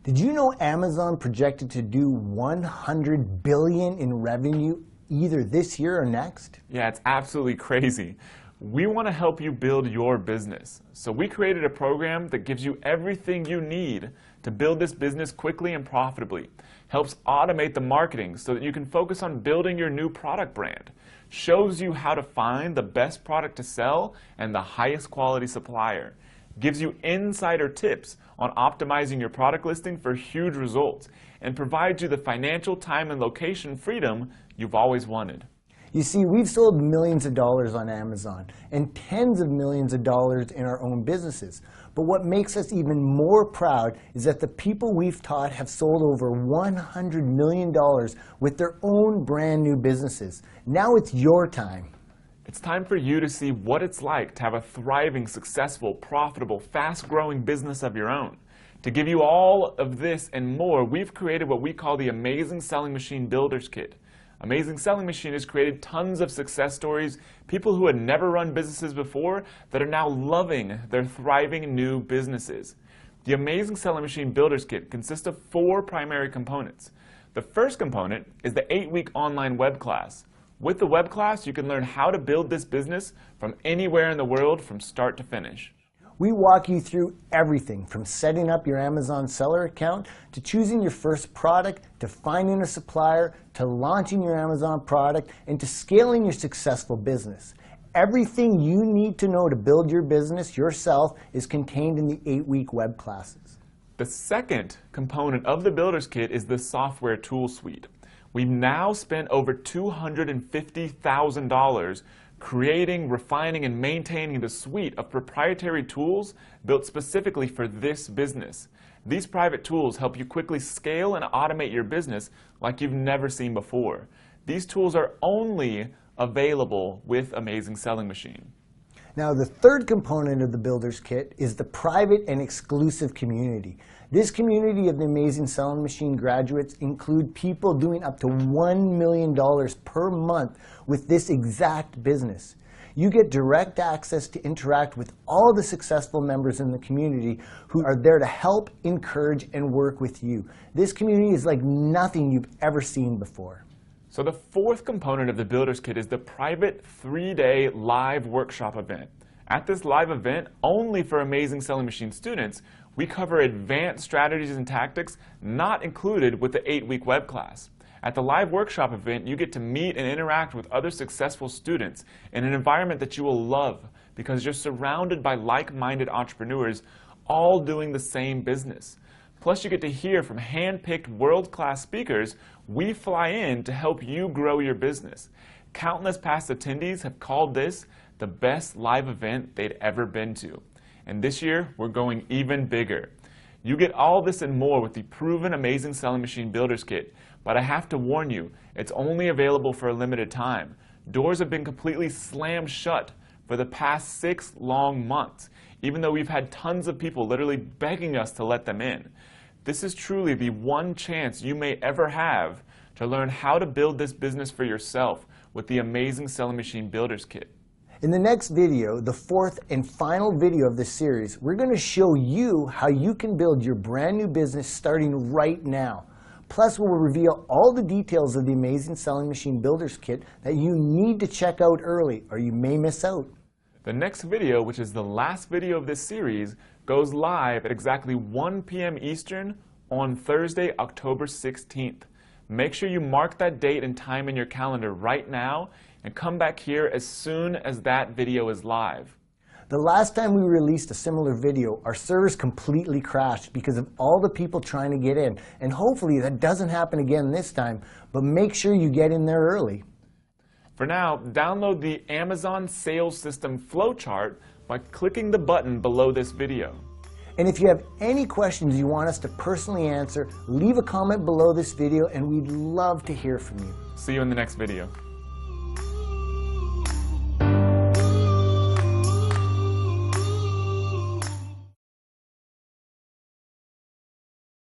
Did you know Amazon projected to do $100 billion in revenue either this year or next? Yeah, it's absolutely crazy. We want to help you build your business. So we created a program that gives you everything you need to build this business quickly and profitably. Helps automate the marketing so that you can focus on building your new product brand. Shows you how to find the best product to sell and the highest quality supplier. Gives you insider tips on optimizing your product listing for huge results. And provides you the financial time and location freedom you've always wanted. You see, we've sold millions of dollars on Amazon and tens of millions of dollars in our own businesses. But what makes us even more proud is that the people we've taught have sold over $100 million with their own brand new businesses. Now it's your time. It's time for you to see what it's like to have a thriving, successful, profitable, fast-growing business of your own. To give you all of this and more, we've created what we call the Amazing Selling Machine Builder's Kit. Amazing Selling Machine has created tons of success stories, people who had never run businesses before that are now loving their thriving new businesses. The Amazing Selling Machine Builder's Kit consists of 4 primary components. The first component is the 8-week online web class. With the web class, you can learn how to build this business from anywhere in the world from start to finish. We walk you through everything from setting up your Amazon seller account, to choosing your first product, to finding a supplier, to launching your Amazon product, and to scaling your successful business. Everything you need to know to build your business yourself is contained in the 8-week web classes. The second component of the Builder's Kit is the software tool suite. We've now spent over $250,000 creating, refining, and maintaining the suite of proprietary tools built specifically for this business. These private tools help you quickly scale and automate your business like you've never seen before. These tools are only available with Amazing Selling Machine. Now, the third component of the Builder's Kit is the private and exclusive community. This community of the Amazing Selling Machine graduates include people doing up to $1 million per month with this exact business. You get direct access to interact with all the successful members in the community who are there to help, encourage, and work with you. This community is like nothing you've ever seen before. So the fourth component of the Builder's Kit is the private 3-day live workshop event. At this live event, only for Amazing Selling Machine students, we cover advanced strategies and tactics not included with the 8-week web class. At the live workshop event, you get to meet and interact with other successful students in an environment that you will love because you're surrounded by like-minded entrepreneurs all doing the same business. Plus, you get to hear from hand-picked world-class speakers we fly in to help you grow your business. Countless past attendees have called this the best live event they'd ever been to. And this year, we're going even bigger. You get all this and more with the proven Amazing Selling Machine Builder's Kit, but I have to warn you, it's only available for a limited time. Doors have been completely slammed shut for the past 6 long months, even though we've had tons of people literally begging us to let them in. This is truly the one chance you may ever have to learn how to build this business for yourself with the Amazing Selling Machine Builder's Kit. In the next video, the fourth and final video of this series, we're going to show you how you can build your brand new business starting right now. Plus, we will reveal all the details of the Amazing Selling Machine Builder's Kit that you need to check out early or you may miss out. The next video, which is the last video of this series, goes live at exactly 1 p.m. Eastern on Thursday, October 16th. Make sure you mark that date and time in your calendar right now and come back here as soon as that video is live. The last time we released a similar video, our servers completely crashed because of all the people trying to get in. And hopefully that doesn't happen again this time, but make sure you get in there early. For now, download the Amazon Sales System flowchart by clicking the button below this video. And if you have any questions you want us to personally answer, leave a comment below this video and we'd love to hear from you. See you in the next video.